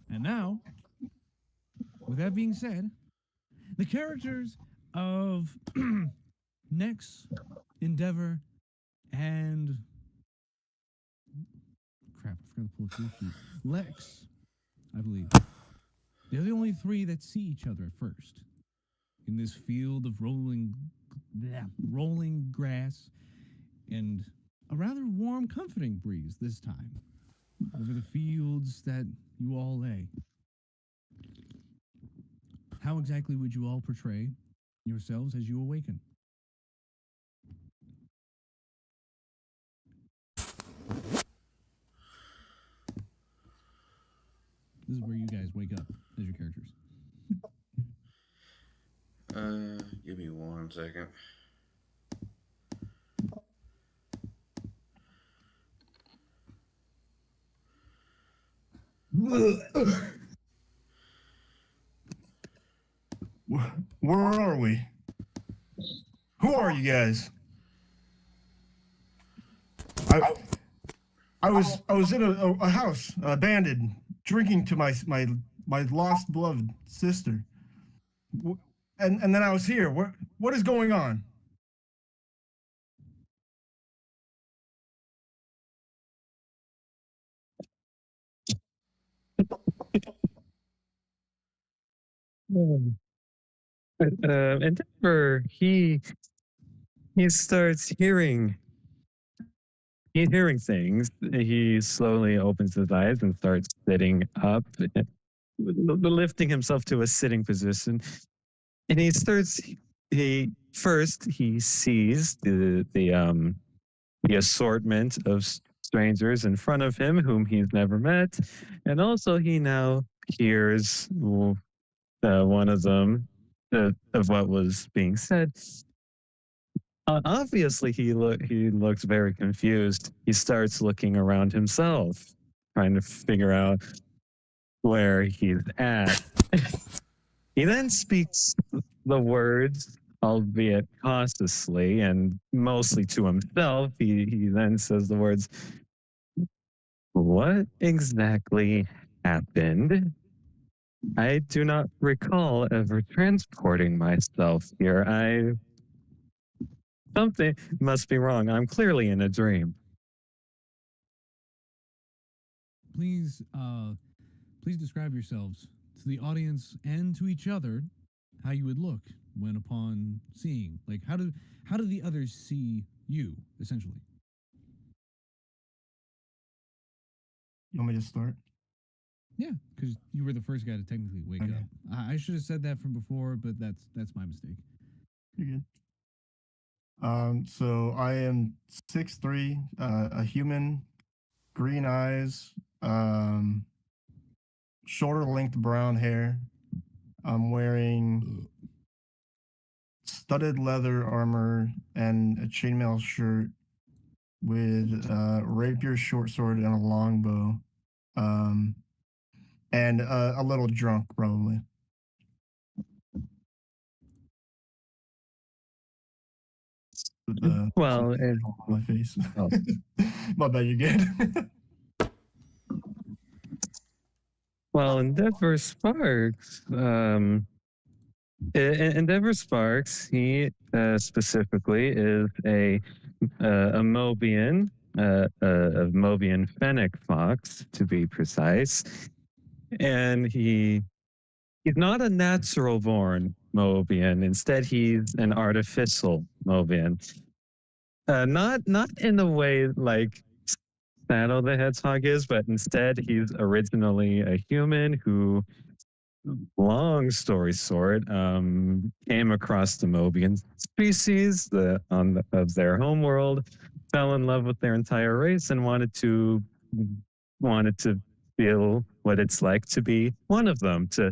And now, with that being said, the characters of Nex, Endeavor, and crap, I forgot to pull a cue sheet. Lex, I believe. They're the only three that see each other at first. In this field of rolling grass and a rather warm, comforting breeze this time over the fields that you all lay. How exactly would you all portray yourselves as you awaken? This is where you guys wake up as your characters. Give me 1 second. Where are we? Who are you guys? I was in a house, abandoned, drinking to my lost beloved sister, and then I was here. What is going on? Endeavor, he starts hearing things. He slowly opens his eyes and starts sitting up, lifting himself to a sitting position. And he sees the assortment of strangers in front of him whom he's never met, and also he now hears one of them of what was being said. Obviously, he looks very confused. He starts looking around himself, trying to figure out where he's at. He then speaks the words, albeit cautiously and mostly to himself. He then says the words, "What exactly happened? I do not recall ever transporting myself here. Something must be wrong. I'm clearly in a dream." Please, please describe yourselves to the audience and to each other how you would look when upon seeing. Like, how do the others see you essentially? You want me to start? Yeah, because you were the first guy to technically wake Okay. up. I should have said that from before, but that's my mistake. You're good. So I am 6'3", a human, green eyes, shoulder length brown hair. I'm wearing studded leather armor and a chainmail shirt with rapier, short sword, and a longbow. And a little drunk, probably. Well, on my face. Oh. My bad, you're good. Well, Endeavor Sparks. Endeavor Sparks. He specifically is a Mobian, a Mobian fennec fox, to be precise, and he's not a natural born Mobian. Instead, he's an artificial Mobian. Not in the way like Shadow the Hedgehog is, but instead he's originally a human who, long story short, came across the Mobian species of their homeworld, fell in love with their entire race, and wanted to feel what it's like to be one of them, to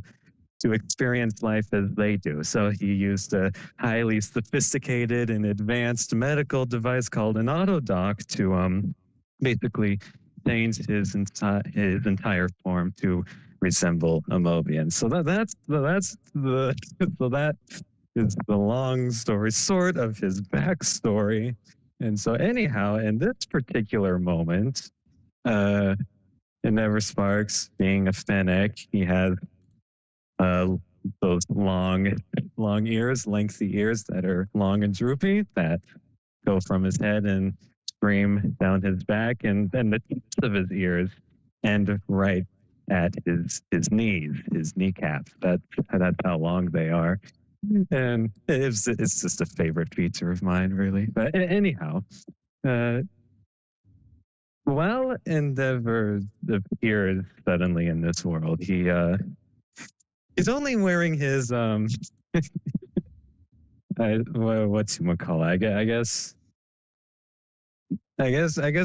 experience life as they do. So he used a highly sophisticated and advanced medical device called an autodoc to basically change his entire form to resemble a Mobian. So that's the so that is the long story short of his backstory. And so anyhow, in this particular moment, uh Endeavor Sparks, being a fennec, he has those long ears, lengthy ears that are long and droopy that go from his head and stream down his back, and then the tips of his ears end right at his knees, his kneecaps. That's how long they are, and it's just a favorite feature of mine, really. But anyhow, while Endeavor appears suddenly in this world, he's only wearing his what's you call it? I guess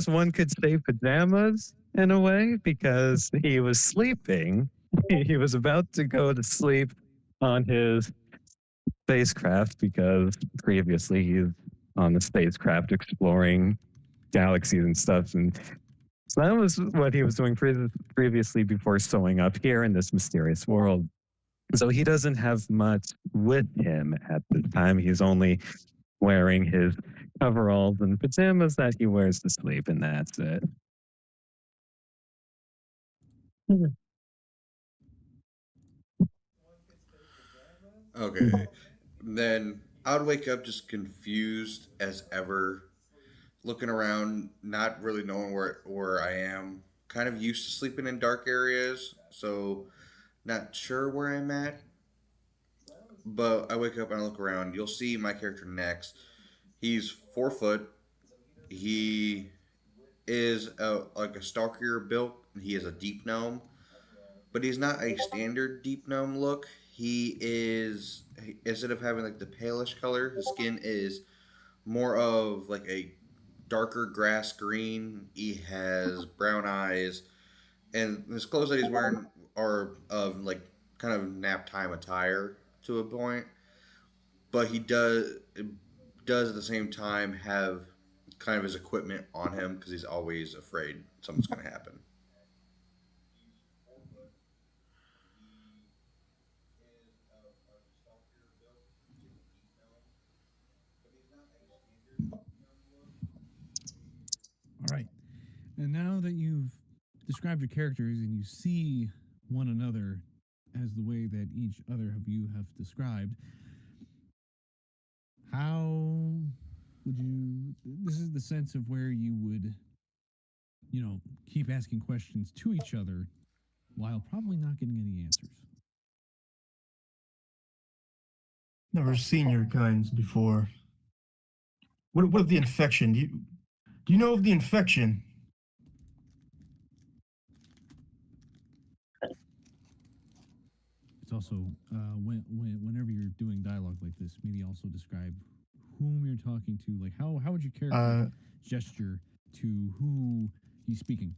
one could say pajamas in a way, because he was sleeping. He was about to go to sleep on his spacecraft, because previously he's on the spacecraft exploring galaxies and stuff, and so that was what he was doing previously before showing up here in this mysterious world. So he doesn't have much with him at this time. He's only wearing his coveralls and pajamas that he wears to sleep, and that's it. Okay. Then I would wake up just confused as ever, looking around, not really knowing where I am. Kind of used to sleeping in dark areas, so not sure where I'm at. But I wake up and I look around. You'll see my character next. He's 4 foot. He is like a stalker built. He is a deep gnome, but he's not a standard deep gnome look. He is, instead of having like the palish color, his skin is more of like a darker grass green. He has brown eyes, and his clothes that he's wearing are of like kind of nap time attire to a point. But he does at the same time have kind of his equipment on him because he's always afraid something's going to happen. All right. And now that you've described your characters and you see one another as the way that each other of you have described, how would you? This is the sense of where you would, keep asking questions to each other while probably not getting any answers. Never seen your kinds before. What of the infection? Do you know of the infection? It's also whenever you're doing dialogue like this, maybe also describe whom you're talking to. Like how would your character gesture to who he's speaking?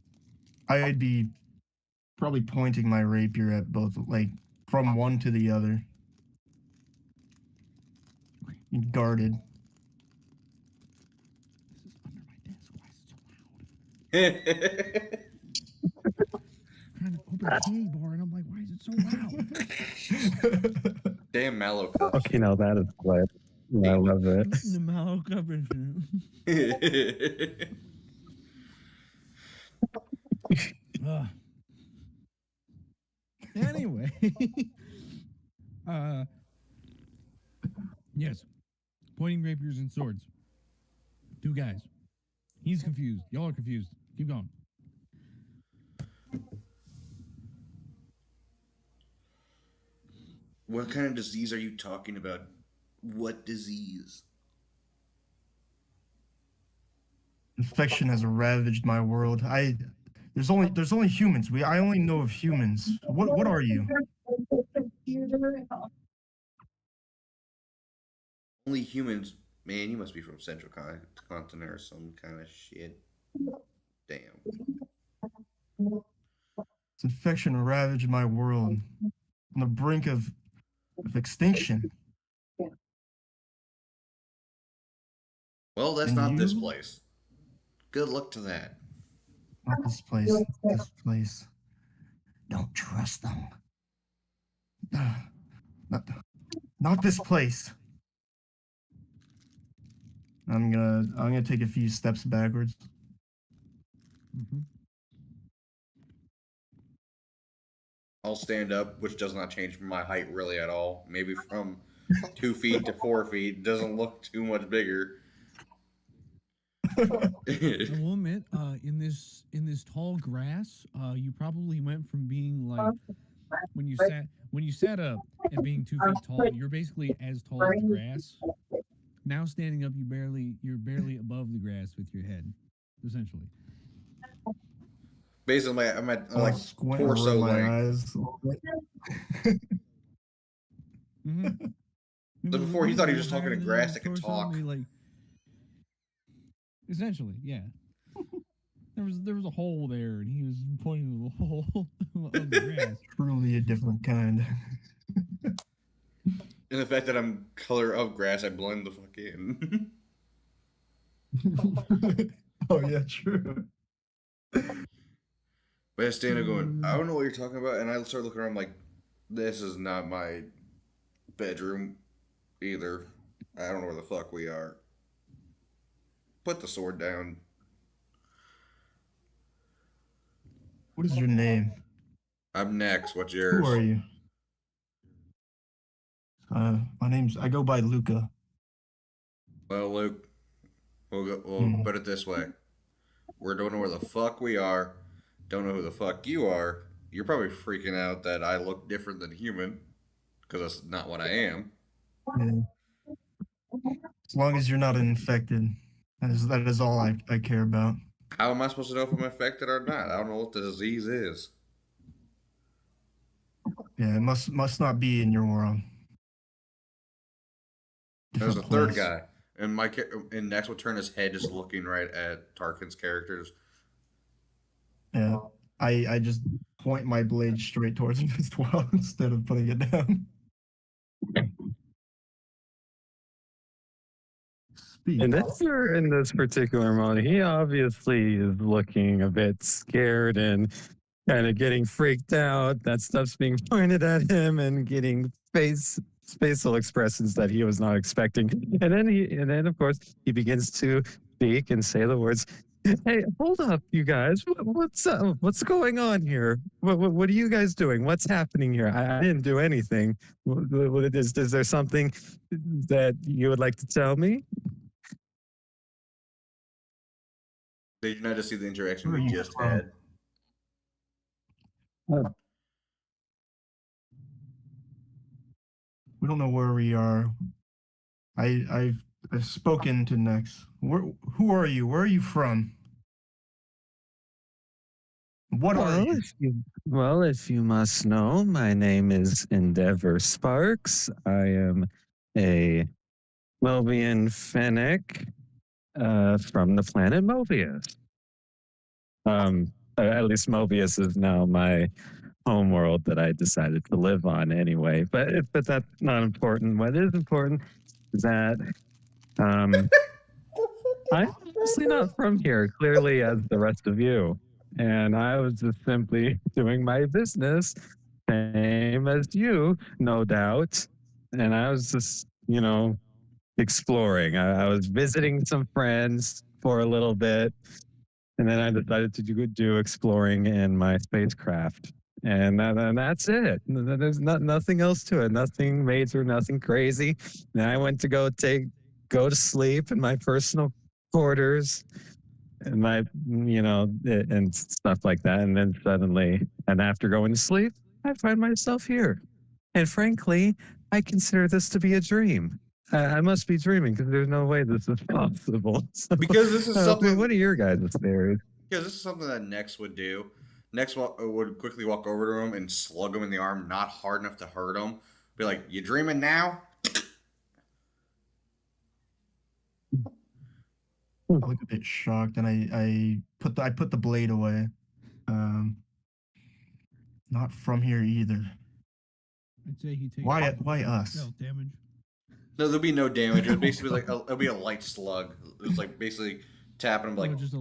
I'd be probably pointing my rapier at both, like from one to the other, guarded. This is under my desk. Why is it so loud? I'm trying to open a candy bar and I'm like, why is it so loud? Damn mallow cups. Okay, now that is what I love it. The mallow coverage. Anyway, yes, pointing rapiers and swords. Two guys. He's confused. Y'all are confused. Keep going. What kind of disease are you talking about? What disease? Infection has ravaged my world. There's only humans. I only know of humans. What are you? Only humans? Man, you must be from Central Continent or some kind of shit. Damn. This infection ravaged my world. On the brink of extinction. Well, that's And not this you? place. Good luck to that. Not this place. This place. Don't trust them. Not this place. I'm gonna take a few steps backwards. Mm-hmm. I'll stand up, which does not change my height really at all. Maybe from 2 feet to 4 feet. Doesn't look too much bigger. I will admit, in this tall grass, you probably went from being like when you sat up and being 2 feet tall, you're basically as tall as the grass. Now standing up, you're barely above the grass with your head, essentially. Basically, I'm at I'll like squint torso around my length. eyes. Mm-hmm. So before he thought he was talking to grass that could talk. Like, essentially, yeah. There was a hole there, and he was pointing to the hole of the grass. Truly a different kind. And the fact that I'm color of grass, I blend the fuck in. Oh yeah, true. But I stand there going, I don't know what you're talking about, and I start looking around like, this is not my bedroom either. I don't know where the fuck we are. Put the sword down. What is your name? I'm next. What's yours? Who are you? I go by Luca. Well, Luke, we'll put it this way. We don't know where the fuck we are. Don't know who the fuck you are. You're probably freaking out that I look different than human, because that's not what I am. Yeah. As long as you're not infected, that is all I care about. How am I supposed to know if I'm infected or not? I don't know what the disease is. Yeah, it must not be in your world. There's a Different third place. guy, and next will turn his head just looking right at Tarkin's characters. Yeah, I just point my blade straight towards him as well instead of putting it down. Speak. In this particular moment, he obviously is looking a bit scared and kind of getting freaked out. That stuff's being pointed at him and getting facial expressions that he was not expecting. And then of course he begins to speak and say the words, "Hey, hold up, you guys! What's up? What's going on here? What are you guys doing? What's happening here? I didn't do anything. Is there something that you would like to tell me?" Did you not just see the interaction Where are we you just from? had? We don't know where we are. I've spoken to Nex. Who are you? Where are you from? What are you? If you must know, my name is Endeavor Sparks. I am a Mobian Fennec from the planet Mobius. At least Mobius is now my homeworld that I decided to live on anyway. But that's not important. What is important is that I'm honestly not from here, clearly as the rest of you. And I was just simply doing my business, same as you, no doubt. And I was just, exploring. I was visiting some friends for a little bit. And then I decided to do exploring in my spacecraft. And that's it. There's nothing else to it. Nothing major, nothing crazy. Then I went to go to sleep in my personal quarters and and stuff like that. And then suddenly, and after going to sleep, I find myself here. And frankly, I consider this to be a dream. I must be dreaming because there's no way this is possible. So, Because this is something. what are your guys' theories? Because this is something that Nex would do. Nex would quickly walk over to him and slug him in the arm, not hard enough to hurt him. Be like, "You dreaming now?" I look a bit shocked, and I put the blade away. Not from here either. I'd say he takes Why us? stealth damage. No, there'll be no damage. It'll basically it'll be a light slug. It's like basically tapping him like, Just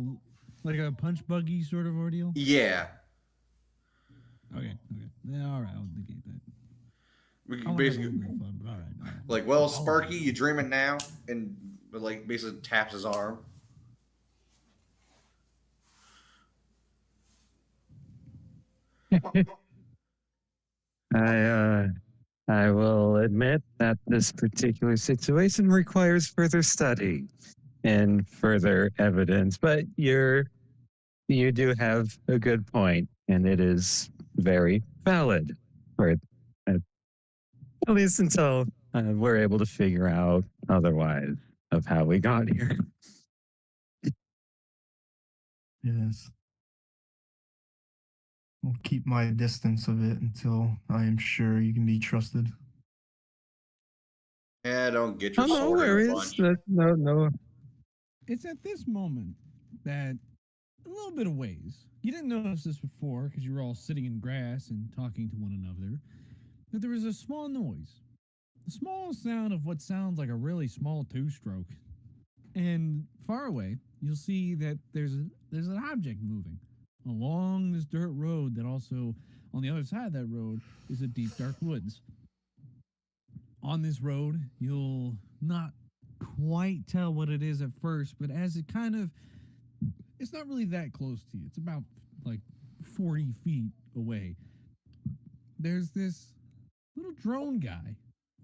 like a punch buggy sort of ordeal. yeah. Okay. Yeah, all right, I'll negate that. We I can wanna have a basically little bit of fun, but all right. like, well, Sparky, you dreaming now? And like basically taps his arm. I will admit that this particular situation requires further study and further evidence, but you do have a good point, and it is very valid, or at least until we're able to figure out otherwise of how we got here. Yes. I'll keep my distance of it until I am sure you can be trusted. Yeah, don't get Oh, your no sword in a worries. bunch. No. It's at this moment that a little bit of ways. You didn't notice this before because you were all sitting in grass and talking to one another. That there was a small noise, the small sound of what sounds like a really small two-stroke. And far away, you'll see that there's an object moving along this dirt road. That also, on the other side of that road, is a deep dark woods. On this road, you'll not quite tell what it is at first, but as it kind of, it's not really that close to you. It's about like 40 feet away. There's this little drone guy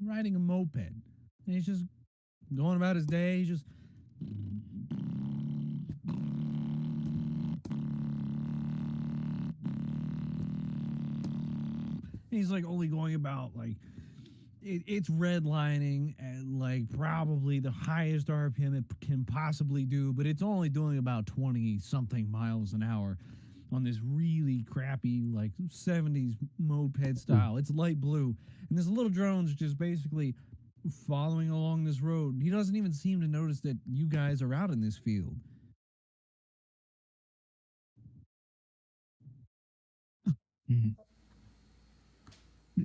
riding a moped, and he's just going about his day. He's just he's like only going about like it's redlining at like probably the highest RPM it can possibly do, but it's only doing about 20 something miles an hour on this really crappy like 70s moped style. It's light blue, and this little drone's just basically following along this road. He doesn't even seem to notice that you guys are out in this field. Mhm.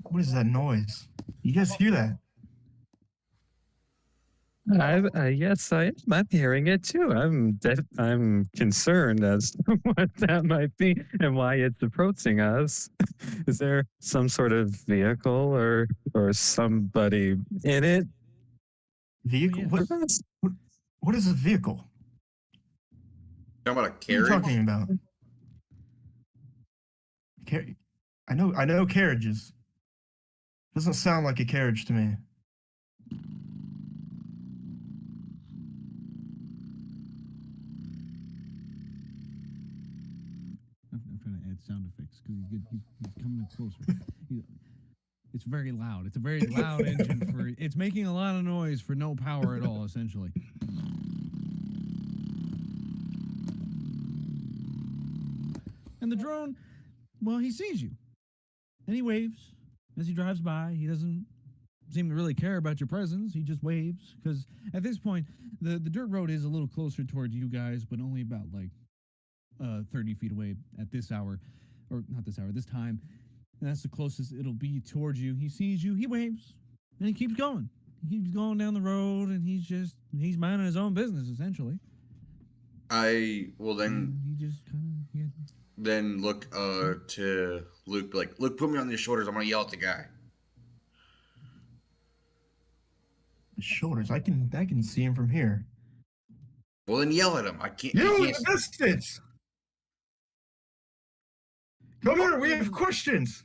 What is that noise? You guys hear that? Yes, I'm hearing it too. I'm concerned as to what that might be and why it's approaching us. Is there some sort of vehicle or somebody in it? Vehicle? yes. What is a vehicle? Talking about a What are you carriage? talking about? I know carriages. Doesn't sound like a carriage to me. I'm trying to add sound effects because he's coming in closer. It's very loud. It's a very loud engine for. It's making a lot of noise for no power at all, essentially. And the drone, well, he sees you, and he waves as he drives by. He doesn't seem to really care about your presence. He just waves because at this point, the dirt road is a little closer towards you guys, but only about like 30 feet away at this hour, or not this hour, this time. And that's the closest it'll be towards you. He sees you, he waves, and he keeps going. He keeps going down the road, and he's minding his own business, essentially. I will then And he just kind of, then look to Luke, be like, Luke, put me on your shoulders. I'm gonna yell at the guy. The shoulders. I can see him from here. Well, then yell at him. I can't. You I in can't the distance. Come here. We have questions.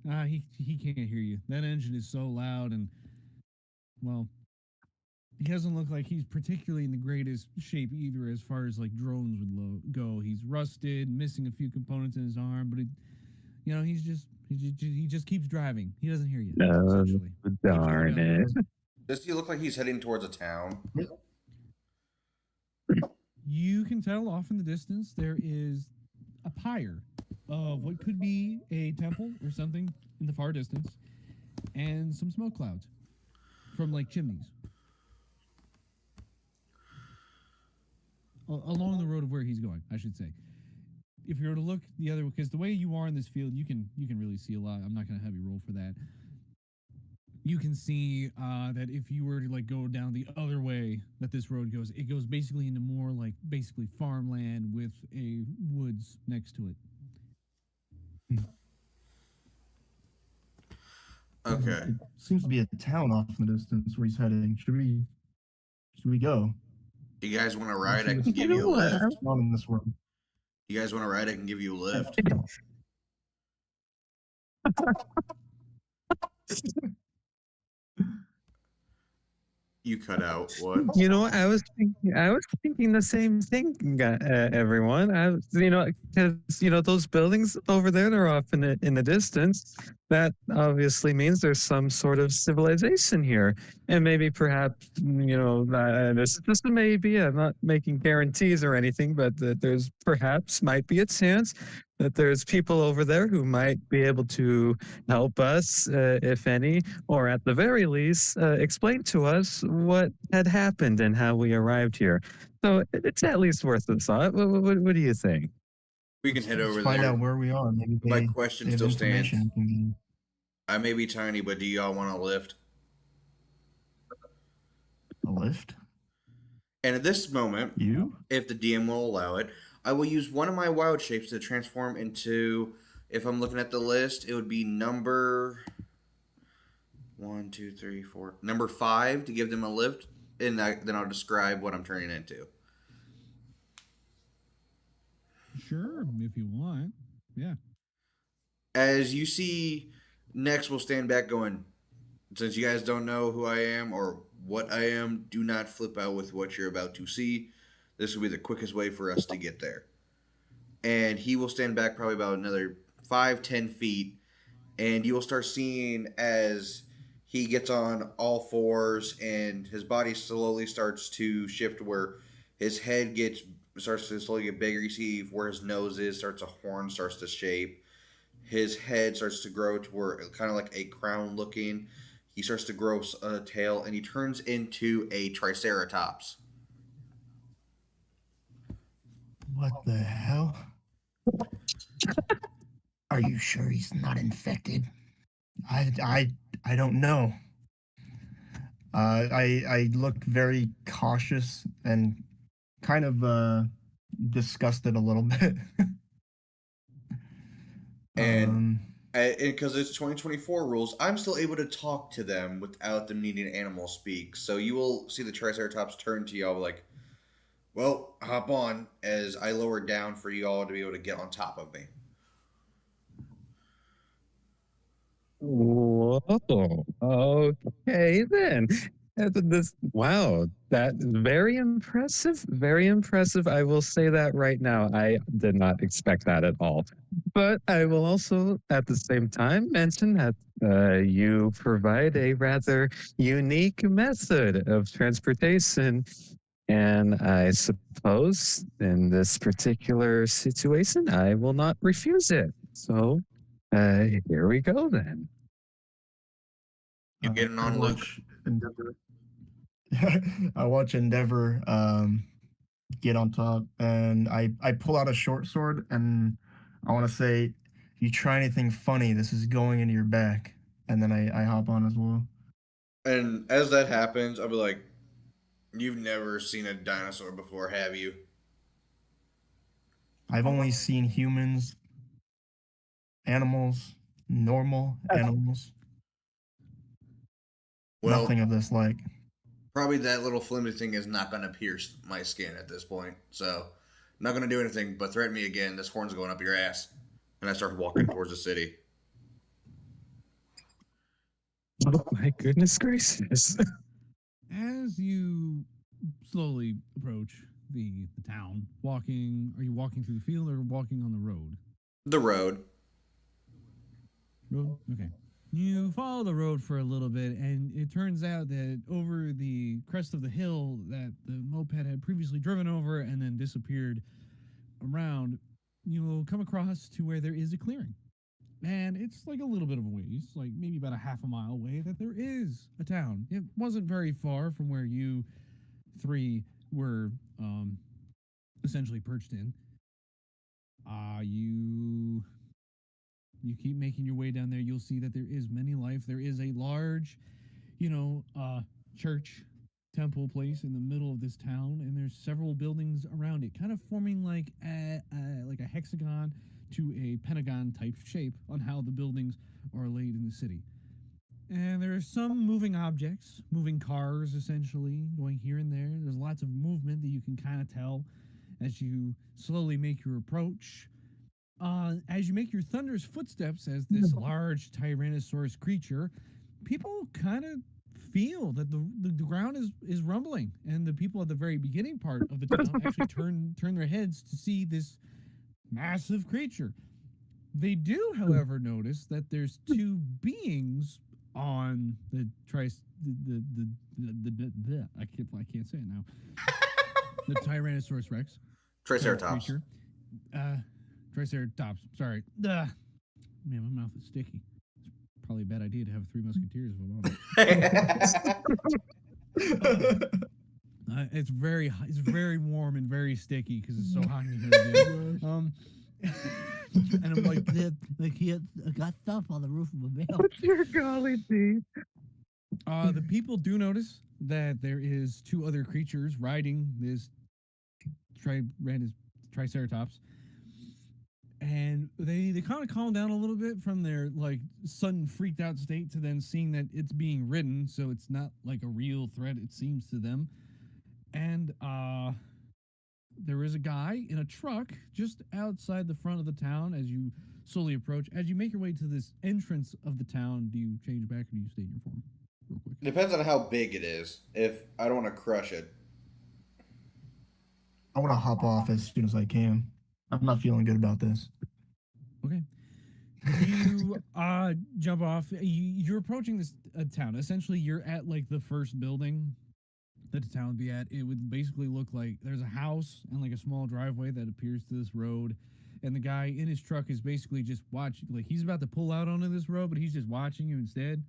he can't hear you. That engine is so loud, and, well, he doesn't look like he's particularly in the greatest shape either as far as like drones would go. He's rusted, missing a few components in his arm, but he just keeps driving. He doesn't hear you. No, essentially. Keeps going darn down the it. road. Does he look like he's heading towards a town? You can tell off in the distance there is a pyre of what could be a temple or something in the far distance, and some smoke clouds from like chimneys along the road of where he's going, I should say. If you were to look the other way, because the way you are in this field, you can really see a lot. I'm not going to have you roll for that. You can see that if you were to like go down the other way that this road goes, it goes basically into more like basically farmland with a woods next to it. Okay. It seems to be a town off in the distance where he's heading. Should we go? You guys want to ride? I Let's can see give you a what's lift. going on in this world. You guys want to ride? I can give you a lift. You cut out what? You know, I was thinking the same thing, everyone. Because those buildings over there, they're off in the distance. That obviously means there's some sort of civilization here, and maybe perhaps this is maybe. I'm not making guarantees or anything, but that there's perhaps might be a chance that there's people over there who might be able to help us, if any, or at the very least, explain to us what had happened and how we arrived here. So it's at least worth a thought. What do you think? We can head Let's over find there. out where we are. Maybe My they question have still stands. information. We can I may be tiny, but do y'all want a lift? get a lift. And at this moment, You? if the DM will allow it, I will use one of my wild shapes to transform into, if I'm looking at the list, it would be number 1, 2, 3, 4, number 5 to give them a lift, and then I'll describe what I'm turning into. Sure, if you want. Yeah. As you see, Nex will stand back going, since you guys don't know who I am or what I am, do not flip out with what you're about to see. This will be the quickest way for us to get there. And he will stand back probably about another 5-10 feet, and you will start seeing as he gets on all fours and his body slowly starts to shift where his head starts to slowly get bigger. You see where his nose is, a horn starts to shape. His head starts to grow to where kind of like a crown looking. He starts to grow a tail, and he turns into a Triceratops. What the hell? Are you sure he's not infected? I don't know. I looked very cautious and kind of disgusted a little bit. And because it's 2024 rules, I'm still able to talk to them without them needing animal speak. So you will see the Triceratops turn to y'all like, well, hop on, as I lower down for you all to be able to get on top of me. Whoa. Okay then. Wow, that is very impressive. Very impressive. I will say that right now. I did not expect that at all. But I will also, at the same time, mention that you provide a rather unique method of transportation. And I suppose in this particular situation, I will not refuse it. So here we go then. You getting on, Luke? Endeavor. I watch Endeavor get on top, and I pull out a short sword, and I want to say, if you try anything funny, this is going into your back. And then I hop on as well. And as that happens, I'll be like, you've never seen a dinosaur before, have you? I've only seen humans, animals, normal animals. Well, Nothing of this like. probably that little flimsy thing is not going to pierce my skin at this point. So, not going to do anything but threaten me again. This horn's going up your ass. And I start walking towards the city. Oh my goodness gracious. As you slowly approach the town, are you walking through the field or walking on the road? The road. Road? Okay. You follow the road for a little bit, and it turns out that over the crest of the hill that the moped had previously driven over and then disappeared around, you'll come across to where there is a clearing. And it's like a little bit of a ways, like maybe about a half a mile away, that there is a town. It wasn't very far from where you three were essentially perched in. You keep making your way down there, you'll see that there is many life. There is a large, church, temple place in the middle of this town, and there's several buildings around it, kind of forming like a hexagon to a pentagon type shape on how the buildings are laid in the city. And there are some moving objects, moving cars essentially, going here and there. There's lots of movement that you can kind of tell as you slowly make your approach. as you make your thunderous footsteps as this large Tyrannosaurus creature, people kind of feel that the ground is rumbling, and the people at the very beginning part of the town actually turn their heads to see this massive creature. They do, however, notice that there's two beings on the I can't say it now. The Tyrannosaurus Rex Triceratops. creature. Triceratops. Sorry. Man, my mouth is sticky. It's probably a bad idea to have Three Musketeers if I'm honest. It's very warm and very sticky because it's so hot in here. And I'm like, I got stuff on the roof of my mouth. Dear golly gee. The people do notice that there is two other creatures riding this Triceratops, and they kind of calm down a little bit from their like sudden freaked out state to then seeing that it's being ridden, so it's not like a real threat, it seems to them. And there is a guy in a truck just outside the front of the town as you slowly approach. As you make your way to this entrance of the town, do you change back or do you stay in your form? Real quick. Depends on how big it is. If I don't want to crush it. I want to hop off as soon as I can. I'm not feeling good about this. Okay. You jump off. You're approaching this town. Essentially, you're at like the first building that the town would be at. It would basically look like there's a house and like a small driveway that appears to this road. And the guy in his truck is basically just watching. Like he's about to pull out onto this road, but he's just watching you instead.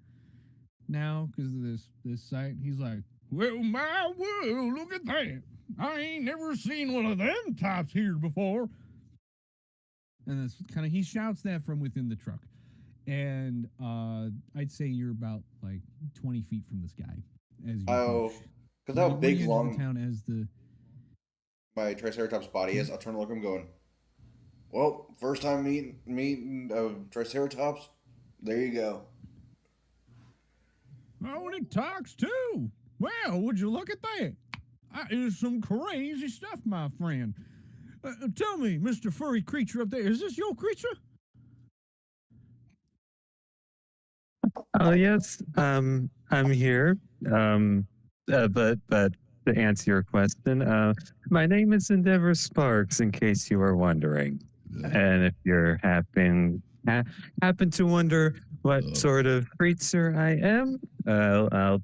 Now, because of this site, he's like, "Well, my world, look at that! I ain't never seen one of them types here before." And that's kind of he shouts that from within the truck, and I'd say you're about like 20 feet from this guy as you. Oh, because how big, long town as the my Triceratops body is, I'll turn to look at him going, "Well, first time meeting Triceratops. There you go." Oh, and it talks too. Well, would you look at that? That is some crazy stuff, my friend. Tell me, Mr. Furry Creature up there, is this your creature? Oh yes, I'm here. But to answer your question, my name is Endeavor Sparks. In case you were wondering, and if you're happen to wonder what sort of creature I am, I'll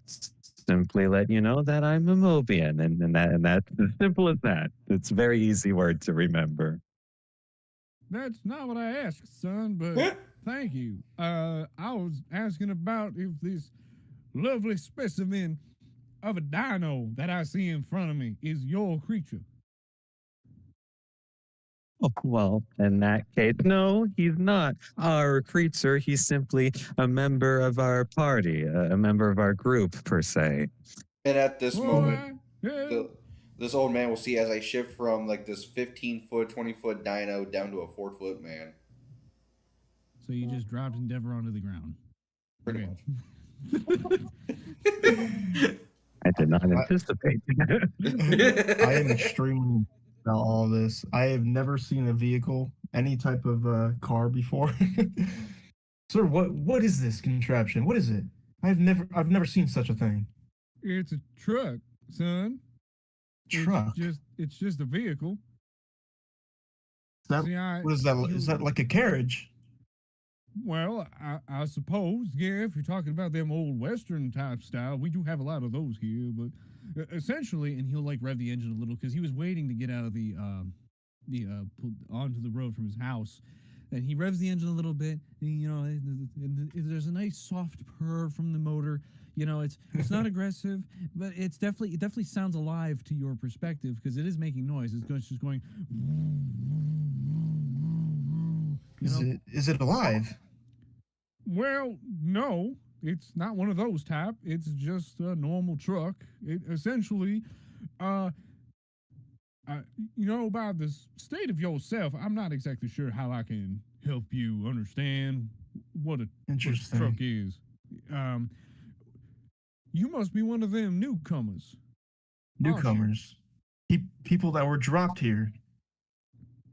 simply let you know that I'm a Mobian, and that's as simple as that. It's a very easy word to remember. That's not what I asked, son, but thank you. I was asking about if this lovely specimen of a dino that I see in front of me is your creature. Oh, well, in that case, no, he's not our creature. He's simply a member of our party, a member of our group, per se. And at this moment, Yeah. this old man will see as I shift from like this 15-foot, 20-foot dino down to a 4-foot man. So you just dropped Endeavor onto the ground. Pretty Okay. much. I did not anticipate that. I am extremely about all this. I have never seen a vehicle, any type of car before. Sir, what is this contraption? What is it? I've never seen such a thing. It's a truck, son. Truck. It's just a vehicle. Is that, See, what is that? Is that like a carriage? Well, I suppose, yeah, if you're talking about them old Western type style, we do have a lot of those here, but essentially, and he'll like rev the engine a little because he was waiting to get out of onto the road from his house, and he revs the engine a little bit, and, you know, and there's a nice soft purr from the motor. You know, it's not aggressive, but it definitely sounds alive to your perspective because it is making noise. It's just going. Is it alive? Well, no, it's not one of those type. It's just a normal truck. It essentially, you know, by the state of yourself, I'm not exactly sure how I can help you understand what a Interesting. truck is. You must be one of them newcomers. Newcomers. People that were dropped here.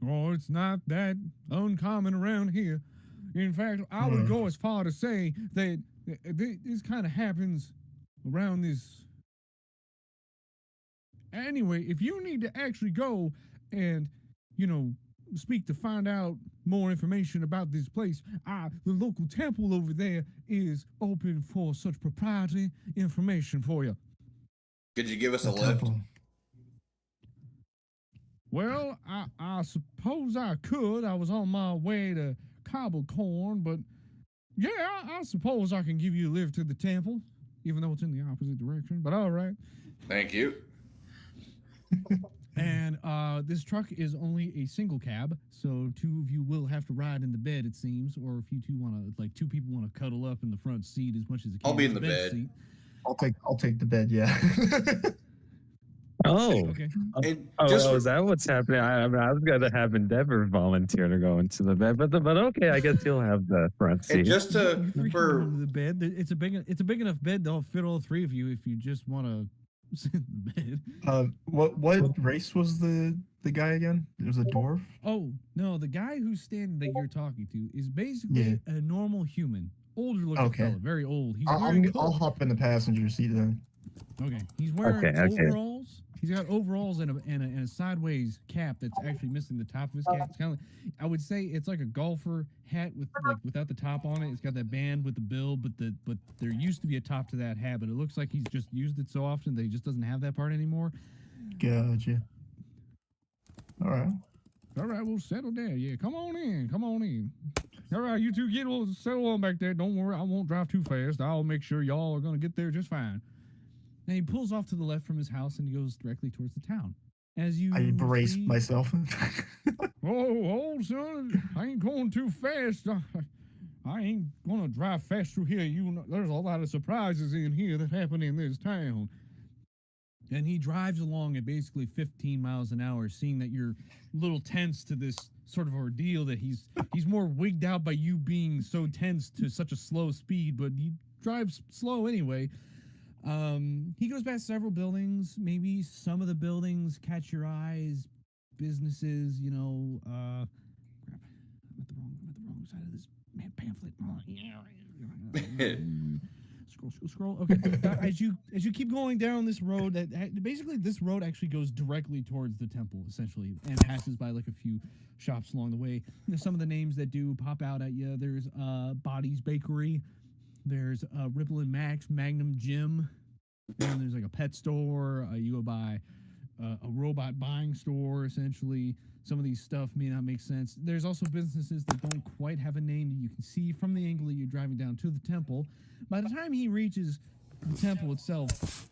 Oh, it's not that uncommon around here. In fact, I would Hmm. go as far to say that this kind of happens around this. Anyway, if you need to actually go and, you know, speak to find out more information about this place, the local temple over there is open for such proprietary information for you. Could you give us a The lift? temple. Well, I suppose I could. I was on my way to Cobblecorn, but yeah, I suppose I can give you a lift to the temple, even though it's in the opposite direction. But all right. Thank you. And this truck is only a single cab, so two of you will have to ride in the bed, it seems. Or if you two want to, like, two people want to cuddle up in the front seat as much as it can. I'll be in It's the a bed. seat. I'll take the bed. Yeah. Oh, Okay. And oh, just is that what's happening? I mean, I was gonna have Endeavor volunteer to go into the bed, but okay, I guess you'll have the front seat. and just to You three can go for into the bed. It's a big enough bed that'll fit all three of you if you just want to sit in the bed. What race was the guy again? It was a dwarf. Oh no, the guy who's standing that you're talking to is basically a normal human, older looking Okay. fella, very old. He's wearing I'll hop in the passenger seat then. Okay, he's wearing Okay. overalls. He's got overalls and a sideways cap that's actually missing the top of his cap. It's kind of like, I would say it's like a golfer hat with like without the top on it. It's got that band with the bill, but there used to be a top to that hat, but it looks like he's just used it so often that he just doesn't have that part anymore. Gotcha. All right. All right, we'll settle down. Yeah, come on in. Come on in. All right, you two get settle on back there. Don't worry, I won't drive too fast. I'll make sure y'all are gonna get there just fine. And he pulls off to the left from his house and he goes directly towards the town. As you I brace see- myself. Oh, son, I ain't going too fast. I ain't gonna drive fast through here. You know, there's a lot of surprises in here that happen in this town. And he drives along at basically 15 miles an hour, seeing that you're a little tense to this sort of ordeal. That he's more wigged out by you being so tense to such a slow speed, but he drives slow anyway. He goes past several buildings. Maybe some of the buildings catch your eyes. Businesses, you know. Crap, I'm at the wrong side of this pamphlet. Scroll. Okay. As you keep going down this road, that basically this road actually goes directly towards the temple, essentially, and passes by like a few shops along the way. There's some of the names that do pop out at you. There's Body's Bakery. There's Ripple and Max, Magnum Gym, and there's like a pet store. You go by a robot buying store, essentially. Some of these stuff may not make sense. There's also businesses that don't quite have a name that you can see from the angle that you're driving down to the temple. By the time he reaches the temple itself,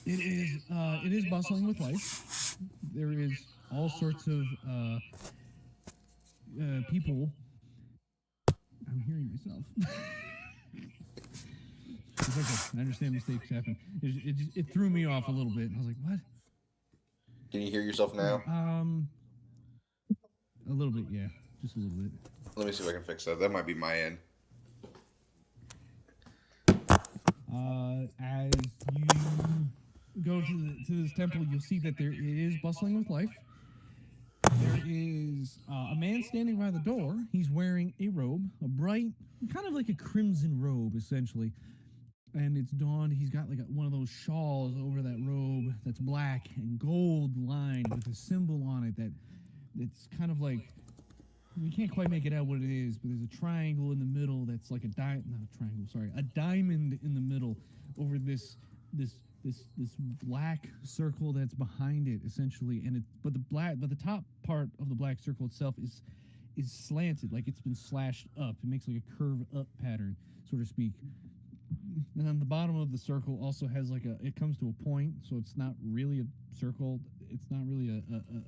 it is bustling with life. There is all sorts of people. I'm hearing myself. It's okay. I understand mistakes happen. It threw me off a little bit. I was like, what? Can you hear yourself now? A little bit, yeah. Just a little bit. Let me see if I can fix that. That might be my end. As you go to this temple, you'll see that it is bustling with life. There is a man standing by the door. He's wearing a robe, a bright, kind of like a crimson robe, essentially. And it's dawned. He's got like one of those shawls over that robe that's black and gold lined with a symbol on it it's kind of like, we can't quite make it out what it is, but there's a triangle in the middle that's like a diamond in the middle over this black circle that's behind it, essentially. And but the top part of the black circle itself is slanted, like it's been slashed up. It makes like a curve up pattern, so to speak. And then the bottom of the circle also has like it comes to a point, so it's not really a circle. It's not really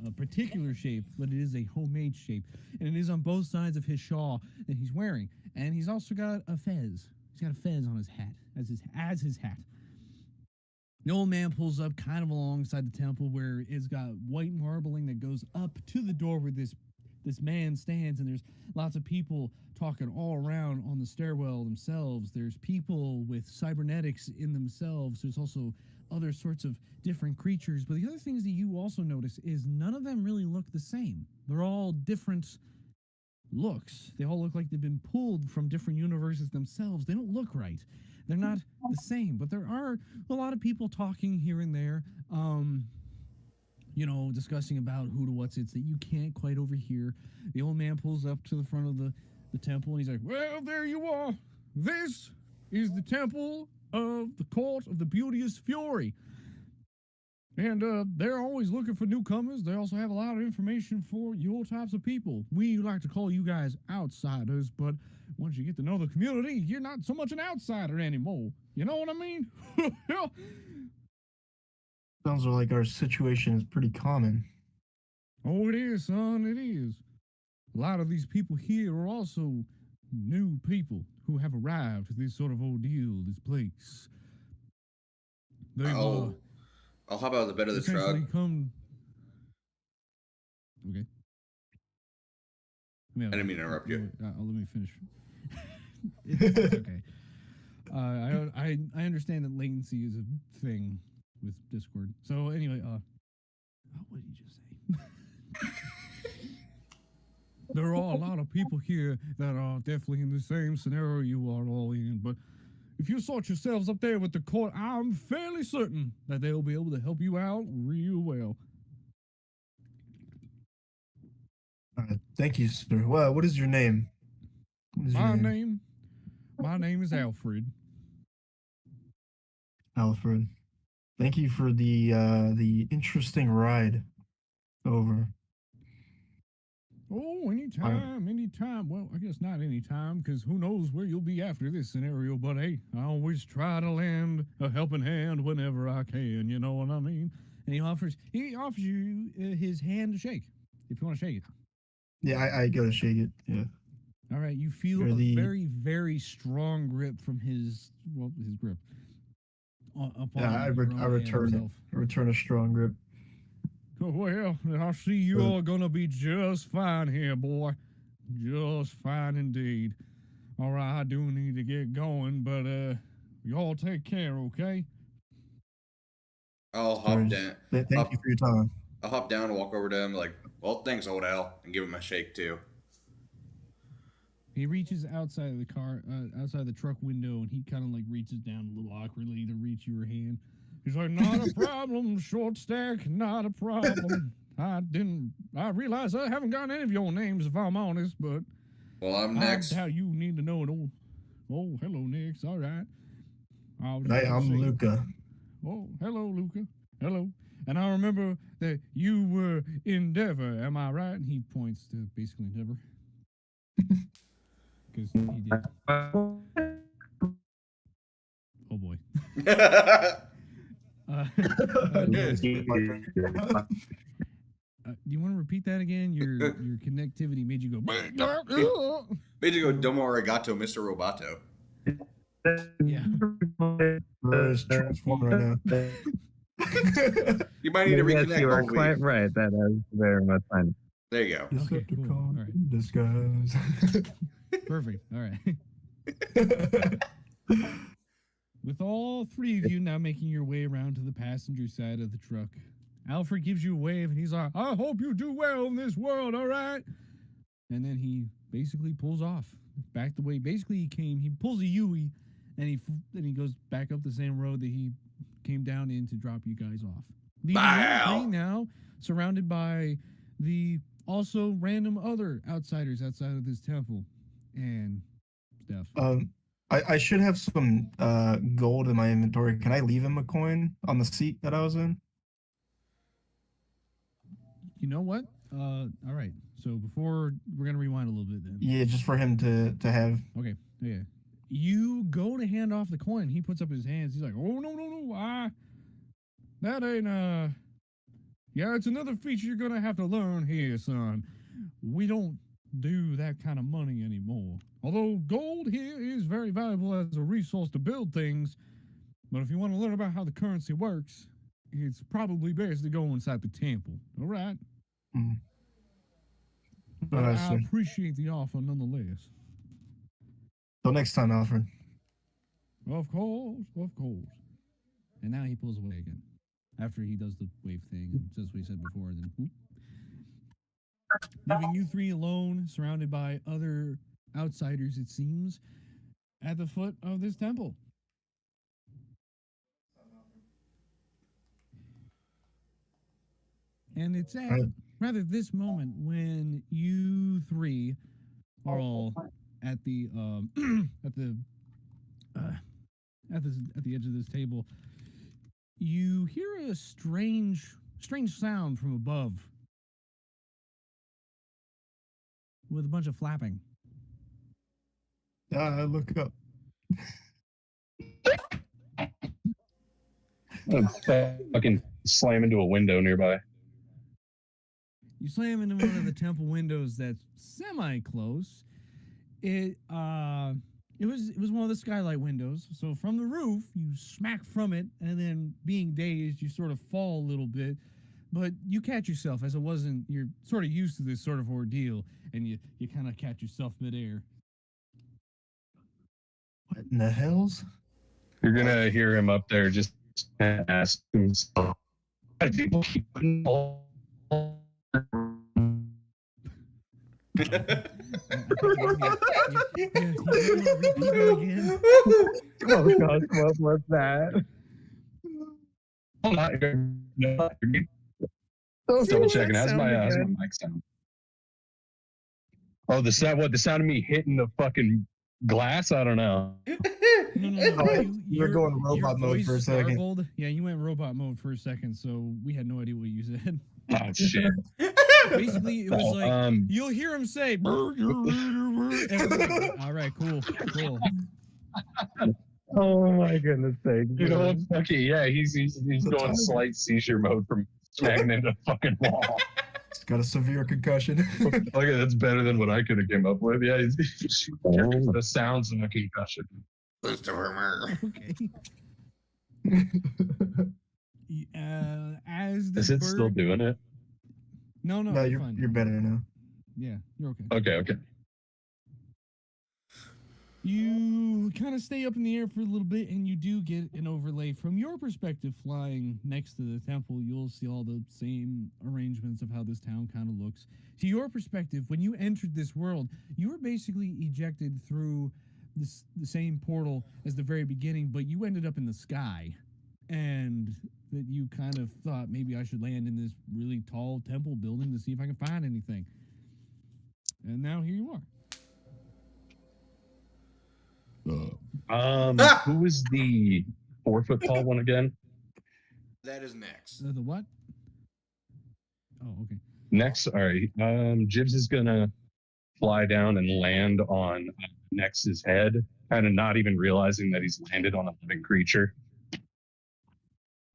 a particular shape, but it is a homemade shape. And it is on both sides of his shawl that he's wearing. And he's also got a fez. He's got a fez on his hat, as his hat. The old man pulls up kind of alongside the temple where it's got white marbling that goes up to the door where this man stands, and there's lots of people talking all around on the stairwell themselves. There's people with cybernetics in themselves. There's also other sorts of different creatures. But the other things that you also notice is none of them really look the same. They're all different looks. They all look like they've been pulled from different universes themselves. They don't look right. They're not the same. But there are a lot of people talking here and there, discussing about who to what's it's that you can't quite overhear. The old man pulls up to the front of the temple and he's like, "Well, there you are. This is the temple of the court of the beauteous Fury. And they're always looking for newcomers. They also have a lot of information for your types of people. We like to call you guys outsiders, but once you get to know the community, you're not so much an outsider anymore. You know what I mean?" Sounds like our situation is pretty common. Oh, it is, son, it is. A lot of these people here are also new people who have arrived at this sort of ordeal, this place. They've I'll hop out of the bed of the truck. essentially come. Okay. I didn't mean to interrupt you. Let me finish. It's okay. I understand that latency is a thing with Discord. So anyway, what did you just say? There are a lot of people here that are definitely in the same scenario you are all in, but if you sort yourselves up there with the court, I'm fairly certain that they'll be able to help you out real well. Thank you, sir. Well, what is your name? What is your My name is Alfred. Alfred. Thank you for the interesting ride over. Oh, anytime. Well, I guess not anytime, because who knows where you'll be after this scenario. But hey, I always try to lend a helping hand whenever I can. You know what I mean? And he offers you his hand to shake if you want to shake it. Yeah, I go to shake it. Yeah. All right, you feel a very, very strong grip from his grip. I return a strong grip. Oh, well, I see you are gonna be just fine here, boy. Just fine indeed. All right, I do need to get going, but you all take care, okay? I'll hop down. Thank you for your time. I'll hop down and walk over to him like, "Well, thanks, old Al," and give him a shake too. He reaches outside of the car, outside the truck window, and he kind of like reaches down a little awkwardly to reach your hand. He's like, "Not a problem, short stack, not a problem. I realize I haven't gotten any of your names, if I'm honest, but well, I'm next. How you need to know it all. Oh, hello, Nix. All right. I'm Luca. Oh, hello, Luca. Hello. And I remember that you were Endeavor, am I right?" And he points to basically Endeavor. Because he did. Oh boy. Do you want to repeat that again? Your connectivity made you go. Made you go domo arigato, Mr. Roboto. Yeah. Transformer right now. You might need to reconnect. Yes, you are quite right. That is very much fun. There you go. Okay, cool. All right. Disguise. Perfect. All right. With all three of you now making your way around to the passenger side of the truck, Alfred gives you a wave and he's like, "I hope you do well in this world, all right?" And then he basically pulls off back the way basically he came. He pulls a Yui and he goes back up the same road that he came down in to drop you guys off. Leaving now surrounded by the also random other outsiders outside of this temple and stuff. I should have some gold in my inventory. Can I leave him a coin on the seat that I was in? You know what? All right. So before we're gonna rewind a little bit then. Yeah, just for him to have. Okay. Yeah. You go to hand off the coin. He puts up his hands. He's like, "Oh no! That ain't Yeah, it's another feature you're gonna have to learn here, son. We don't do that kind of money anymore. Although gold here is very valuable as a resource to build things, but if you want to learn about how the currency works, it's probably best to go inside the temple. All right?" Mm. But I appreciate the offer nonetheless. Till next time, Alfred. Of course. And now he pulls away again. After he does the wave thing and says what he said before, and then whoop. Leaving you three alone, surrounded by other outsiders, it seems, at the foot of this temple. And it's at rather this moment when you three are all at the at the at the edge of this table. You hear a strange sound from above, with a bunch of flapping. I look up. Fucking slam into a window nearby. You slam into one of the temple windows that's semi-close. It was one of the skylight windows. So from the roof, you smack from it, and then being dazed, you sort of fall a little bit. But you catch yourself, as it wasn't, you're sort of used to this sort of ordeal, and you kind of catch yourself midair. What in the hells? You're gonna hear him up there just ask himself, why do people keep putting Oh God, what was that? Double checking. How's my mic sound? Oh, the sound of me hitting the fucking glass? I don't know. No. You're going robot mode for a second. Gargled. Yeah, you went robot mode for a second, so we had no idea what you said. Oh shit. Basically, it was like you'll hear him say, and all right, cool. Oh my goodness sake! You know what? Okay, yeah, he's going slight seizure mode from smacking into the fucking wall. He's got a severe concussion. Okay, that's better than what I could have came up with. Yeah, the sounds of a concussion. Okay. As this Is it bird... still doing it? No, No, you're fine. you're better now. Yeah, you're okay. Okay. You kind of stay up in the air for a little bit, and you do get an overlay from your perspective flying next to the temple. You'll see all the same arrangements of how this town kind of looks. To your perspective, when you entered this world, you were basically ejected through the same portal as the very beginning, but you ended up in the sky. And that you kind of thought maybe I should land in this really tall temple building to see if I can find anything. And now here you are. Who is the 4 foot tall one again? That is next. The what? Oh, okay. Next, all right. Jibs is gonna fly down and land on Nex's head, kind of not even realizing that he's landed on a living creature.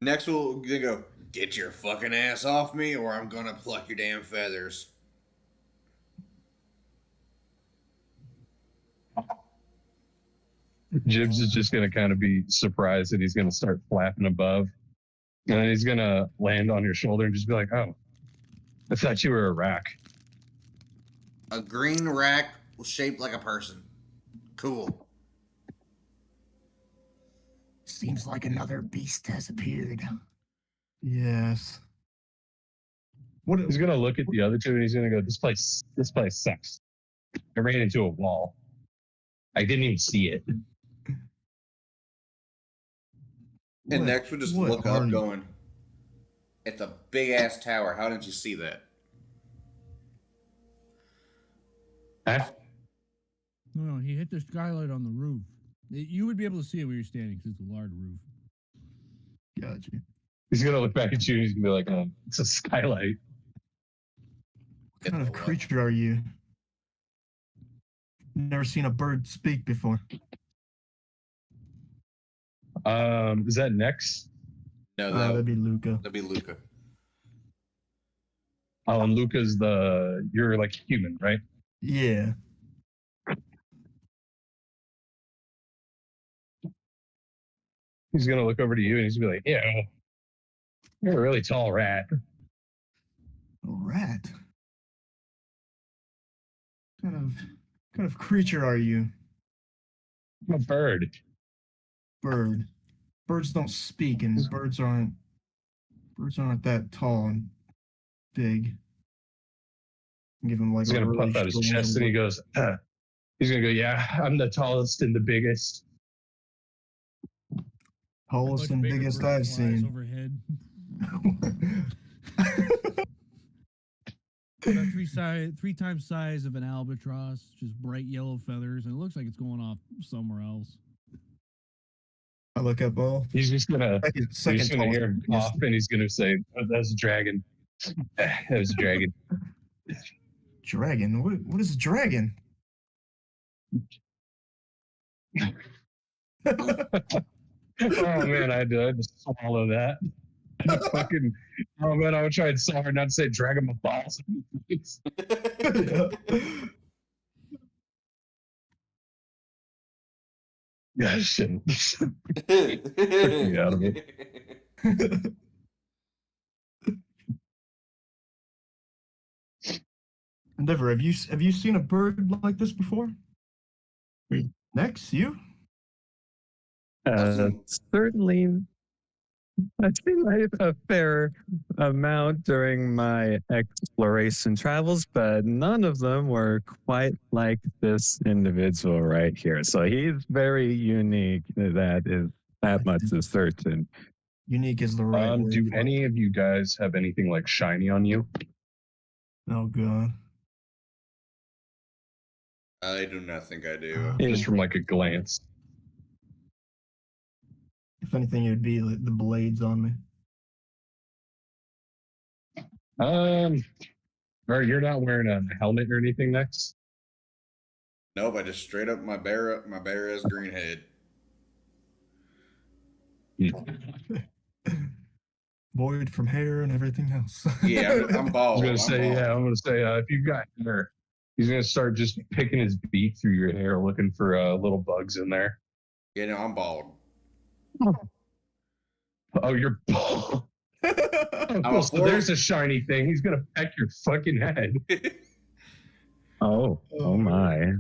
Next, we'll go, get your fucking ass off me, or I'm gonna pluck your damn feathers. Jibs is just gonna kind of be surprised that he's gonna start flapping above. And then he's gonna land on your shoulder and just be like, oh, I thought you were a rack. A green rack shaped like a person. Cool. Seems like another beast has appeared. Yes. He's gonna look at the other two and he's gonna go, this place sucks. I ran into a wall. I didn't even see it. And next, we'll just look up going, it's a big ass tower. How didn't you see that? Huh? No, he hit the skylight on the roof. You would be able to see it where you're standing because it's a large roof. Gotcha. He's gonna look back at you and he's gonna be like, oh, it's a skylight. What kind of creature are you? Never seen a bird speak before. Is that Nex? No, That'd be Luca. that'd be Luca. Oh, and Luca's you're like human, right? Yeah. He's gonna look over to you and he's gonna be like, yeah, you're a really tall rat. A rat. What kind of creature are you? I'm a bird. Bird. birds don't speak, and birds aren't that tall and big. Give him like He's a gonna really puff out his strong chest and he look. goes, he's gonna go, yeah, I'm the tallest and the biggest. Tallest Much and bigger biggest bird I've flies seen. overhead. About three times size of an albatross, just bright yellow feathers, and it looks like it's going off somewhere else. I look up. Oh, He's just gonna second hear tallest. him cough and he's gonna say, oh, that's a dragon. That was a dragon. Dragon. What is a dragon? Oh man, I had to swallow that. Fucking, oh man, I would try so hard not to say dragon my balls. Yeah, shit. Took me out of it. Endeavor, have you seen a bird like this before? Next, you? Certainly, I've seen a fair amount during my exploration travels, but none of them were quite like this individual right here. So he's very unique. That much is certain. Unique is the right word. Do for it. any of you guys have anything like shiny on you? Oh god. I do not think I do. Just from like a glance. If anything, it would be like the blades on me. Or you're not wearing a helmet or anything next? Nope, I just straight up my bare ass green head. Void from hair and everything else. Yeah, I'm I bald. was gonna I'm say, bald. I'm gonna say, if you've got hair, he's gonna start just picking his beak through your hair, looking for little bugs in there. Yeah, no, I'm bald. Oh, you're bald. I'm Oh, a so there's a shiny thing. He's gonna peck your fucking head. Oh my.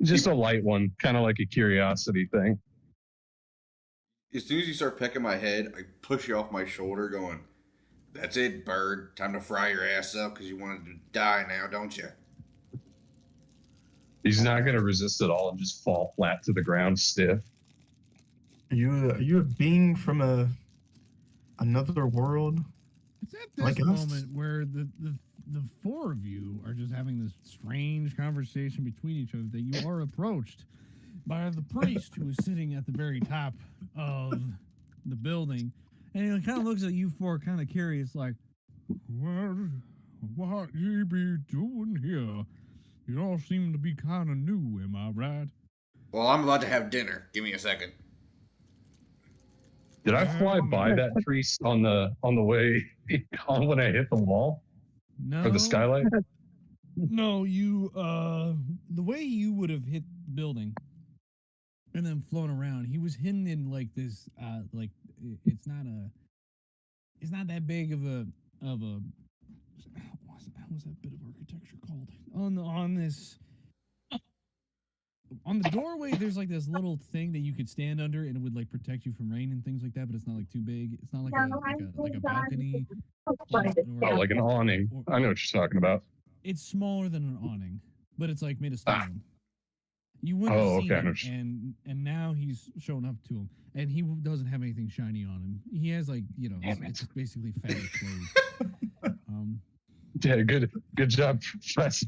Just a light one, kind of like a curiosity thing. As soon as you start pecking my head, I push you off my shoulder, going, "That's it, bird. Time to fry your ass up because you wanted to die now, don't you?" He's not gonna resist at all and just fall flat to the ground stiff. Are you a being from another world? It's at this Like us? moment where the four of you are just having this strange conversation between each other that you are approached by the priest who is sitting at the very top of the building, and he kind of looks at you four, kind of curious, like, "What ye be doing here? You all seem to be kind of new, am I right?" Well, I'm about to have dinner. Give me a second. Did I fly by that priest on the way when I hit the wall No, or the skylight? No, you the way you would have hit the building and then flown around, he was hidden in like this like it's not that big of a what's that bit of architecture called? On the doorway there's like this little thing that you could stand under and it would like protect you from rain and things like that, but it's not like too big. It's not like a balcony. Oh, like an awning. I know what you're talking about. It's smaller than an awning, but it's like made of stone. You wouldn't Oh, have seen okay, I it, and now he's shown up to him, and he doesn't have anything shiny on him. He has like it's just basically fatty clothes. Yeah, good job, Professor.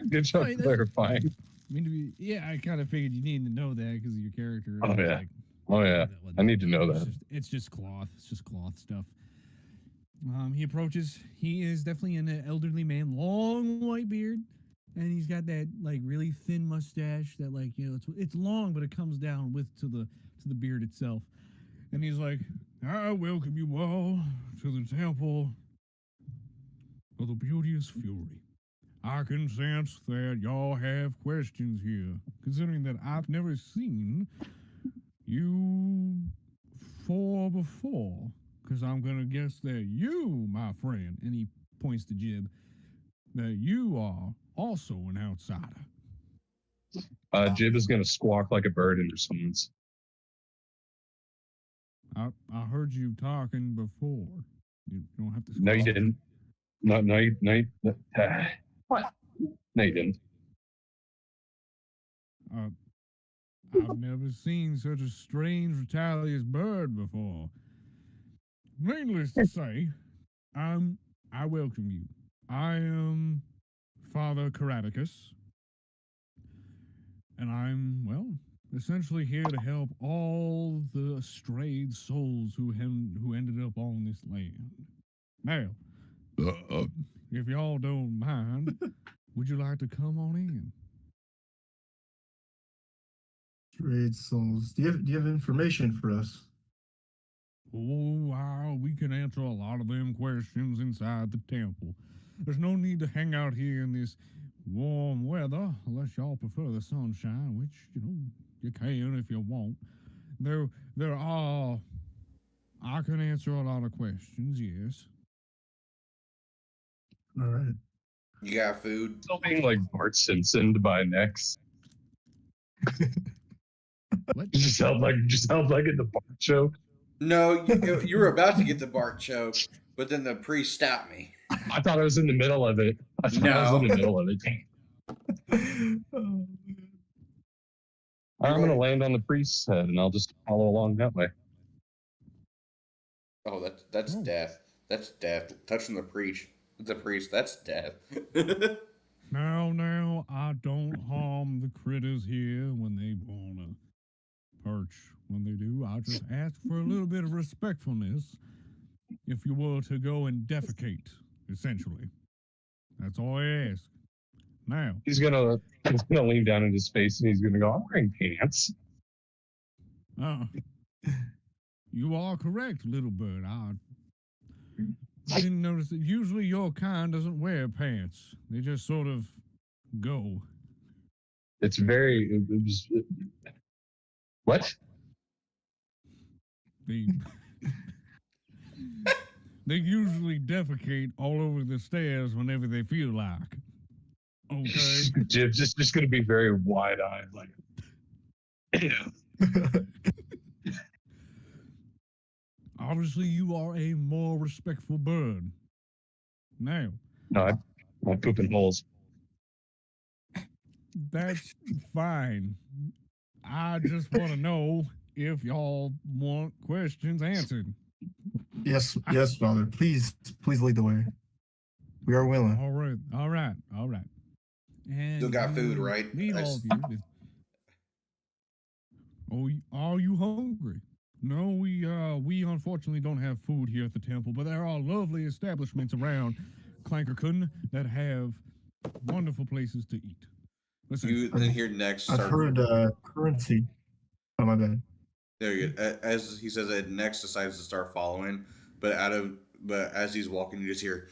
Good job Right, clarifying. I mean, I kind of figured you needed to know that because of your character. Oh, I was yeah. like, Oh yeah, what I need to know it's that. it's just cloth. It's just cloth stuff. He approaches. He is definitely an elderly man, long white beard, and he's got that like really thin mustache that like it's long, but it comes down to the beard itself. And he's like, "I welcome you all to the temple of the beauteous fury. I can sense that y'all have questions here, considering that I've never seen you four before. Because I'm going to guess that you, my friend," and he points to Jib, "that you are also an outsider." Jib is going to squawk like a bird in response. I heard you talking before. You don't have to. No, you squawk. didn't. What? No, you didn't. I've never seen such a strange, rebellious bird before. Needless to say, I welcome you. I am Father Karaticus, and I'm, well, essentially here to help all the strayed souls who ended up on this land. Now, if y'all don't mind, would you like to come on in? Trade souls. Do you have information for us? Oh, wow, we can answer a lot of them questions inside the temple. There's no need to hang out here in this warm weather unless y'all prefer the sunshine, which, you can if you want. There are... I can answer a lot of questions, yes. All right. You got food? Still being like Bart Simpson by Nex. What? Just sounds like in the Bart show. No, you were about to get the Bart choke, but then the priest stopped me. I thought I was in the middle of it. I'm gonna land on the priest's head, and I'll just follow along that way. Oh, that's death. That's death. Touching the priest, that's death. Now, I don't harm the critters here when they wanna perch. When they do, I just ask for a little bit of respectfulness if you were to go and defecate, essentially. That's all I ask. Now, He's gonna lean down in his face, and he's gonna go, "I'm wearing pants." You are correct, little bird. I didn't notice that usually your kind doesn't wear pants. They just sort of go. It's very. What? They usually defecate all over the stairs whenever they feel like. Okay. Jib's just gonna be very wide-eyed, like. Obviously, you are a more respectful bird. Now, No, I'm pooping holes. that's fine. I just want to know if y'all want questions answered. Yes, Father. Please lead the way. We are willing. All right. And Still got food, right? Lead all of you. Oh, are you hungry? No, we unfortunately don't have food here at the temple, but there are lovely establishments around Clankercon that have wonderful places to eat. Listen, You then hear next. I've heard currency. Oh, my bad. There you go. As he says it, next decides to start following, but as he's walking, you just hear.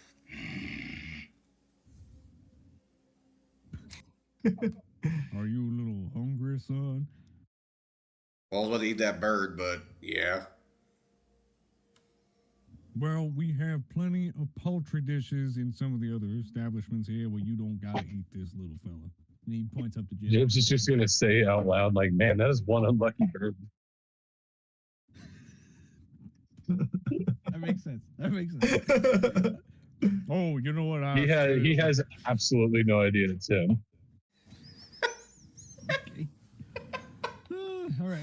are you a little hungry, son? Well, I was about to eat that bird, but yeah. Well, we have plenty of poultry dishes in some of the other establishments here where you don't gotta eat this little fella. And he points up to Jim. Jib's is just gonna say out loud, like, "Man, that is one unlucky bird." That makes sense. Oh, you know what? He has absolutely no idea it's him. Okay. All right.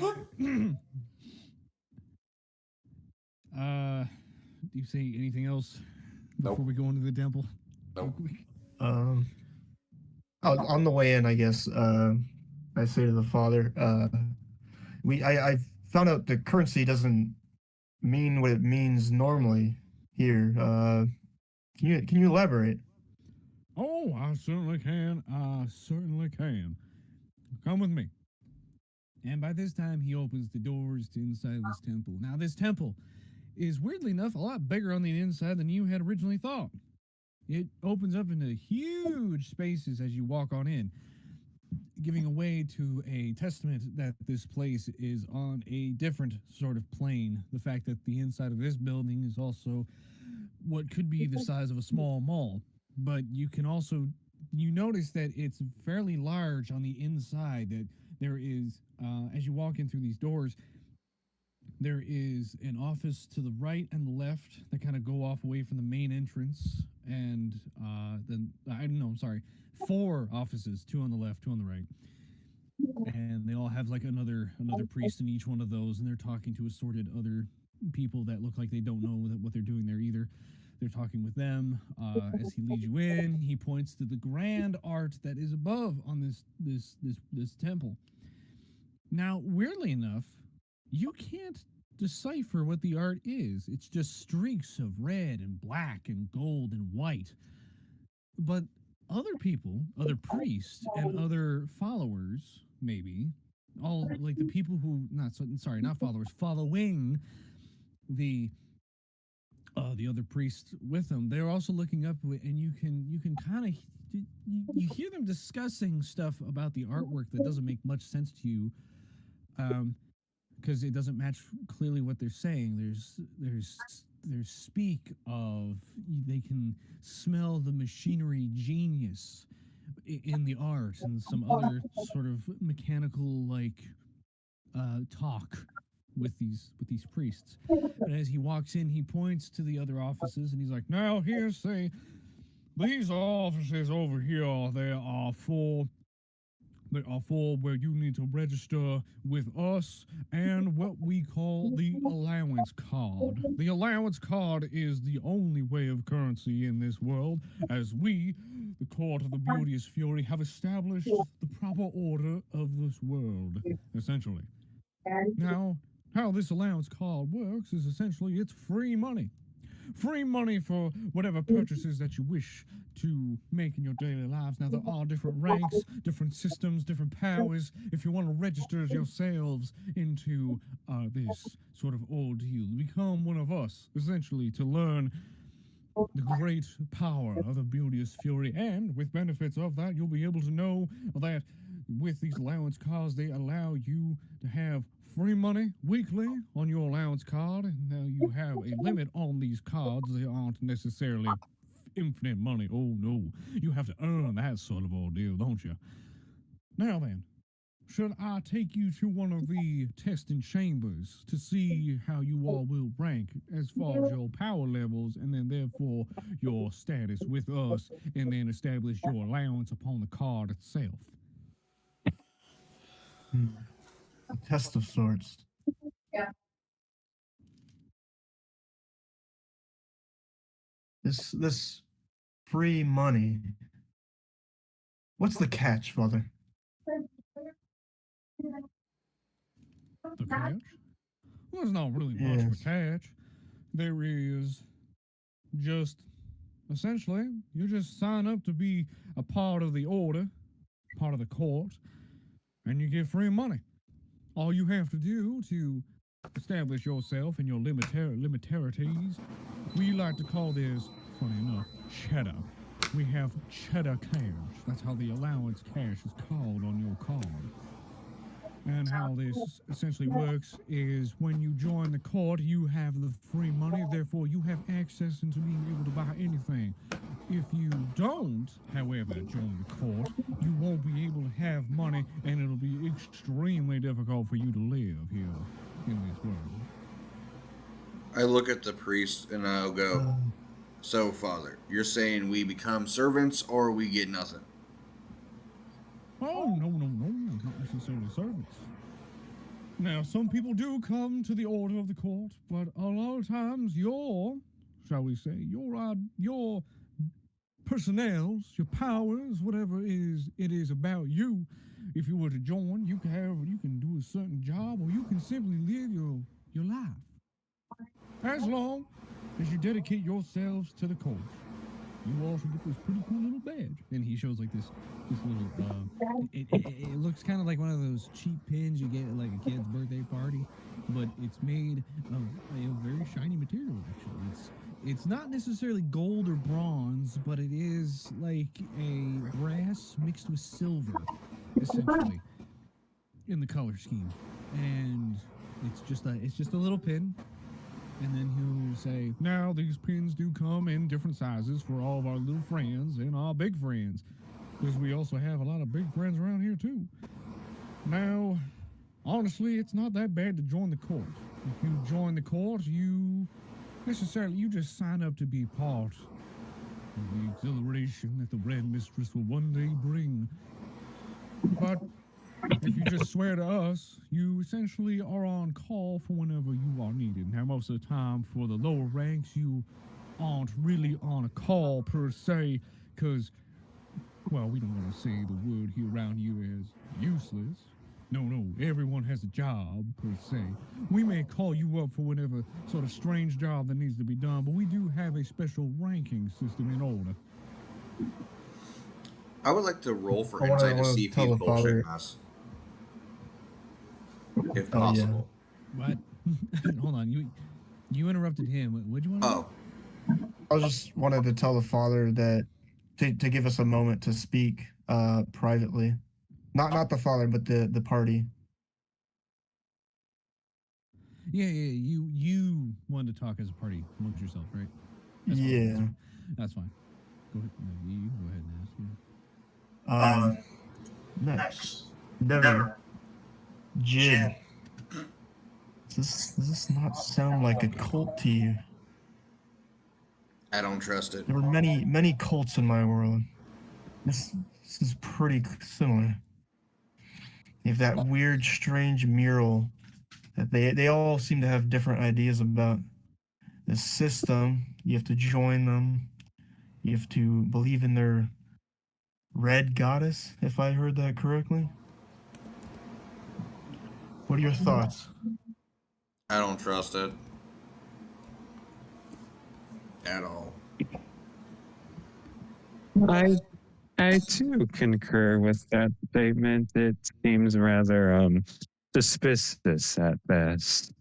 Do you say anything else before we go into the temple? Nope. On the way in, I guess, I say to the father, I found out the currency doesn't mean what it means normally here. Can you elaborate? Oh, I certainly can. Come with me. And by this time, he opens the doors to inside this temple. Now, this temple is weirdly enough a lot bigger on the inside than you had originally thought. It opens up into huge spaces as you walk on in, giving away to a testament that this place is on a different sort of plane. The fact that the inside of this building is also what could be the size of a small mall, but you can also you notice that it's fairly large on the inside. That there is, as you walk in through these doors, there is an office to the right and the left that kind of go off away from the main entrance, and then I don't know. I'm sorry, 4 offices, 2 on the left, 2 on the right, and they all have like another priest in each one of those, and they're talking to assorted other people that look like they don't know what they're doing there either. They're talking with them as he leads you in. He points to the grand art that is above on this temple. Now, weirdly enough, you can't decipher what the art is. It's just streaks of red and black and gold and white. But other people, other priests and other followers, maybe, all like the people who not followers, following the other priests with them, they're also looking up, and you can kind of you hear them discussing stuff about the artwork that doesn't make much sense to you, because it doesn't match clearly what they're saying. There's speak of, they can smell the machinery genius in the art, and some other sort of mechanical like talk with these priests. And as he walks in, he points to the other offices, and he's like, "Now here's these offices over here. They are for where you need to register with us and what we call the allowance card. The allowance card is the only way of currency in this world, as we, the Court of the Beauteous Fury, have established the proper order of this world, essentially. Now, how this allowance card works is essentially it's free money. Free money for whatever purchases that you wish to make in your daily lives. Now, there are different ranks, different systems, different powers. If you want to register yourselves into this sort of ordeal, become one of us, essentially, to learn the great power of the Beauteous Fury. And with benefits of that, you'll be able to know that with these allowance cards, they allow you to have free money weekly on your allowance card. Now you have a limit on these cards. They aren't necessarily infinite money. Oh no, you have to earn that sort of ordeal, don't you? Now then, should I take you to one of the testing chambers to see how you all will rank as far as your power levels, and then therefore your status with us, and then establish your allowance upon the card itself? A test of sorts. Yeah. This free money. What's the catch, Father? The catch? Well, there's not really much of a catch. There is just, essentially, you just sign up to be a part of the order, part of the court, and you get free money. All you have to do to establish yourself and your limitarities, we like to call this, funny enough, cheddar. We have cheddar cash. That's how the allowance cash is called on your card. And how this essentially works is when you join the court, you have the free money, therefore you have access into being able to buy anything. If you don't, however, join the court, you won't be able to have money, and it'll be extremely difficult for you to live here in this world. I look at the priest and I'll go, "So, Father, you're saying we become servants or we get nothing?" Oh, no, not necessarily servants. Now, some people do come to the order of the court, but a lot of times your personnels, your powers, whatever it is about you, if you were to join, you can do a certain job, or you can simply live your life. As long as you dedicate yourselves to the cause. You also get this pretty cool little badge. And he shows like this little, it looks kind of like one of those cheap pins you get at like a kid's birthday party, but it's made of a very shiny material, actually. It's not necessarily gold or bronze, but it is like a brass mixed with silver, essentially, in the color scheme. And it's just a little pin. And then he'll say, "Now these pins do come in different sizes for all of our little friends and our big friends. because we also have a lot of big friends around here too. Now, honestly, it's not that bad to join the court. If you join the court, you just sign up to be part of the exhilaration that the Red Mistress will one day bring. But if you just swear to us, you essentially are on call for whenever you are needed. Now, most of the time, for the lower ranks, you aren't really on a call per se, because, well, we don't want to say the word here around you is useless. No, everyone has a job per se. We may call you up for whatever sort of strange job that needs to be done, but we do have a special ranking system in order. I would like to roll for I wanna- insight I to wanna see if tell he's the father- bullshitting us. If Oh, yeah. possible. What? Hold on, you interrupted him. What'd you want to Oh, I just wanted to tell the father that to give us a moment to speak privately. Not the father, but the party. Yeah, you wanted to talk as a party amongst yourself, right? That's fine, Yeah. That's fine. Go ahead. No, you go ahead and ask. Yeah. Next. Never. Jin. Does this not sound like a cult to you? I don't trust it. There were many cults in my world. This is pretty similar. You have that weird, strange mural that they all seem to have different ideas about. The system, you have to join them. You have to believe in their red goddess, if I heard that correctly. What are your thoughts? I don't trust it. At all. I too concur with that statement. It seems rather suspicious at best.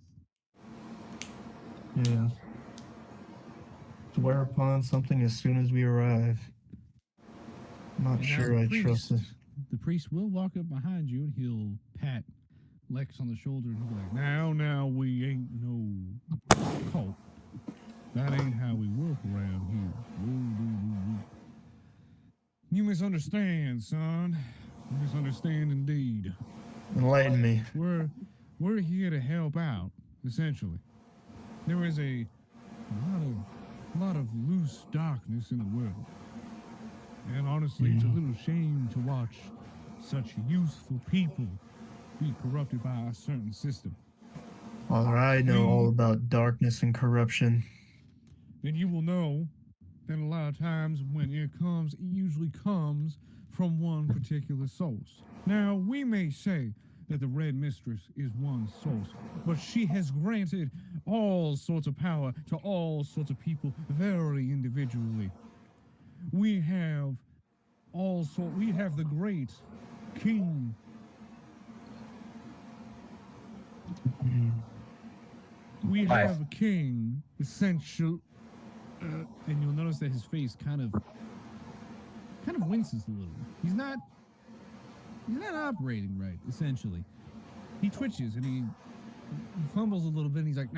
Yeah. Swear upon something as soon as we arrive. I'm not And now sure the I priest- trust it. The priest will walk up behind you and he'll pat Lex on the shoulder and he'll be like, now, we ain't no cult. That ain't how we work around here. Woo. You misunderstand, son. You misunderstand indeed. Enlighten me. We're here to help out, essentially. There is a lot of loose darkness in the world. And honestly, it's a little shame to watch such useful people be corrupted by a certain system. Father, I know all about darkness and corruption. Then you will know that a lot of times when it usually comes from one particular source. Now, we may say that the Red Mistress is one source, but she has granted all sorts of power to all sorts of people very individually. We have the great king. We have a king, essential, and you'll notice that his face kind of winces a little. He's not operating right, essentially. He twitches and he fumbles a little bit and he's like,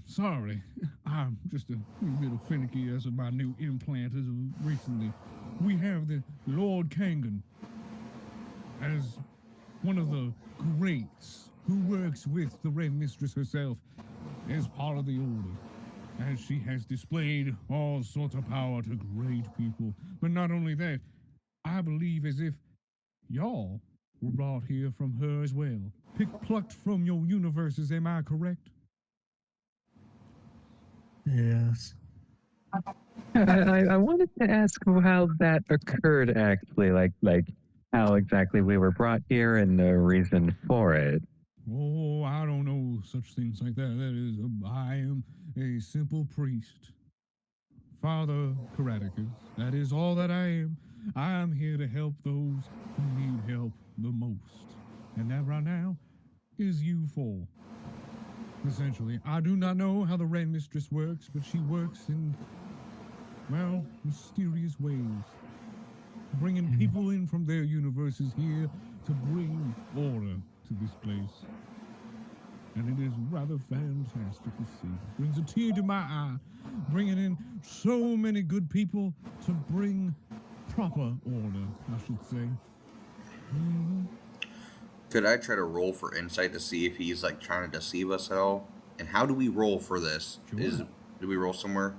sorry. I'm just a little finicky as of my new implant as of recently. We have the Lord Kangan as one of the greats who works with the Red Mistress herself as part of the Order, as she has displayed all sorts of power to great people. But not only that, I believe as if y'all were brought here from her as well. Plucked from your universes, am I correct? Yes. I wanted to ask how that occurred actually, like how exactly we were brought here and the reason for it. Oh, I don't know such things like that. I am a simple priest. Father Karaticus. That is all that I am. I am here to help those who need help the most. And that right now is you four. Essentially, I do not know how the Red Mistress works, but she works in, well, mysterious ways. Bringing people in from their universes here to bring order to this place. and it is rather fantastic to see. Brings a tear to my eye, bringing in so many good people to bring proper order, I should say. Mhm. Could I try to roll for insight to see if he's like trying to deceive us at all? And how do we roll for this? Sure. Do we roll somewhere?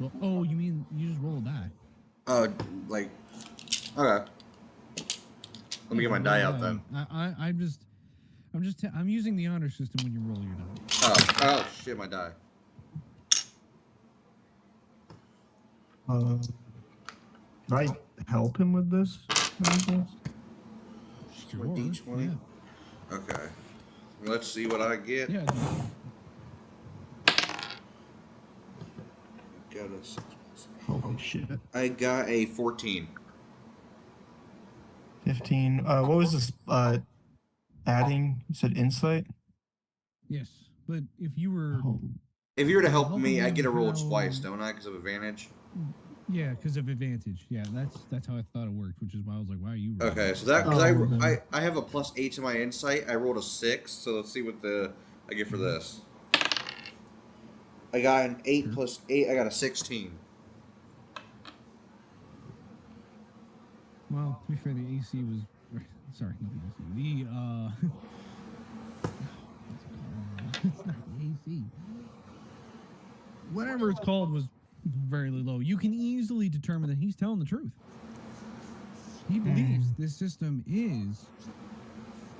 Well, oh, you mean you just roll a die? Like, okay. Let me get my die out then. I'm using the honor system when you roll your die. Oh shit, my die. Can I help him with this? Sure. D20? Yeah. Okay. Let's see what I get. Yeah. Got a 6 plus. Holy shit. I got a 14. 15. What was this? Adding? You said insight? Yes, but if you were, Oh, If you were to Yeah, help helping me, I him get to roll it how- twice, don't I? Because of advantage. yeah, because of advantage. Yeah, that's how I thought it worked, which is why I was like, wow, you. rolled Okay, it. so that because Oh, I have a +8 to my insight. I rolled a 6, so let's see what I get for this. I got an 8 plus 8. I got a 16. Well, to be fair, the AC was. Sorry, not the AC. It's not the AC. Whatever it's called was very low. You can easily determine that he's telling the truth. He believes this system is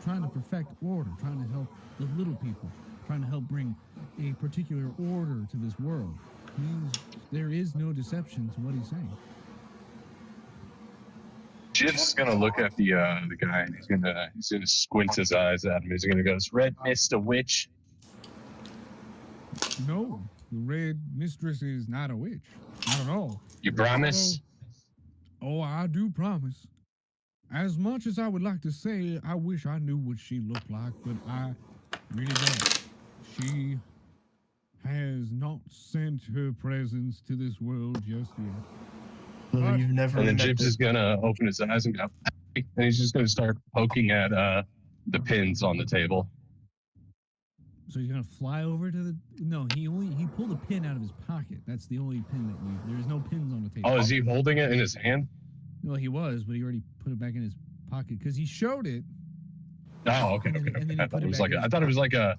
trying to perfect order, trying to help the little people, trying to help bring a particular order to this world. There is no deception to what he's saying. Jib's is gonna look at the guy. And he's gonna squint his eyes at him. He's gonna go, "Red Mist, a witch." No, the Red Mistress is not a witch. Not at all. You promise? Oh, I do promise. As much as I would like to say, I wish I knew what she looked like, but I really don't. She has not sent her presence to this world just yet. so you've never And then met Jibs this- is gonna open his eyes and go, and he's just gonna start poking at the pins on the table. So he's gonna fly over to the. No, he pulled a pin out of his pocket. That's the only pin that we. There's no pins on the table. Oh, is he holding it in his hand? Well, he was, but he already put it back in his pocket because he showed it. Oh, okay, And then- okay. and then he I put thought it it was back like in I his thought it was like a.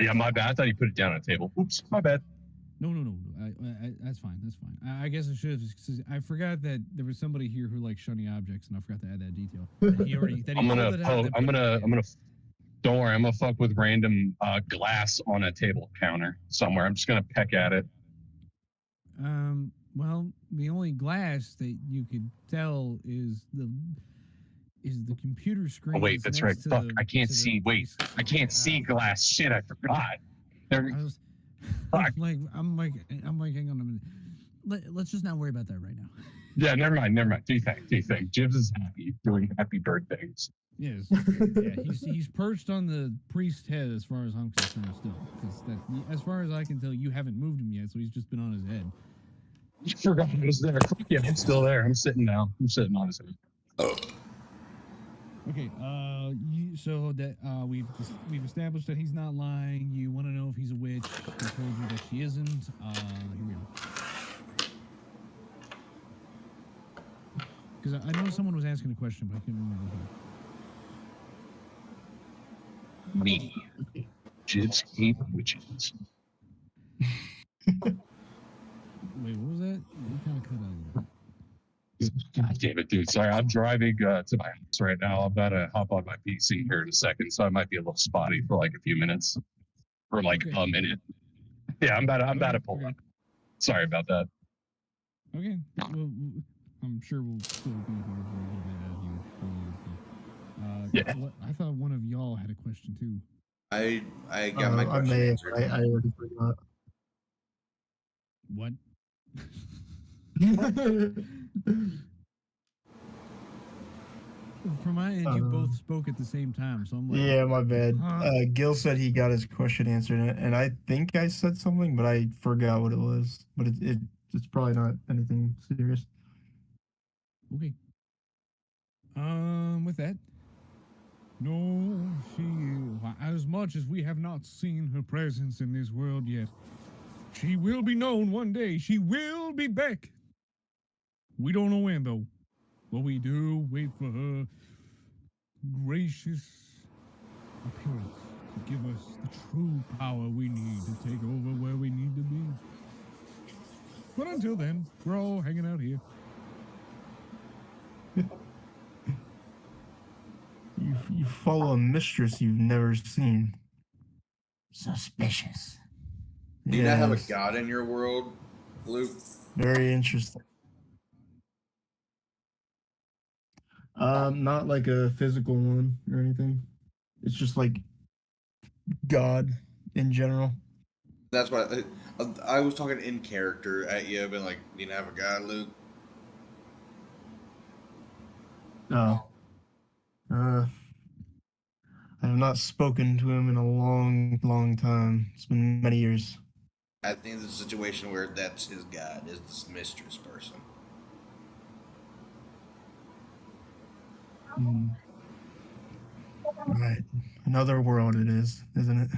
Yeah, my bad. I thought he put it down on the table. Oops, my bad. No. That's fine. That's fine. I guess I should have. I forgot that there was somebody here who likes shiny objects, and I forgot to add that detail. That he already. That he I'm pulled gonna it out poke. and I'm put it gonna. back I'm gonna. Don't worry. I'm gonna fuck with random glass on a table counter somewhere. I'm just gonna peck at it. in. Well, the only glass that you could tell is the computer screen. Oh wait, that's right. Fuck, I can't see. Wait, I can't see glass. Shit, I forgot. There, I was, Fuck. I'm like, hang on a minute. Let's just not worry about that right now. yeah, never mind. Do you think? Jibs is happy doing happy bird things. Yes, yeah, he's perched on the priest's head as far as I'm concerned still. Because as far as I can tell, you haven't moved him yet, so he's just been on his head. I forgot I was there. Fuck yeah, I'm still there. I'm sitting down. I'm sitting on his head. Okay, so that we've established that he's not lying. You want to know if he's a witch. He told you that she isn't. Here we go. Because I know someone was asking a question, but I couldn't remember who. Me. Jibs hate witches. Wait, what was that? You kind of cut out a little. God damn it, dude. Sorry, I'm driving to my house right now. I'm about to hop on my PC here in a second, so I might be a little spotty for like a few minutes. For like Okay. a minute. Yeah, I'm about to pull Okay. up. Sorry about that. Okay. Well, I'm sure we'll still be here for a little bit as you. Yeah. I thought one of y'all had a question too. I got my I question may. answered. I already forgot. What? From my end, you both spoke at the same time, so I'm like, Yeah, my bad. Huh? Gil said he got his question answered, and I think I said something, but I forgot what it was. But it's probably not anything serious. okay. With that, No, she is. As much as we have not seen her presence in this world yet, she will be known one day. She will be back. We don't know when, though. But we do wait for her gracious appearance to give us the true power we need to take over where we need to be. But until then, we're all hanging out here. You follow a mistress you've never seen. Suspicious. Do you not have a Yes, god in your world, Luke? very interesting. Not like a physical one or anything. It's just like God in general. That's what I was talking in character at you. I've been like, do you not have a god, Luke? Oh. I have not spoken to him in a long, long time. It's been many years. I think there's a situation where that's his god, is this mistress person. Mm. Right. Another world it is, isn't it?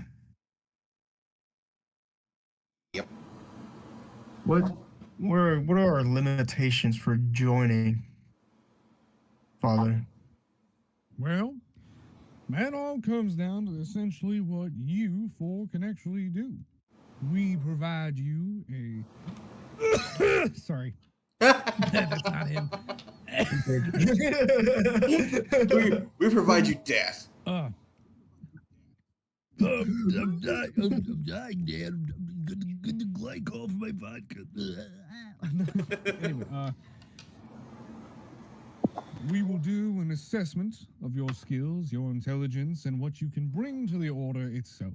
Yep. What are our limitations for joining, Father? Well, that all comes down to essentially what you four can actually do. We provide you a. Sorry. That's not him. we provide you death. Uh, I'm dying, Dad. I'm gonna get the glycol for my vodka. anyway, we will do an assessment of your skills, your intelligence, and what you can bring to the order itself.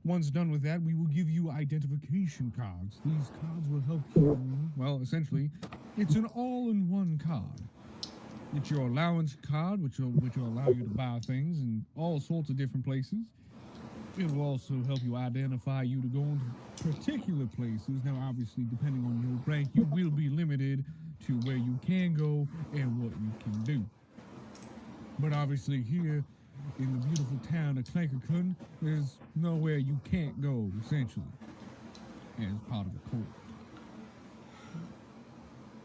Once done with that, we will give you identification cards. These cards will help you, well, essentially, it's an all-in-one card. It's your allowance card, which will allow you to buy things in all sorts of different places. It will also help you identify you to go into particular places. Now, obviously, depending on your rank, you will be limited to where you can go and what you can do. But obviously, here in the beautiful town of Clankercun, there's nowhere you can't go, essentially, as part of the court.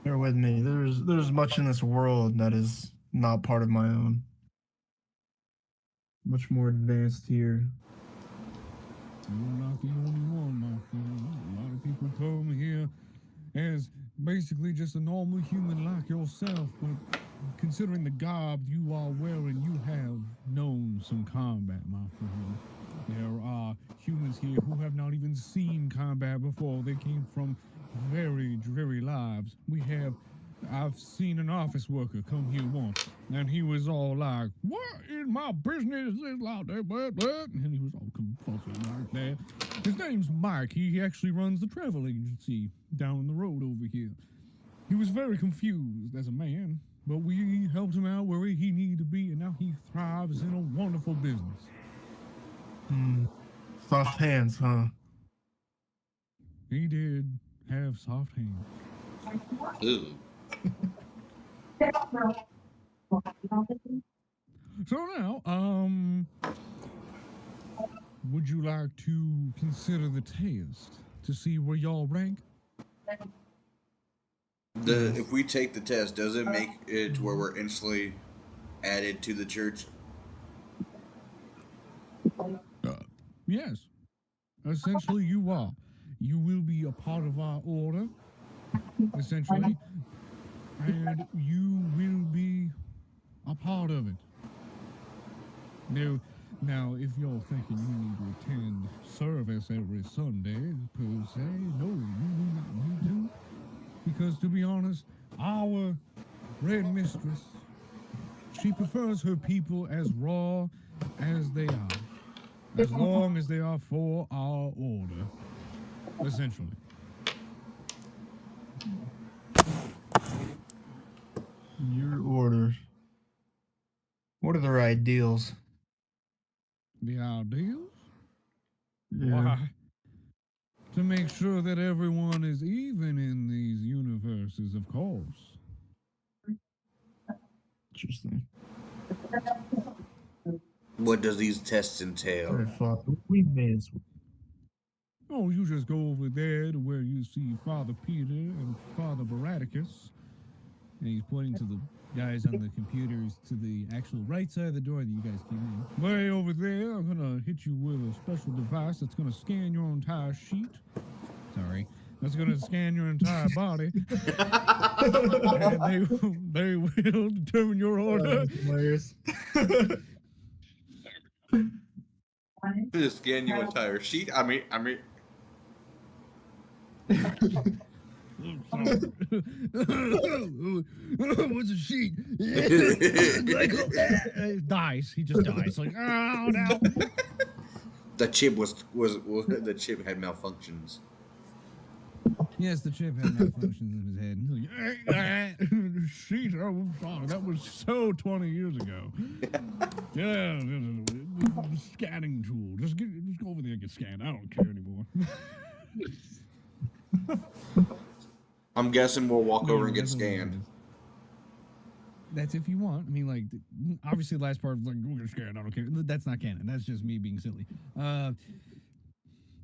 Bear with me. There's much in this world that is not part of my own. Much more advanced here. You're not the only one, my friend. A lot of people come here as basically just a normal human like yourself, but considering the garb you are wearing, you have known some combat, my friend. There are humans here who have not even seen combat before. They came from very dreary lives. I've seen an office worker come here once, and he was all like, "What in my business is like that, blah, blah," and he was all convulsing like that. His name's Mike. He actually runs the travel agency down the road over here. He was very confused as a man, but we helped him out where he needed to be, and now he thrives in a wonderful business. Soft hands, huh? He did have soft hands. Ooh. So now, would you like to consider the test to see where y'all rank? If we take the test, does it make it to where we're instantly added to the church? Yes. Essentially, you are. You will be a part of our order, essentially, and you will be a part of it. Now, if you're thinking you need to attend service every Sunday, per se, no, you do not need to. Because, to be honest, our Red Mistress, she prefers her people as raw as they are. As long as they are for our order, essentially. Your order. What are their ideals? The ideals? Yeah. Why? To make sure that everyone is even in these universes, of course. Interesting. What does these tests entail? Alright, Father, we may as well. Oh, you just go over there to where you see Father Peter and Father Baraticus. And he's pointing to the guys on the computers to the actual right side of the door that you guys came in. Way over there, I'm gonna hit you with a special device that's gonna scan your entire sheet. Sorry. That's gonna scan your entire body. And they will determine your order. Hilarious. Just scan your entire sheet. I mean. What's a sheet? Dies. He just dies. Like, oh no. The chip was the chip had malfunctions. Yes, the chip had malfunctions in his head. He's like, sheet. Oh, I'm sorry. That was so 20 years ago. Yeah, scanning tool. Just go over there and get scanned. I don't care anymore. I'm guessing we'll walk over and get That's what it scanned. is. That's if you want. I mean, like, obviously, the last part was like, go get scanned. I don't care. That's not canon. That's just me being silly.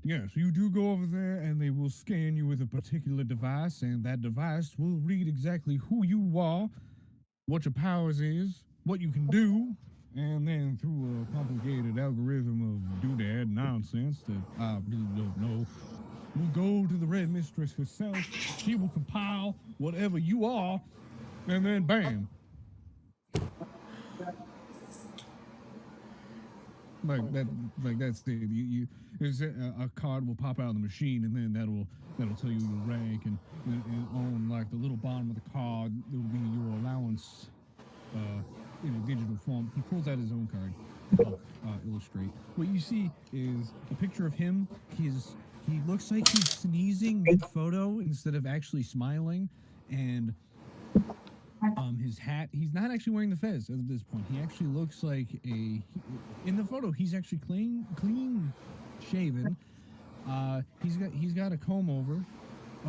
Yeah, so you do go over there, and they will scan you with a particular device, and that device will read exactly who you are, what your powers is, what you can do, and then through a complicated algorithm of doodad nonsense that I really don't know, we'll go to the Red Mistress herself. She will compile whatever you are, and then bam. Like that's the a card will pop out of the machine, and then that'll tell you your rank, and on like the little bottom of the card there will be your allowance in a digital form. He pulls out his own card to help illustrate. What you see is a picture of him. He looks like he's sneezing mid-photo instead of actually smiling, and his hat, he's not actually wearing the fez at this point. He actually looks like in the photo, he's actually clean shaven. He's got a comb over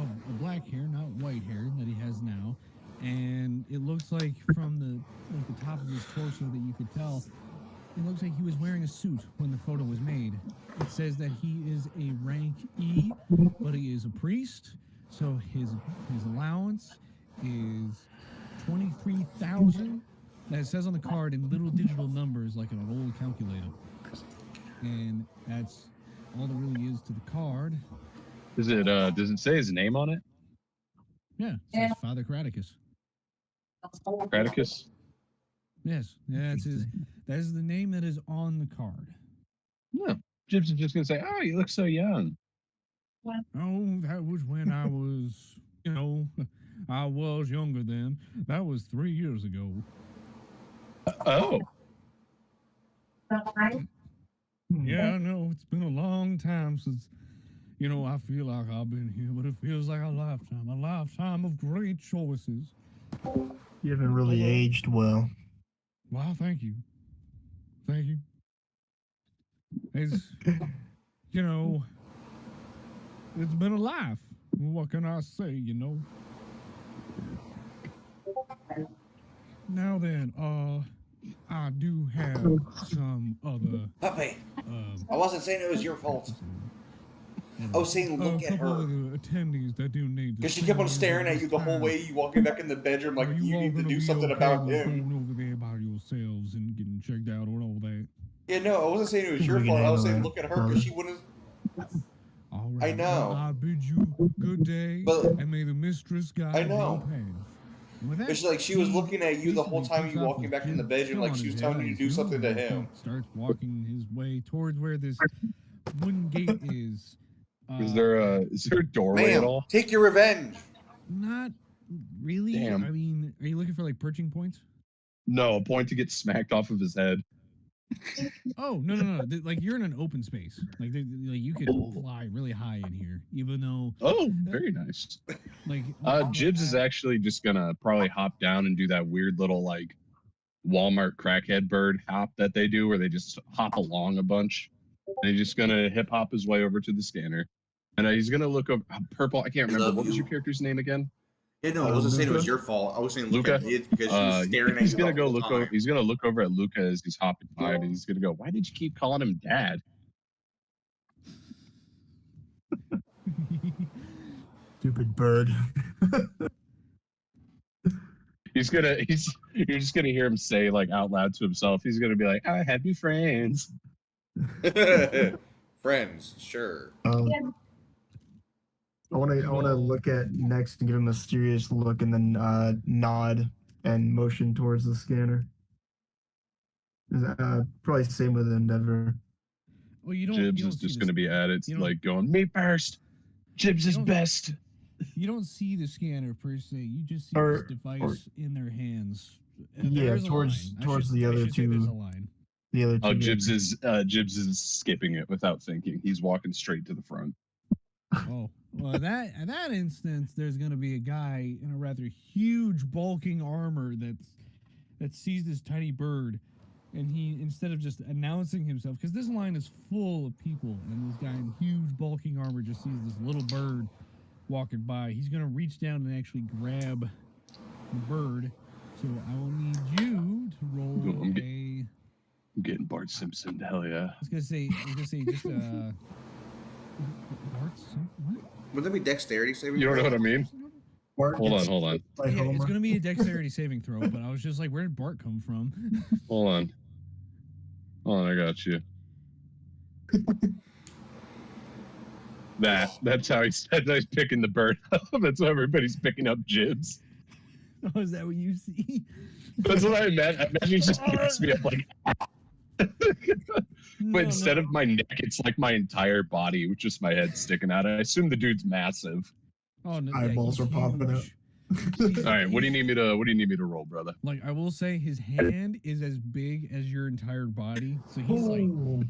of black hair, not white hair that he has now. And it looks like from the top of his torso that you could tell, it looks like he was wearing a suit when the photo was made. It says that he is a rank E, but he is a priest, so his allowance is 23,000. That says on the card in little digital numbers like an old calculator. And that's all there really is to the card. Does it say his name on it? Yeah, it says Father Kraticus. Kraticus? Yes, that's his. That is the name that is on the card. No. Jibs is just gonna say, "Oh, you look so young." Oh, that was when I was, I was younger then. That was 3 years ago. Oh. Yeah, I know. It's been a long time since, I feel like I've been here, but it feels like a lifetime of great choices. You haven't really aged well. Wow, thank you. Thank you. It's, it's been a life. What can I say, Now then, I do have some other... Puppy, I wasn't saying it was your fault. I was saying look a at couple her. of the attendees that do need to Because she kept on see staring at you the whole time. way you walking back in the bedroom like Are you all need to gonna do be something okay about with him. going over there by yourselves and getting checked out and all that? Yeah, no, I wasn't saying it was your We can fault. I was saying handle look at that, her because brother. she wouldn't. All right. I know. Well, I bid you good day, But- and may the mistress guide I know. your path. And with that, It's like she was he looking at you the whole basically time takes you off walking his back in the bedroom shirt like on she his was head telling you to do and something to he him. Starts walking his way towards where this wooden gate is. Is there a doorway at Ma'am, all? take your revenge. Not really. Damn. I mean, are you looking for like perching points? No, a point to get smacked off of his head. Oh no! Like you're in an open space. Like you could fly really high in here, even though Oh, very nice. like Jibs is actually just gonna probably hop down and do that weird little like Walmart crackhead bird hop that they do, where they just hop along a bunch. And he's just gonna hip hop his way over to the scanner, and he's gonna look over purple. I can't remember Love what was you. your character's name again. Yeah, no, I wasn't saying it was Luca? your fault. I was saying Luca Luca? did because she was staring at He's you gonna the go whole look over. time. He's gonna look over at Luca as he's hopping by, and he's gonna go, "Why did you keep calling him Dad?" Stupid bird. You're just gonna hear him say like out loud to himself. He's gonna be like, "I have new friends." Friends, sure. I want to look at Next and give him a serious look, and then nod and motion towards the scanner. Probably same with Endeavor. Well, you don't. Jibs you don't is see just the gonna be at it, you don't- like going, "Me first. Jibs is don't- best." You don't see the scanner per se. You just see Or- this device in their hands. Yeah, There is a towards- line. towards the I other should say there's two. a line. The other two. Oh, guys. Jibs is skipping it without thinking. He's walking straight to the front. Oh, well, in that instance, there's going to be a guy in a rather huge, bulking armor that sees this tiny bird, and he, instead of just announcing himself, because this line is full of people, and this guy in huge, bulking armor just sees this little bird walking by. He's going to reach down and actually grab the bird. So I will need you to roll Ooh, I'm a. getting Bart Simpson. Hell yeah. I was gonna say just Bart Simpson? What? Would that be dexterity saving? You don't know what I mean? Bart Hold gets on. by Yeah, it's Homer. gonna be a dexterity saving throw, but I was just like, where did Bart come from? Hold on, I got you. That's how he's picking the bird up. That's how everybody's picking up Jibs. Oh, is that what you see? That's what I meant. I meant he just picks me up like, No, but instead no. of my neck, it's like my entire body with just my head sticking out. I assume the dude's massive. Oh, no, Eyeballs he's are popping out. huge. All right, what do you need me to roll, brother? Like, I will say his hand is as big as your entire body, so he's like, Ooh.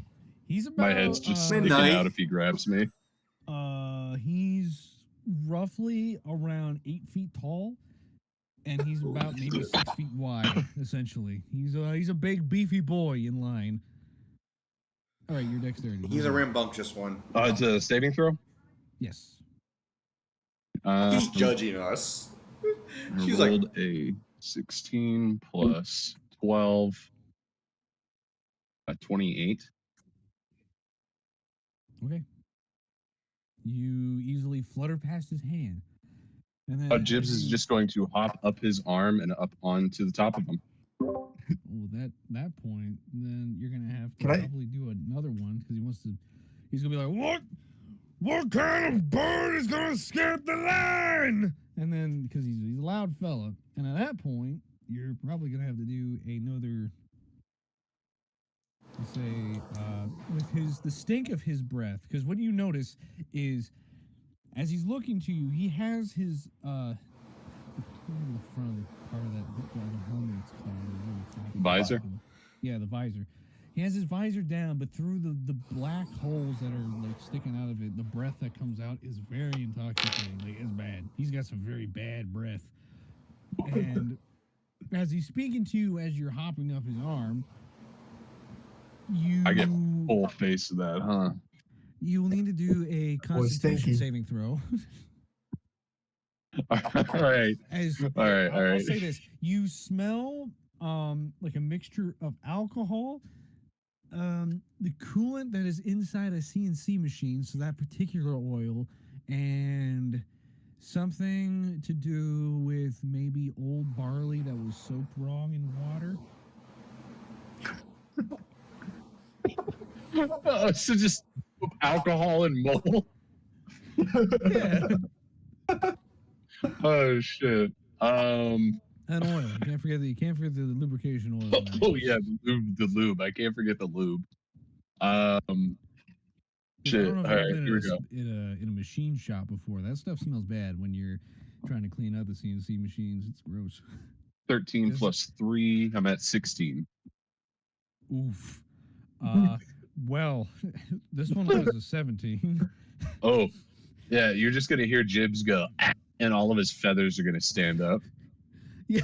he's about. My head's just sticking Midnight. out if he grabs me. He's roughly around 8 feet tall, and he's about maybe 6 feet wide. Essentially, he's a big beefy boy in line. All right, your dexterity. He's a rambunctious one. It's a saving throw. Yes. He's judging us. I She's like, rolled a 16 plus 12, 28. Okay. You easily flutter past his hand, and then Jibs as is you- just going to hop up his arm and up onto the top of him. Well, that point, then you're gonna have to Can I- probably do another one because he wants to. He's gonna be like, what kind of bird is gonna skip the line? And then because he's a loud fella, and at that point, you're probably gonna have to do another. Let's say with the stink of his breath, because what you notice is as he's looking to you, he has his the front of the part of that the helmet it's called, the really flappy Visor? bottom. Yeah, the visor. He has his visor down, but through the black holes that are like sticking out of it, the breath that comes out is very intoxicating. Like, it's bad. He's got some very bad breath. And as he's speaking to you as you're hopping up his arm, I get full face of that, huh? you will need to do a Constitution stinky. saving throw. All right. As All right, all I'll right. say this: you smell like a mixture of alcohol, the coolant that is inside a CNC machine, so that particular oil, and something to do with maybe old barley that was soaked wrong in water. So just alcohol and mold. Yeah, Oh shit. and oil. You can't forget the lubrication oil. in that. Oh yeah, the lube. I can't forget the lube. I Shit. don't know if All I've right, been here we in go. in a machine shop before. That stuff smells bad when you're trying to clean out the CNC machines. It's gross. 13 Is- plus 3. I'm at 16. Oof. Well, this one was a 17. Oh, yeah. You're just gonna hear Jibs go, "Ah," and all of his feathers are gonna stand up. Yeah,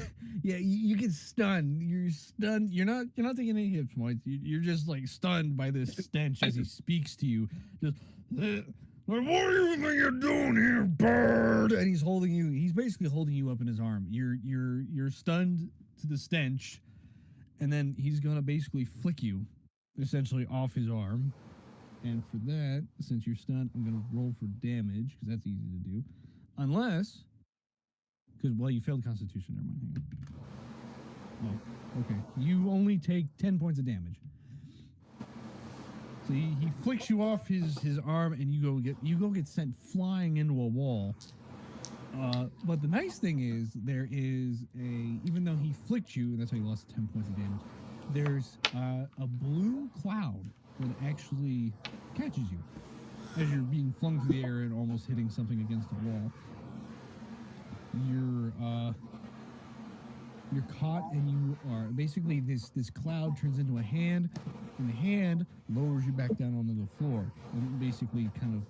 you get stunned. You're stunned. You're not taking any hit points. You're just like stunned by this stench as he speaks to you. Just like, what do you think you're doing here, bird? and he's holding you. He's basically holding you up in his arm. You're stunned to the stench, and then he's gonna basically flick you, essentially off his arm. And for that, since you're stunned, I'm gonna roll for damage because that's easy to do, unless because you failed Constitution. Never mind. Hang on. Oh, okay. You only take 10 points of damage. So he flicks you off his arm, and you go get sent flying into a wall. But the nice thing is there is even though he flicked you, and that's how you lost 10 points of damage. There's a blue cloud that actually catches you as you're being flung through the air and almost hitting something against the wall. You're caught, and you are basically this cloud turns into a hand, and the hand lowers you back down onto the floor, and basically kind of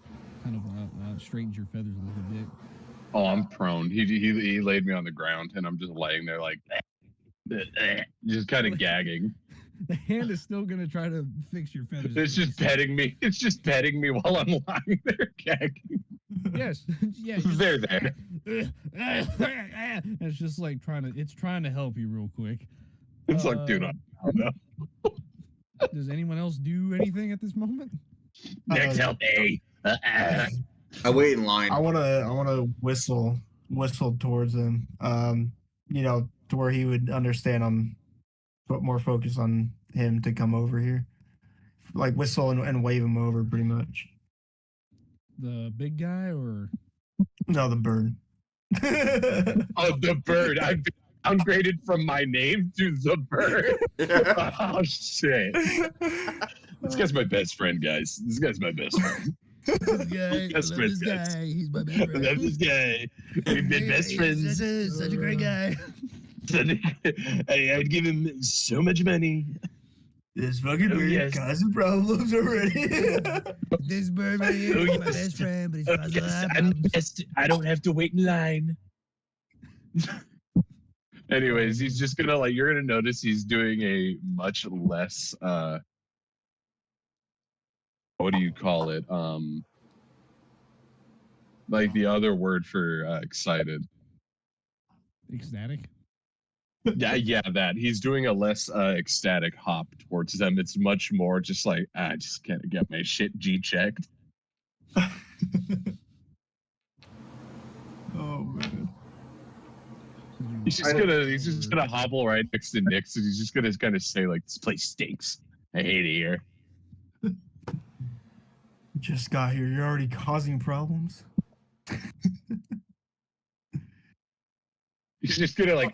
straightens your feathers a little bit. Oh, I'm prone. He laid me on the ground, and I'm just laying there like, just kind of gagging. The hand is still gonna try to fix your feathers. It's just petting me. It's just petting me while I'm lying there gagging. Yes, yeah. They're there. It's just like trying to help you real quick. It's like, dude, I don't know. Does anyone else do anything at this moment? Next, help me. I wait in line. I wanna whistle towards him. To where he would understand I'm put more focus on him to come over here. Like whistle and wave him over pretty much. The big guy or No, the bird. Oh, the bird. I've been downgraded from my name to the bird. Oh, shit. This guy's my best friend, guys. This guy's my best friend. This guy, Best I love friend, this guys. guy. He's my best I friend. love this guy. We've been best friends. Such a great guy. I'd give him so much money. This fucking Oh, bird yes. causing problems already. This bird right here Oh, is my yes. best friend, but he's Oh, causing a yes, lot of I'm problems. best. I don't have to wait in line. Anyways, he's just gonna you're gonna notice he's doing a much less what do you call it? Like the other word for excited. ecstatic? Yeah, that. He's doing a less ecstatic hop towards them. It's much more just like, I just can't get my shit G-checked. Oh man. He's just gonna hobble right next to Nix, and he's just gonna kind of say like, "This place stinks. I hate it here." Just got here. You're already causing problems. He's just gonna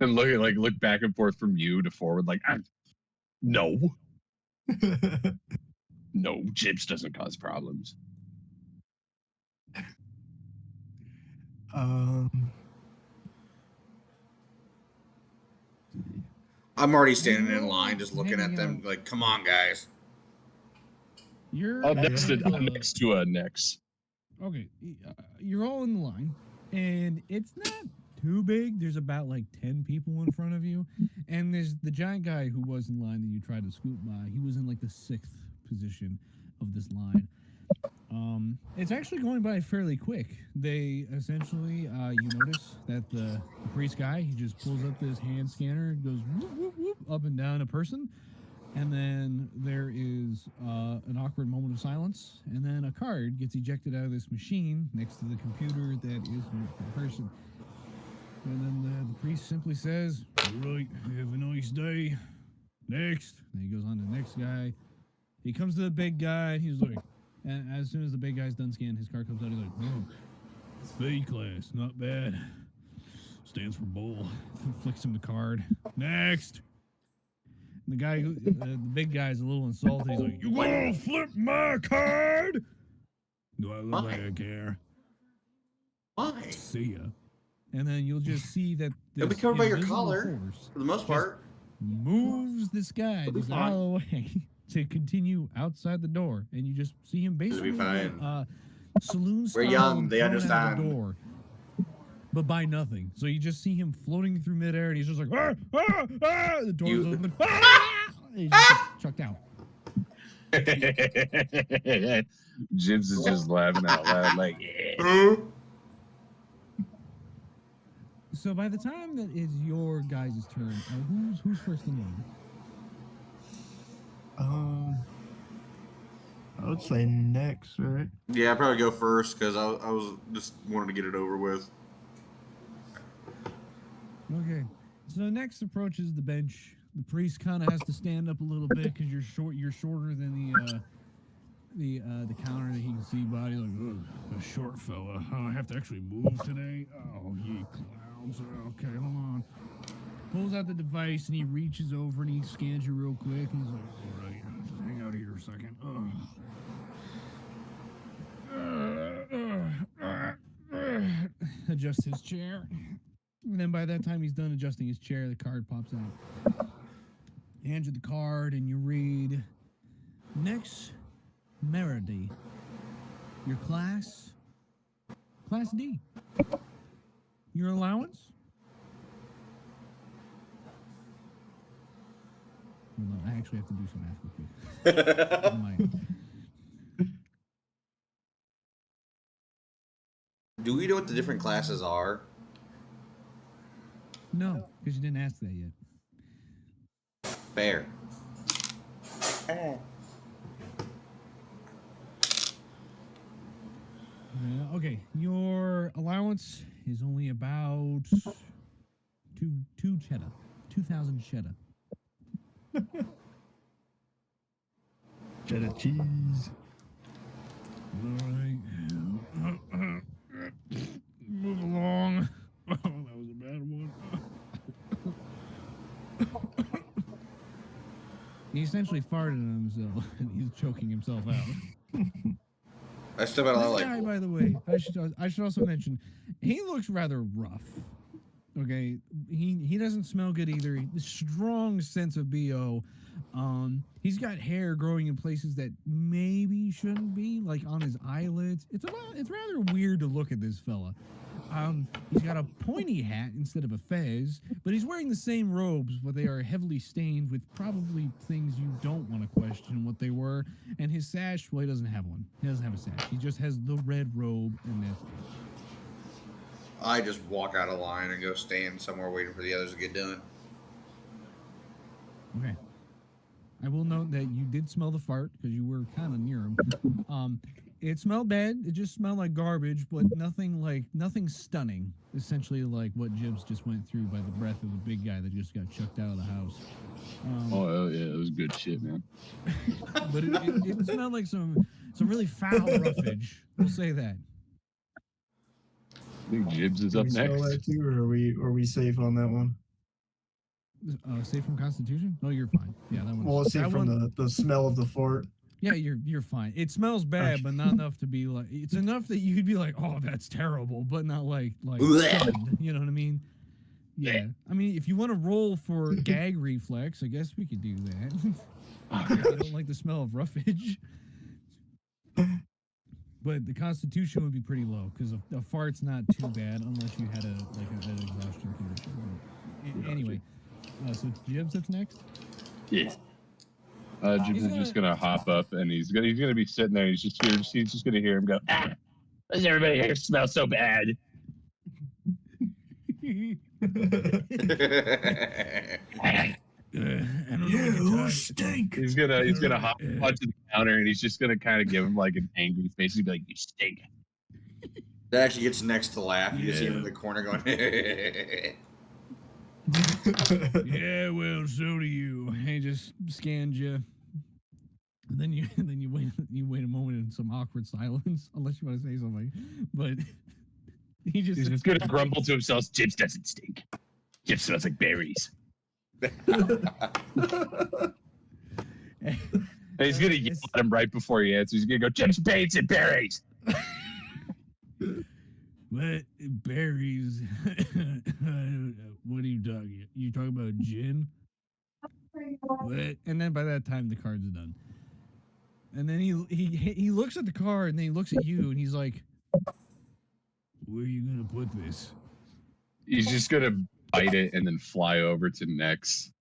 and look back and forth from you to forward like, no, Jibs doesn't cause problems. I'm already standing in line, just looking at them, like, come on, guys. You're I'm next to a Nix. okay. You're all in the line, and it's not too big. There's about like 10 people in front of you, and there's the giant guy who was in line that you tried to scoot by. He was in like the 6th position of this line. It's actually going by fairly quick. They essentially, you notice that the priest guy, he just pulls up this hand scanner, goes whoop, whoop, whoop, up and down a person, and then there is an awkward moment of silence, and then a card gets ejected out of this machine next to the computer that is the person. And then the priest simply says, "All right, have a nice day. Next." And he goes on to the next guy. He comes to the big guy, and he's like, and as soon as the big guy's done scanning, his card comes out, he's like, "Oh, B class, not bad. Stands for bull." Flicks him the card. Next. And the guy, the big guy's a little insulted. He's like, "You gonna flip my card?" Do I look like I care? Why? See ya. And then you'll just see that It'll be this covered by your invisible collar. force For the most part. moves this guy It'll be just out of the way to continue outside the door, and you just see him basically be fine. saloon style. We're young, they thrown out understand. the door, but by nothing. So you just see him floating through midair, and he's just like, "Ah, ah, ah!" The door's You- open. Ah! And he just gets chucked out. Jibs is just laughing out loud like, yeah. So by the time that is your guys' turn, who's first in line? I would say next, right? Yeah, I'd probably go first because I was just wanted to get it over with. Okay. So next approaches the bench. The priest kind of has to stand up a little bit because you're short. You're shorter than the counter that he can see by. He's like, "Ugh, a short fella. Oh, I have to actually move today. Oh, ye clowns. Okay, hold on." Pulls out the device and he reaches over and he scans you real quick and he's like, "All right, just hang out here a second." Adjust his chair. And then by that time he's done adjusting his chair, the card pops out. He hands you the card and you read, "Next, Meredy. Your class D. Your allowance?" Hold on, I actually have to do some math real quick. On my- Do we know what the different classes are? No, because you didn't ask that yet. Fair. Okay, your allowance is only about two cheddar, 2,000 cheddar. Cheddar cheese. All right, move along. Oh, that was a bad one. He essentially farted on himself, and he's choking himself out. I still got a lot This of guy, like. by the way, I should also mention, he looks rather rough. Okay, he doesn't smell good either. Strong sense of BO. He's got hair growing in places that maybe shouldn't be, like on his eyelids. It's rather weird to look at this fella. He's got a pointy hat instead of a fez, but he's wearing the same robes, but they are heavily stained with probably things you don't want to question what they were. And his sash, well, he doesn't have one. He doesn't have a sash. He just has the red robe, and that's it. I just walk out of line and go stand somewhere waiting for the others to get done. Okay. I will note that you did smell the fart because you were kind of near him. It smelled bad. It just smelled like garbage, but nothing stunning. Essentially, like what Jibs just went through by the breath of the big guy that just got chucked out of the house. Oh yeah, it was good shit, man. But it smelled like some really foul roughage. We'll say that. I think Jibs is Do up we smell next. that too, or are we safe on that one? Safe from Constitution? Oh, you're fine. Yeah, that one. Well, safe that from one, the smell of the fart. Yeah, you're fine. It smells bad, but not enough to be like. It's enough that you'd be like, "Oh, that's terrible," but not like stunned, you know what I mean? Yeah. I mean, if you want to roll for gag reflex, I guess we could do that. I don't like the smell of roughage. But the Constitution would be pretty low because a fart's not too bad unless you had an exhaustion condition. Anyway, so Jibs up next. Yeah. Jibs is just gonna hop up and he's gonna be sitting there. He's just gonna hear him go. Ah, why does everybody here smell so bad? I don't know what to stink. He's gonna hop onto the counter and he's just gonna kind of give him like an angry face. He'd be like, "You stink." That actually gets next to laugh. You just see him in the corner going. Yeah, well, so do you. He just scanned you. And then you wait a moment in some awkward silence, unless you want to say something. But He's just gonna grumble to himself. Jibs doesn't stink. Jibs smells like berries. And he's gonna yell at him right before he answers. He's gonna go, "Jibs, berries, and berries." What berries? What are you talking? You talking about gin? What? And then by that time the card's done. And then he looks at the card and then he looks at you and he's like, "Where are you gonna put this?" He's just gonna bite it and then fly over to next.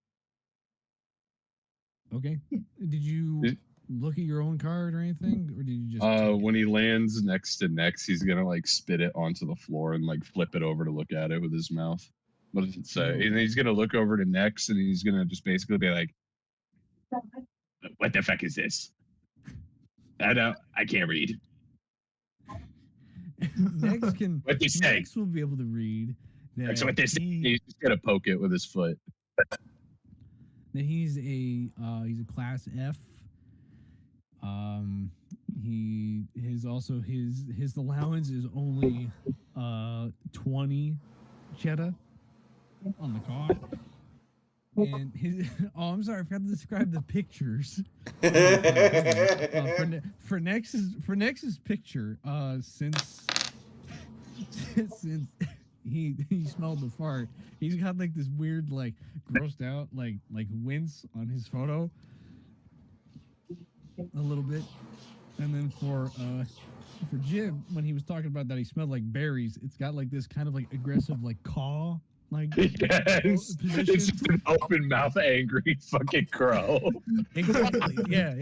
Okay. Did you look at your own card or anything, or did you just? When he lands next to Nex, he's gonna like spit it onto the floor and like flip it over to look at it with his mouth. What does it say? And he's gonna look over to Nex and he's gonna just basically be like, "What the fuck is this? I can't read. Next can. What they say? Next will be able to read. That So what they say? he- He's just gonna poke it with his foot. that he's a class F. His allowance is only 20 cheddar on the card. And his I'm sorry, I forgot to describe the pictures. For Nex's picture, since he smelled the fart, he's got like this weird like grossed out like wince on his photo a little bit. And then for Jim, when he was talking about that he smelled like berries, it's got like this kind of like aggressive like caw like Yes, position. it's just an open mouth, angry fucking crow. Exactly. Yeah.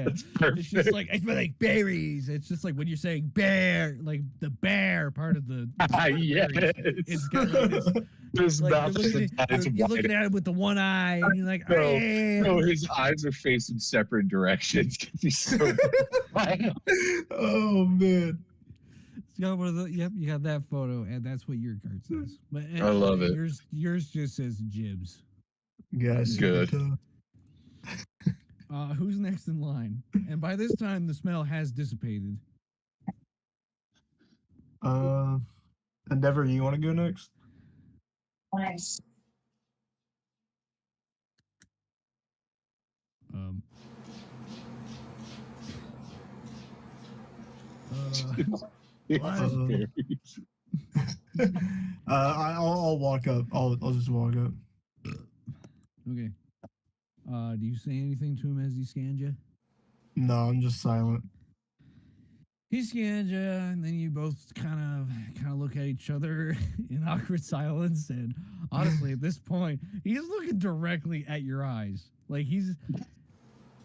That's It's perfect. just like I smell like berries. It's just like when you're saying bear, like the bear part of the Yes. it's got like this, His like mouth is you're looking at it with the one eye, and you're like, No, "Eh." No, his eyes are facing separate directions because he's so. Oh man. It's got one of the, yep, you got that photo, and that's what your card says. But I love it. Yours just says Jibs. Guys, Good. Who's next in line? And by this time, the smell has dissipated. Endeavor, you want to go next? Um. I'll walk up. I'll just walk up. Okay. Do you say anything to him as he scans you? No, I'm just silent. He scans you, and then you both kind of look at each other in awkward silence. And honestly, at this point, he's looking directly at your eyes. Like he's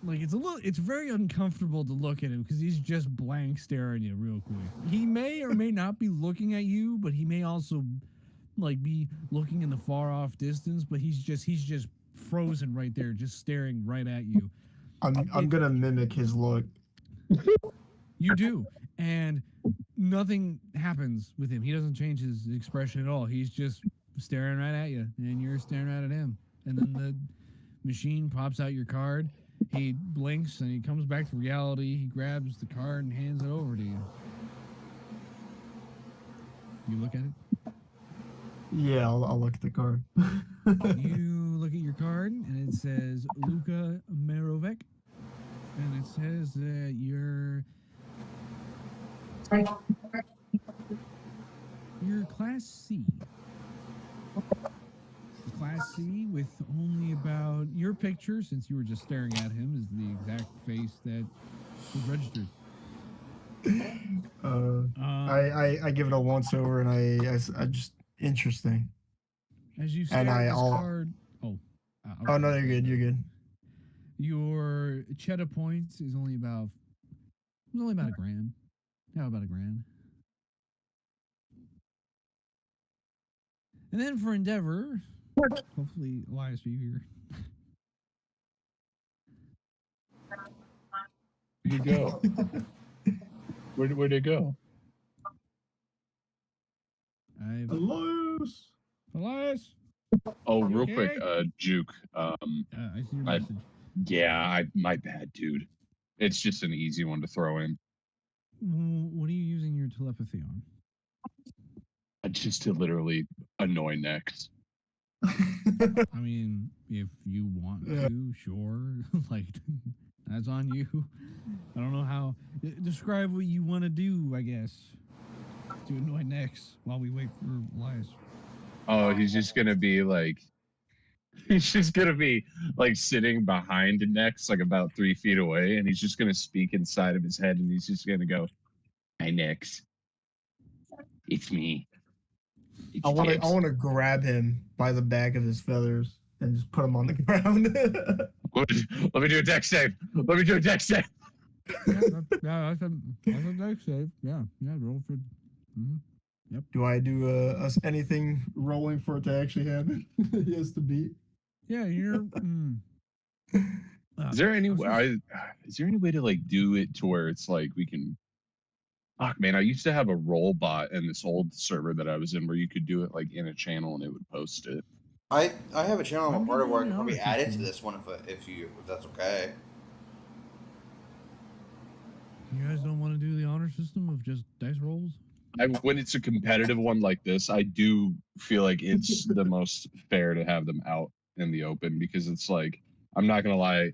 like it's very uncomfortable to look at him because he's just blank staring you real quick. He may or may not be looking at you, but he may also like be looking in the far off distance. But he's just frozen right there, just staring right at you. I'm gonna mimic his look. You do, and nothing happens with him. He doesn't change his expression at all. He's just staring right at you, and you're staring right at him. And then the machine pops out your card. He blinks, and he comes back to reality. He grabs the card and hands it over to you. You look at it. Yeah, I'll look at the card. You look at your card, and it says Luka Merovec, and it says that you're Class C. Class C with only about your picture, since you were just staring at him, is the exact face that was registered. I give it a once over, and I just interesting. As you stare And at this I'll- card, Oh no, you're good. You're good. Your cheddar points is only about a grand. How about a grand? And then for Endeavor, hopefully Elias, are you here? Where'd it go? Where'd it go? Elias. Oh, You real okay? quick, Juke. I see your I- message. Yeah, my bad, dude. It's just an easy one to throw in. What are you using your telepathy on? Just to literally annoy Nex. I mean, if you want Yeah. to, sure. Like, that's on you. I don't know how. Describe what you want to do, I guess, to annoy Nex while we wait for Elias. Oh, he's just gonna be like, he's just gonna be like sitting behind Nex, like about 3 feet away, and he's just gonna speak inside of his head, and he's just gonna go, "Hi, Nex. It's me. It's I Jibs." want to grab him by the back of his feathers. and just put them on the ground. Let me do a deck save. Let me do a deck save. Yeah, that's a deck save. Yeah, roll for. Do I do anything rolling for it to actually happen? He has to beat. Yeah, you're. Is there any I was way? Is there any way to like do it to where it's like we can? Fuck, man, I used to have a roll bot in this old server that I was in where you could do it like in a channel and it would post it. I have a channel I'm a I'm part of where I doing can probably honor add it to system. this one if that's okay. You guys don't want to do the honor system of just dice rolls? When it's a competitive one like this, I do feel like it's the most fair to have them out in the open because it's like I'm not gonna lie,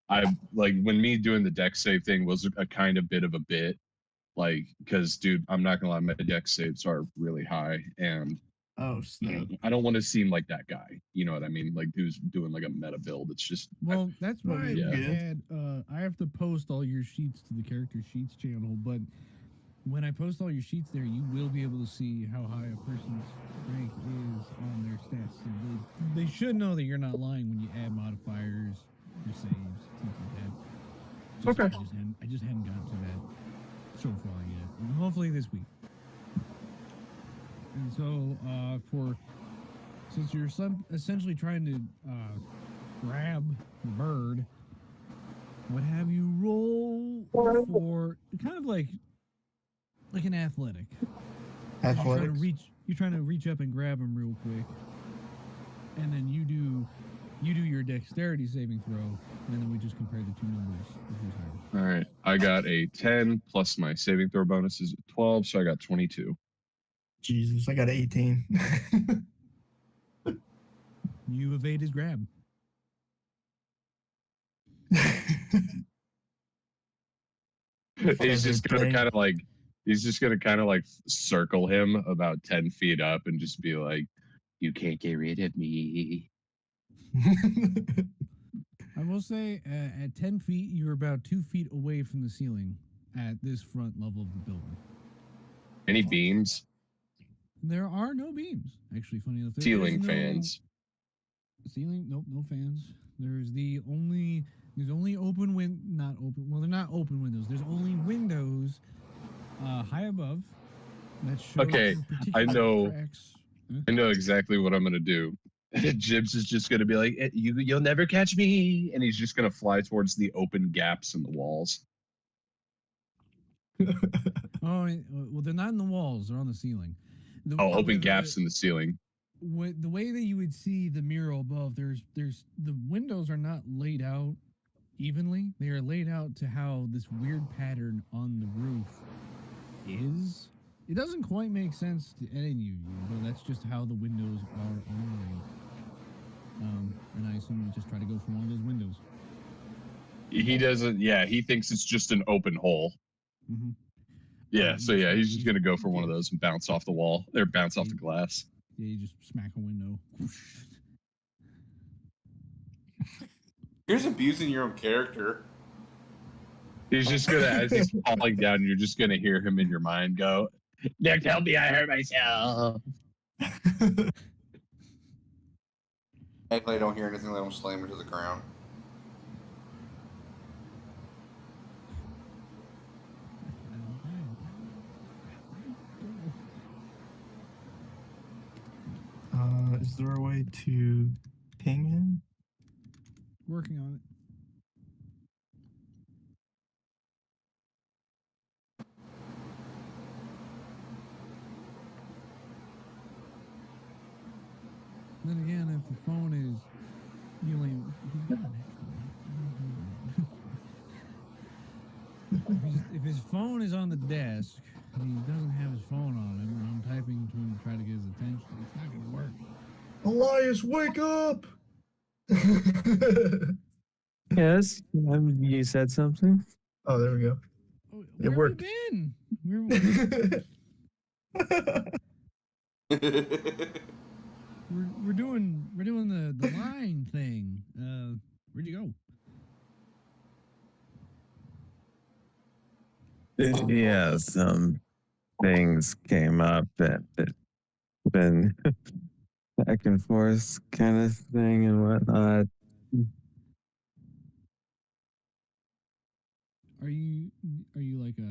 I like when me doing the deck save thing was a kind of bit of a bit, like because dude, I'm not gonna lie, my deck saves are really high, and Oh snap! I don't want to seem like that guy. You know what I mean? Like who's doing like a meta build. It's just Well, that's Well, why yeah. we had. I have to post all your sheets to the character sheets channel, but when I post all your sheets there, you will be able to see how high a person's rank is on their stats. So they should know that you're not lying when you add modifiers, your saves, things like that. Okay. I just hadn't gotten to that so far yet. And hopefully this week. And so, since you're essentially trying to grab the bird, what have you roll for kind of like an athletic? Athletics. You're trying to reach up and grab him real quick, and then you do your dexterity saving throw, and then we just compare the two numbers. Who's higher. all right. I got a 10 plus my saving throw bonus is 12, so I got 22. Jesus, I got 18. You evade his grab. He's just gonna Brain. kind of like circle him about 10 feet up and just be like, "You can't get rid of me." I will say, at 10 feet, you're about 2 feet away from the ceiling at this front level of the building. Any beams? There are no beams. Actually, funny enough, there Ceiling is no fans. Ceiling, nope, no fans. There's only open not open. Well, they're not open windows. There's only windows high above that show Okay, through I particular know. cracks. I know exactly what I'm gonna do. Jibs is just gonna be like, "You'll never catch me," and he's just gonna fly towards the open gaps in the walls. Oh, well, they're not in the walls. They're on the ceiling. Open gaps in the ceiling. The way that you would see the mural above, there's the windows are not laid out evenly. They are laid out to how this weird pattern on the roof is. It doesn't quite make sense to any of you, but that's just how the windows are arranged. And I assume you just try to go for one of those windows. He doesn't. Yeah, he thinks it's just an open hole. Mm-hmm. Yeah, so yeah, he's just gonna go for one of those and bounce off the wall or bounce off the glass. Yeah, you just smack a window. You're just abusing your own character. He's just gonna, as he's falling down, you're just gonna hear him in your mind go, "Nick, help me! I hurt myself." Act like I don't hear anything. Let him slam into the ground. Is there a way to ping him? Working on it. Then again, if the phone is if his phone is on the desk and he doesn't have his phone on him, and I'm typing to him to try to get his attention, it's not gonna work. Elias, wake up! Yes, you said something. Oh, there we go. Oh, It where worked. have we been? We're doing the line thing. Where'd you go? Yeah, some things came up that been back and forth kind of thing and whatnot. Are you like do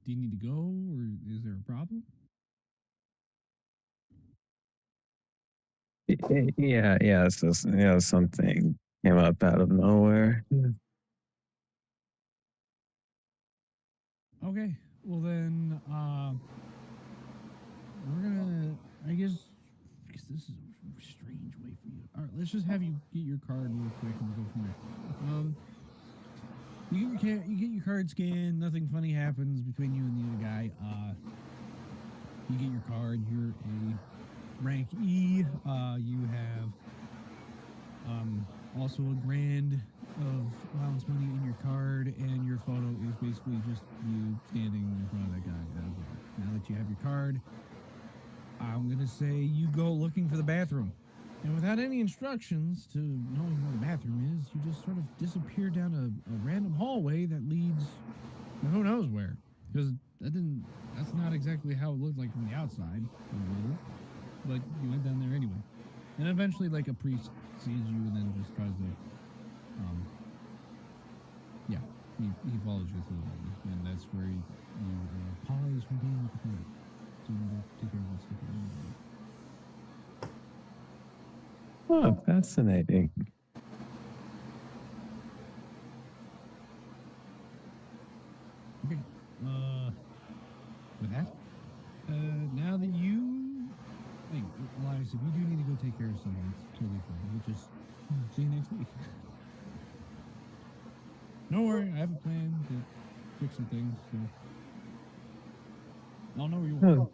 you need to go, or is there a problem? Yeah. So something came up out of nowhere. Okay. Well then, we're gonna. I guess because this is a strange way for you. All right, let's just have you get your card real quick and we'll go from there. You get your card scanned. Nothing funny happens between you and the other guy. You get your card. You're a rank E. You have also a grand of allowance money in your card, and your photo is basically just you standing in front of that guy as well. Now that you have your card, I'm gonna say you go looking for the bathroom, and without any instructions to knowing where the bathroom is, you just sort of disappear down a random hallway that leads to who knows where. Because that's not exactly how it looked like from the outside, but you went down there anyway. And eventually, like, a priest sees you and then just tries to, he follows you through the and that's where you pause from being with the party. So you gotta take care of this stuff. Oh, fascinating. Okay. With that, now that you, hey, Elias, if you do need to go take care of something, it's totally fine. We'll just see you next week. Don't worry, I have a plan to fix some things. So I'll know where you are.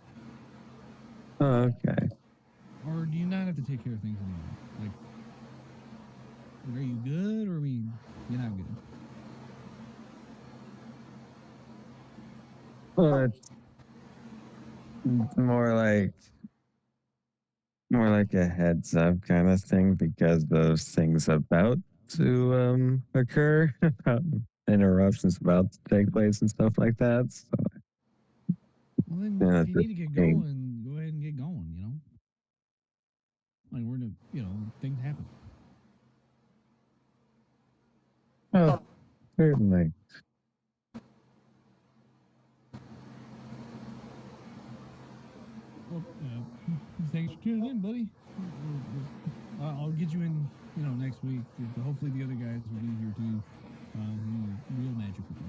Oh, okay. Or do you not have to take care of things anymore? Like, are you good, or you're not good? Well, it's more like a heads up kind of thing because those things about to occur, interruptions about to take place and stuff like that. So Well, then, yeah, if you need to get thing. going, go ahead and get going. Like things happen. Oh, certainly. Well, thanks for tuning in, buddy. I'll get you in, next week. Hopefully, the other guys will be here too. Real magic will be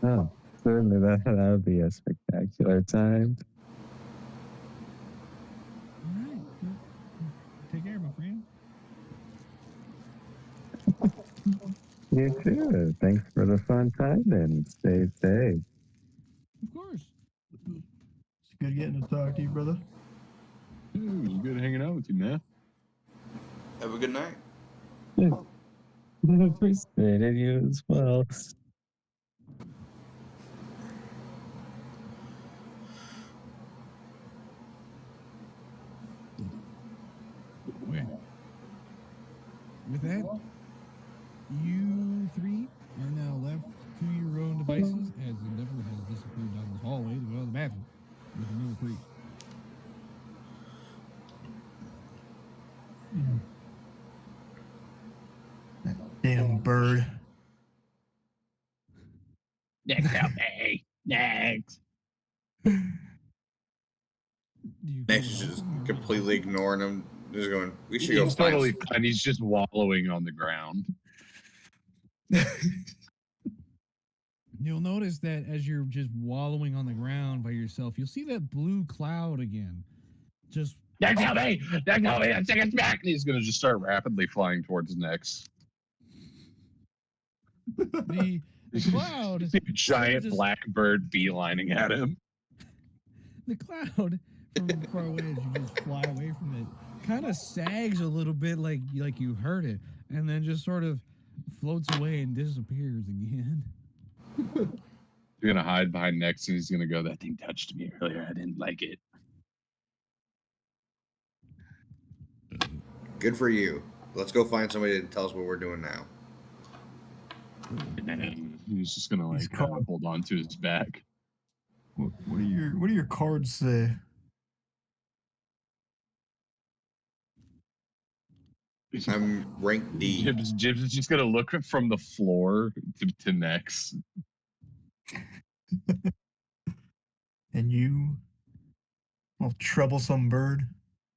good. Oh, certainly that would be a spectacular time. All right. Well, take care, my friend. You too. Thanks for the fun time and stay safe. Of course. It's good getting to talk to you, brother. It was good hanging out with you, man. Have a good night. Appreciated you as well. Okay. With that, you three are now left to your own devices as Endeavor has disappeared down this hallway to go to the bathroom with another priest. Damn bird. Next out, hey. Next. Do you Next go is just alone or- completely ignoring him. Just going, we should go He's find totally fine. He's just wallowing on the ground. You'll notice that as you're just wallowing on the ground by yourself, you'll see that blue cloud again. Just Next out, hey. Next out, hey. Take us back. And he's going to just start rapidly flying towards Nex. the cloud. You see a giant just- black bird beelining at him. The cloud from far away as you just fly away from it kind of sags a little bit like you heard it, and then just sort of floats away and disappears again. You're going to hide behind Nex and he's going to go, that thing touched me earlier. I didn't like it. Good for you. Let's go find somebody to tell us what we're doing now. And he's just going to He's called- hold on to his back. What do your cards say? I'm rank D. Jibs is just gonna look from the floor to next. And you, well, troublesome bird.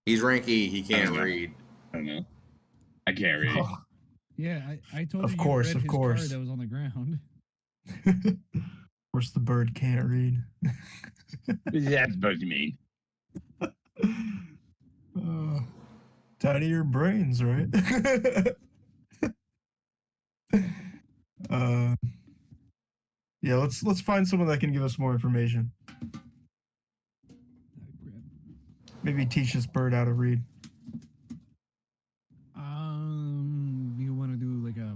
He's rank E. He can't know. read. I don't know. I can't read. Oh, Yeah, I told Of you course, read of his course. card that was on the ground. of course, the bird can't read. What is that supposed to mean? Tinier brains, right? Yeah, let's find someone that can give us more information. Maybe teach this bird how to read. You want to do like a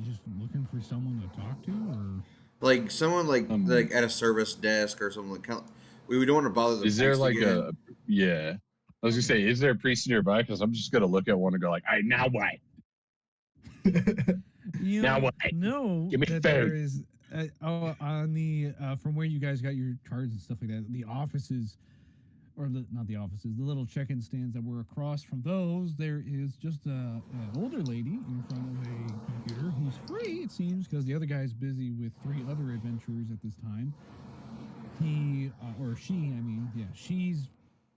just looking for someone to talk to, or Like someone like at a service desk or something. Like we don't want to bother the. Is there priest like again. a yeah? I was gonna say, is there a priest nearby? Because I'm just gonna look at one and go like, "All right, now what? you Now know, what? no, Give me that food. there is on the from where you guys got your cards and stuff like that. The offices, or not the offices, the little check-in stands that were across from those. There is just an older lady in front of a computer who's free, it seems, because the other guy's busy with 3 other adventurers at this time. He or she, I mean, yeah, she's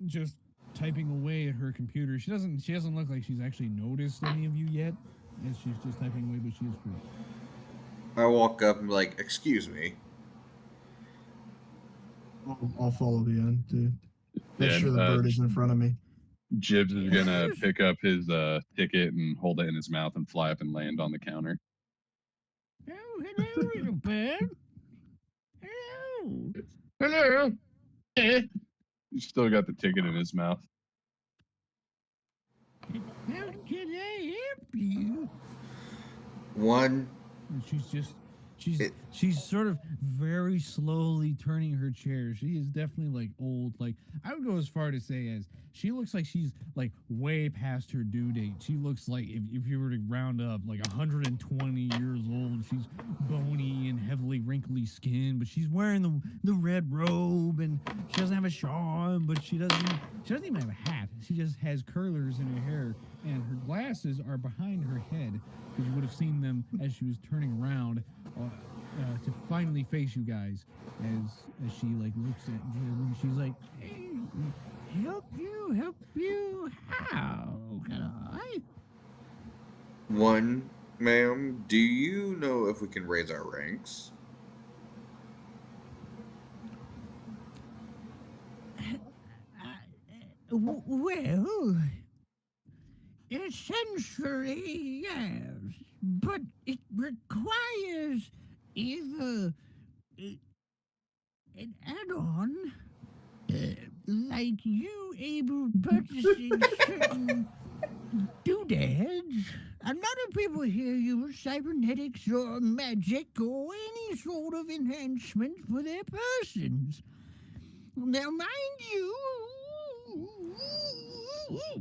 just typing away at her computer. She doesn't look like she's actually noticed any of you yet, as she's just typing away, but she is free. I walk up and be like, "Excuse me." I'll follow the end, dude. Make Yeah, sure the bird is in front of me. Jibs is gonna pick up his ticket and hold it in his mouth and fly up and land on the counter. Oh, hello, little bird. Hello. Hello. He's still got the ticket in his mouth. How can I help you? One. And she's It- she's sort of very slowly turning her chair. She is definitely like old. Like I would go as far to say as she looks like she's like way past her due date. She looks like if you were to round up like 120 years old. She's bony and heavily wrinkly skin, but she's wearing the red robe and she doesn't have a shawl on, but she doesn't even have a hat. She just has curlers in her hair and her glasses are behind her head. Because you would have seen them as she was turning around to finally face you guys, as she like looks at Jim and she's like, "Hey, help you, how can I?" One, ma'am. Do you know if we can raise our ranks? Well, essentially, yes, but it requires either an add-on, like you able purchasing certain doodads. A lot of people here use cybernetics or magic or any sort of enhancement for their persons. Now, mind you,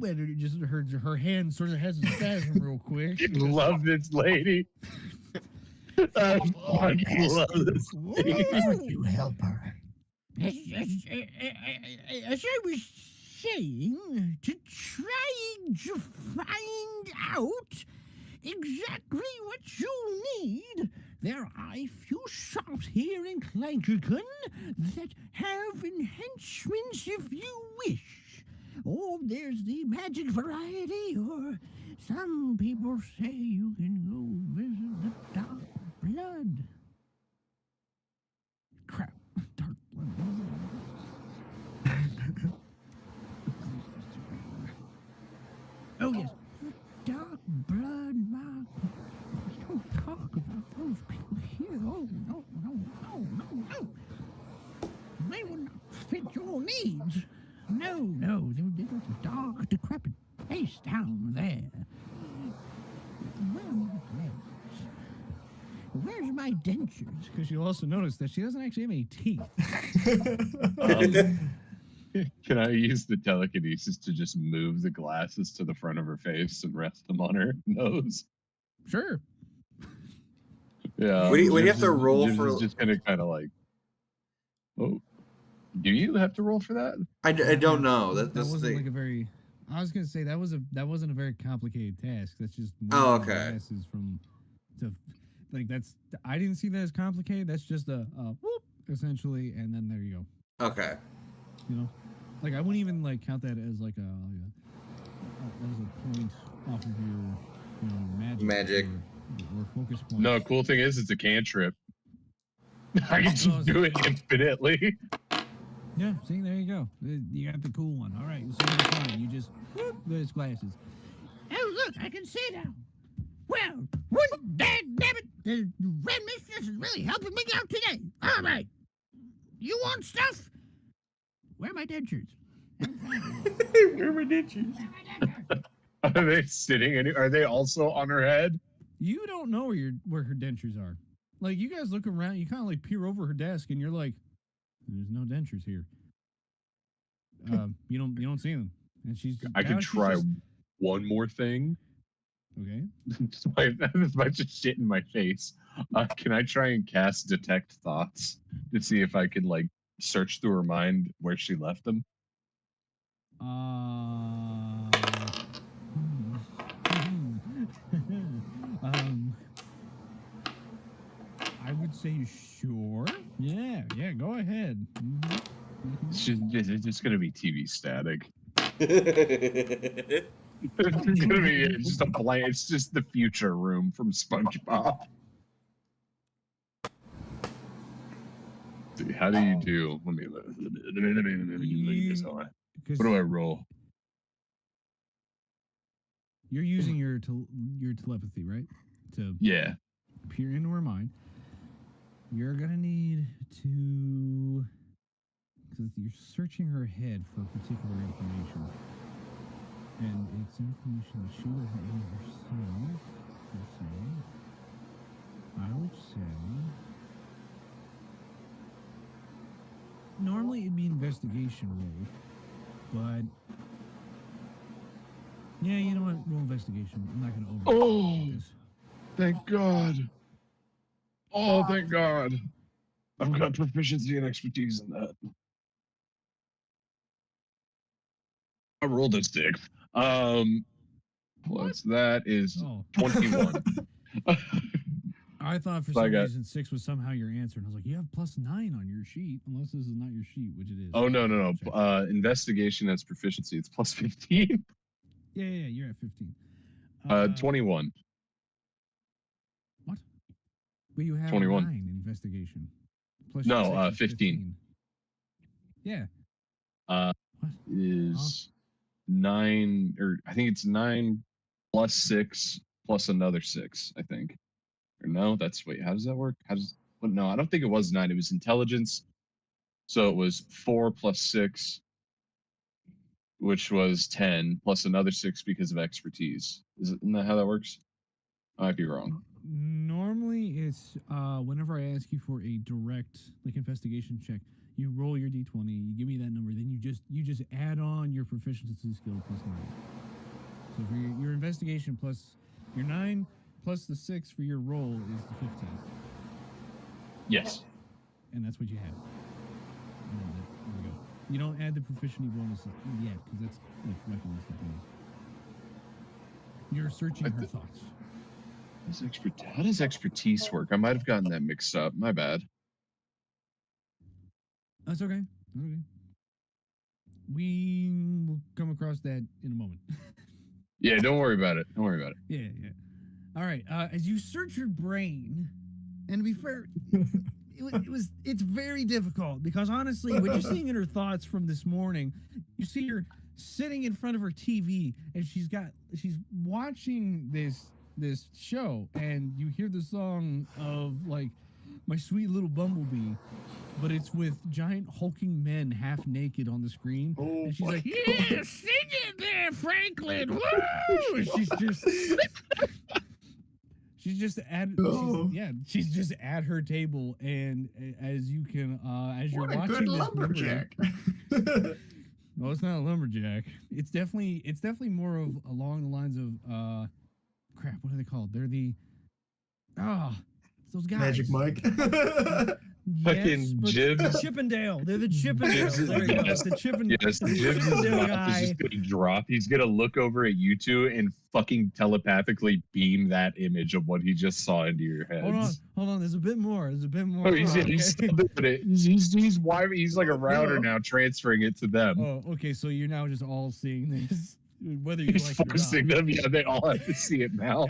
And it just her hand sort of has a spasm real quick. Love this lady. I fucking love this lady. would you help her? As I was saying, to trying to find out exactly what you need, there are a few shops here in Clankerton that have enhancements if you wish. Or there's the magic variety, or some people say you can go visit the Dark Blood. Crap, Dark Blood. Oh yes, the Dark Blood Mark. We don't talk about those people here. Oh no. They will not fit your needs. No, there's a dark, decrepit place down there. Where's my dentures? Because you'll also notice that she doesn't actually have any teeth. Can I use the telekinesis to just move the glasses to the front of her face and rest them on her nose? Sure. Yeah. Would you have Jibs to is- roll Jibs for- is just gonna kind of like. Oh, do you have to roll for that? I don't know. That That's the wasn't thing. like a very I was gonna say that wasn't a very complicated task. That's just Oh, moving okay. glasses from to like that's I didn't see that as complicated. That's just a whoop essentially, and then there you go. Okay. You know, like I wouldn't even like count that as like as a point off of your magic. Or focus point. No, cool thing is it's a cantrip. I can just do it infinitely. Yeah, see, there you go. You got the cool one. All right, so you're fine. You just whoop, those glasses. Oh, look, I can see now. Well, one damn it, the Red Mistress is really helping me out today. All right. You want stuff? Where are my dentures? Where are my dentures? Are they sitting? Are they also on her head? You don't know where her dentures are. Like you guys look around, you kind of like peer over her desk, and you're like, "There's no dentures here." You don't see them, and she's. I now can she's try just- one more thing. Okay. Despite just shit in my face, can I try and cast detect thoughts to see if I can like search through her mind where she left them? I would say sure. Yeah, go ahead. It's just gonna be TV static. It's gonna be just a blank. It's just the future room from SpongeBob. See, how do you do? Let me look at this. What do I roll? You're using your telepathy, right? To Yeah. peer into her mind. You're gonna need to, because you're searching her head for particular information, and it's information that she doesn't know herself. Per se. I would say normally it'd be investigation roll, but yeah, you know what? Roll investigation. I'm not gonna overthink this. Thank God. Oh, thank God. I've got proficiency and expertise in that. I rolled a 6. Plus that is Oh. 21. I thought for I some got- reason 6 was somehow your answer, and I was like, you have +9 on your sheet, unless this is not your sheet, which it is. Oh, no. Check. Investigation has proficiency. It's plus 15. Yeah, you're at 15. 21. What? But you have 21. 9 investigation. Plus No, your 6 is 15. Yeah. Uh, What? is 9, or I think it's 9 plus 6 plus another 6, I think. Or no, wait, how does that work? No, I don't think it was 9. It was intelligence. So it was 4 plus 6, which was 10, plus another 6 because of expertise. Isn't that how that works? I might be wrong. Normally, it's whenever I ask you for a direct like investigation check, you roll your d20, you give me that number, then you just add on your proficiency skill plus 9. So for your investigation plus your 9 plus the 6 for your roll is the 15, Yes. and that's what you have. And then there we go. You don't add the proficiency bonus yet because that's like recognized bonus. You're searching her thoughts. How does expertise work? I might have gotten that mixed up. My bad. That's okay. That's okay. We will come across that in a moment. Yeah, don't worry about it. Don't worry about it. Yeah. All right. As you search your brain, and to be fair, it's very difficult because honestly, what you're seeing in her thoughts from this morning, you see her sitting in front of her TV, and she's watching this show, and you hear the song of like My Sweet Little Bumblebee, but it's with giant hulking men half naked on the screen. Oh, And she's my like, God. Yeah, sing it there, Franklin. Woo! and she's just at her table, and as you can as you're What a watching good this lumberjack. no, it's not a lumberjack. It's definitely more of along the lines of crap, what are they called? They're the it's those guys. Magic Mike. Fucking but Jibs. the Chippendale. They're the Chippendale. Jibs is There you go. yes. The Chippendale. Yes, the Jibs' Chippendale mouth is guy. just gonna drop. He's gonna look over at you two and fucking telepathically beam that image of what he just saw into your heads. Hold on. There's a bit more. Oh, he's still doing it. He's wiring. He's like a router now, transferring it to them. Oh, okay. So you're now just all seeing this, whether you He's like it or not. forcing them. Yeah, they all have to see it now.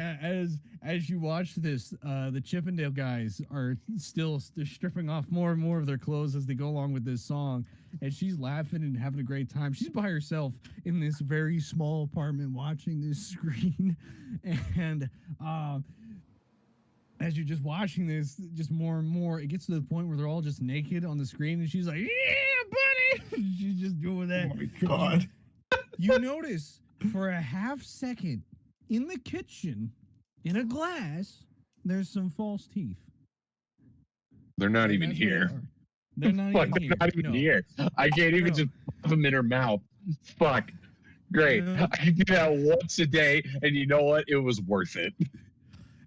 As you watch this, the Chippendale guys are still they're stripping off more and more of their clothes as they go along with this song, and she's laughing and having a great time. She's by herself in this very small apartment watching this screen, and as you're just watching this, just more and more, it gets to the point where they're all just naked on the screen, and she's like, "Yeah, buddy," she's just doing that. Oh my god. You notice for a half second in the kitchen, in a glass, there's some false teeth. They're not And even that's what they here. are. They're not Fuck, even they're here. not even No. here. I can't even No. just pop them in her mouth. Fuck. Great. No. I do that once a day, and you know what? It was worth it.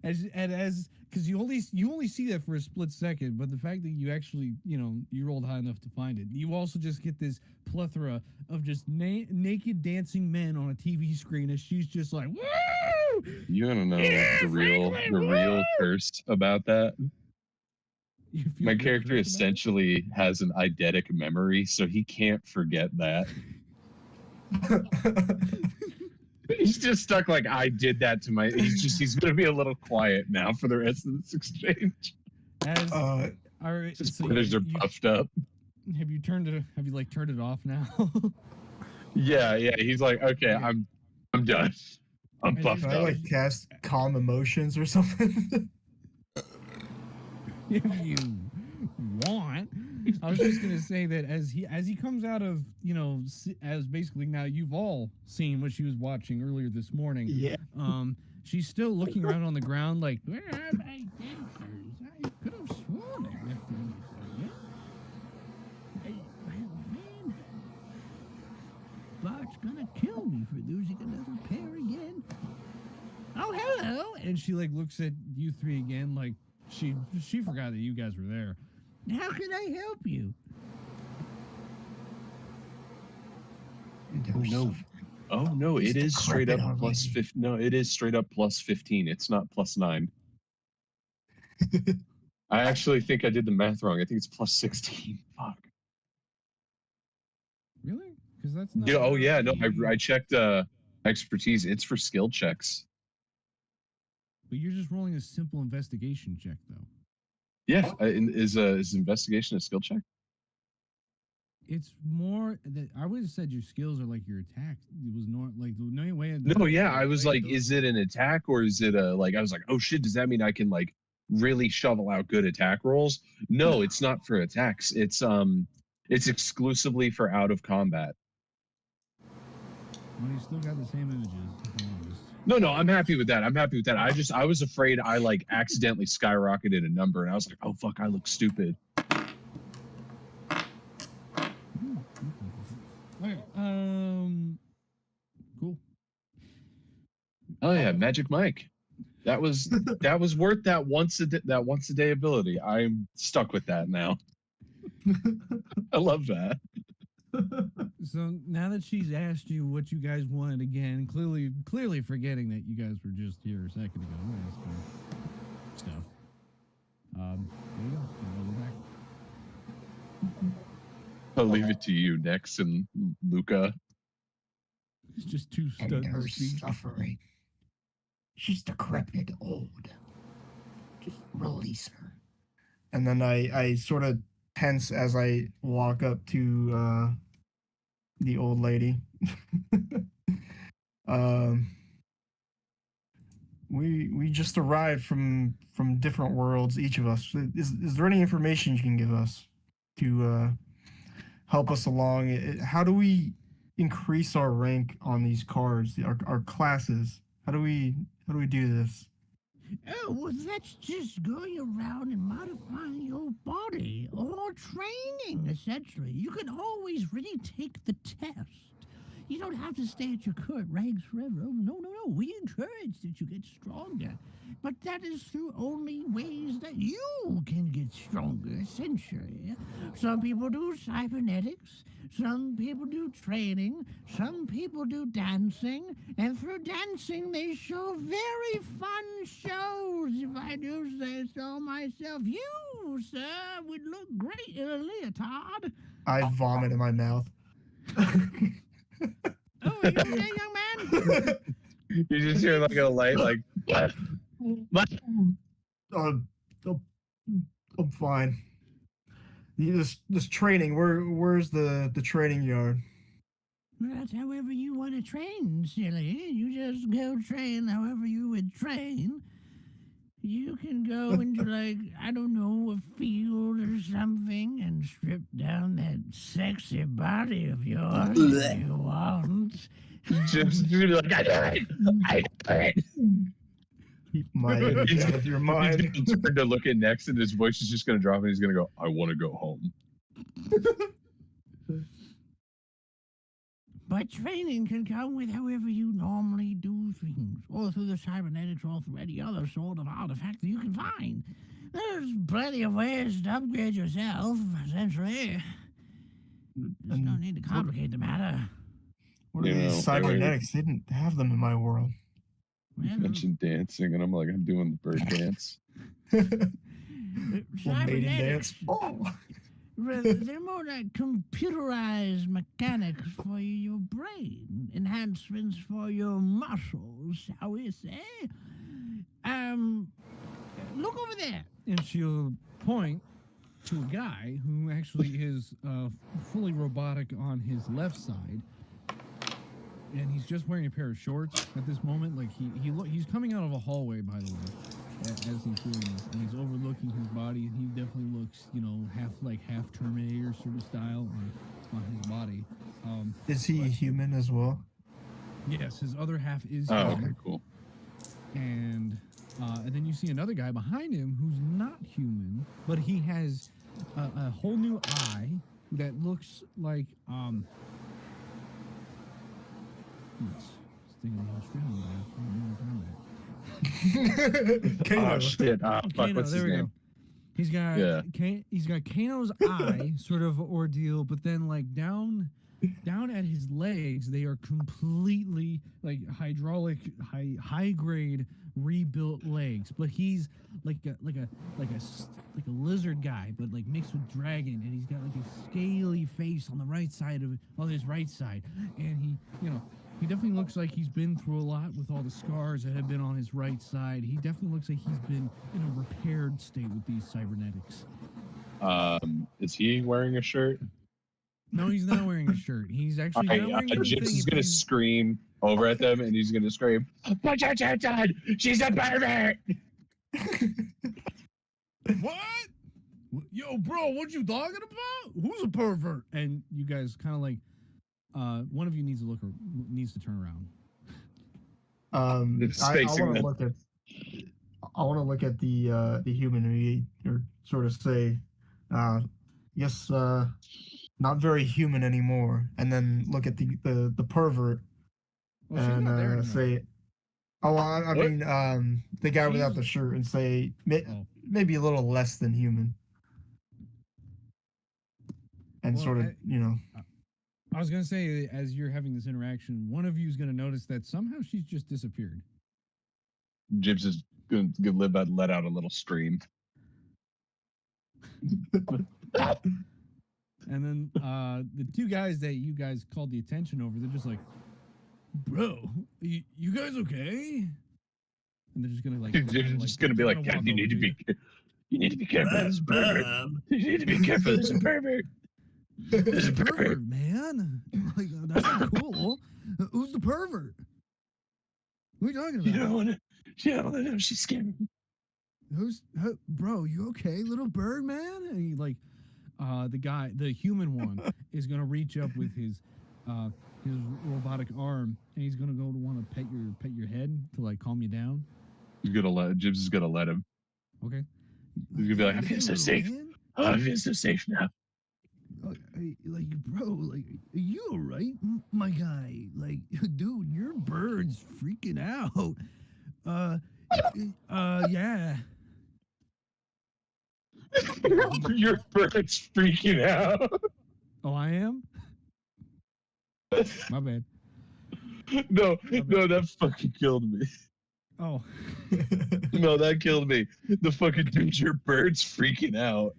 As because you only see that for a split second, but the fact that you actually you rolled high enough to find it, you also just get this plethora of just naked dancing men on a TV screen as she's just like, woo! You wanna know Yeah, the real Franklin, real curse about that? You feel My good character about it? essentially has an eidetic memory, so he can't forget that. He's just stuck like I did that to my. He's gonna be a little quiet now for the rest of this exchange. As Uh, all right, His so splitters are puffed up. have you turned it? Have you like turned it off now? Yeah. He's like, okay, Yeah. I'm done. I'm And puffed can I up. like cast calm emotions or something? If you want. I was just gonna say that as he comes out of as basically now you've all seen what she was watching earlier this morning. Yeah. She's still looking around on the ground like, where are my dancers? I could have sworn I left them somewhere. Well, man, Bart's gonna kill me for losing another pair again. Oh, hello! And she like looks at you three again, like she forgot that you guys were there. How can I help you? Oh no, He's it is straight up decrepit plus already. 15. No, it is straight up plus 15. It's not plus 9. I actually think I did the math wrong. I think it's plus 16. Fuck. Really? Because that's not. Yeah, oh yeah, no, the- I checked expertise. It's for skill checks. But you're just rolling a simple investigation check, though. Yeah, is investigation a skill check? It's more that I would have said your skills are like your attack. It was not like the only way. No, yeah, I was like, is it an attack or is it a like? I was like, oh shit, does that mean I can like really shovel out good attack rolls? No, it's not for attacks. It's exclusively for out of combat. Well, you still got the same images. if I'm honest. No, I'm happy with that. I was afraid I like accidentally skyrocketed a number and I was like, oh fuck, I look stupid. Okay. Cool. Oh yeah, Magic Mike. That was worth that once a day ability. I'm stuck with that now. I love that. So now that she's asked you what you guys wanted again, clearly forgetting that you guys were just here a second ago asking stuff. There you go. Go back. I'll leave it to you, Nex and Luca. It's just two And studs. her speaking. suffering. She's decrepit old. Just release her. And then I sort of tense as I walk up to the old lady. We just arrived from different worlds, each of us. Is there any information you can give us to help us along? How do we increase our rank on these cards, our classes? How do we do this? Oh, well, that's just going around and modifying your body or training, essentially. You can always retake the test. don't have to stay at your current ranks forever. Oh, no, no, no. We encourage that you get stronger. But that is through only ways that you can get stronger, essentially. Some people do cybernetics. Some people do training. Some people do dancing. And through dancing, they show very fun shows, if I do say so myself. You, sir, would look great in a leotard. I vomit in my mouth. Oh, are you okay, young man? You just hear like a light, like, what? I'm fine. This training. Where's the training yard? Well, that's however you want to train, silly. You just go train however you would train. You can go into, like, I don't know, a field or something and strip down that sexy body of yours if you want. Jim's like, I do it. Keep my ideas out of your mind. He's gonna turn to look at Nex, and his voice is just gonna drop, and he's gonna go, I want to go home. But training can come with however you normally do things, or through the cybernetics, or through any other sort of artifact that you can find. There's plenty of ways to upgrade yourself, essentially. There's no need to complicate the matter. What are You these know, cybernetics? They didn't have them in my world. You Well, mentioned dancing, and I'm like, I'm doing the bird dance. Well, mating dance. cybernetics, Oh. they're more like computerized mechanics for your brain, enhancements for your muscles, shall we say? Look over there. And she'll point to a guy who actually is fully robotic on his left side, and he's just wearing a pair of shorts at this moment. Like he's coming out of a hallway, by the way, as he's doing this, and he's overlooking his body, and he definitely looks, half Terminator sort of style on his body. Is he human as well? Yes, his other half is Oh, human. okay, cool. And then you see another guy behind him who's not human, but he has a whole new eye that looks like It's thinking of Australian guy. Kano. Oh, shit. Ah, fuck, Kano, what's his there we name? go. He's got Yeah. he's got Kano's eye sort of ordeal, but then like down at his legs, they are completely like hydraulic, high grade rebuilt legs. But he's like a lizard guy, but like mixed with dragon, and he's got like a scaly face on the right side of it, on his right side, and he definitely looks like he's been through a lot with all the scars that have been on his right side. He definitely looks like he's been in a repaired state with these cybernetics. Is he wearing a shirt? No, he's not wearing a shirt. He's actually not Okay, wearing Jips anything. is if gonna he's- scream over at them, and he's gonna scream, "Watch out, she's a pervert!" What? Yo, bro, what you talking about? Who's a pervert? And you guys kind of like, one of you needs to turn around. It's I facing want to them. look at. I want to look at the human or sort of say, yes, not very human anymore, and then look at the pervert Well, she's not there and anymore. say, oh, I What? mean, the guy without She's- the shirt, and say Oh. maybe a little less than human, and Well, sort of I was gonna say, as you're having this interaction, one of you is gonna notice that somehow she's just disappeared. Jips is gonna let out a little scream. And then the two guys that you guys called the attention over, they're just like, bro, you guys okay? And they're just gonna like, Jips is just gonna be like, walk you over need to to be, you need to be careful. This is a pervert. You need to be careful. This is a pervert. This is a pervert. pervert, man. Like, that's not cool. Who's the pervert? Who are you talking You about? don't want to. You don't want to know. She's scared. Bro, you okay, little bird man? And he like, the human one is gonna reach up with his robotic arm, and he's gonna go to want to pet your head to like calm you down. He's gonna let. Jips is gonna let him. Okay. He's gonna be like, I "Hey, feel so little safe. man." Oh, I feel so safe now. like, bro, like, are you alright, my guy? Like, dude, your bird's freaking out. Yeah. Your bird's freaking out. Oh, I am. My bad. No, that fucking killed me. Oh, No, that killed me. The fucking dude, your bird's freaking out.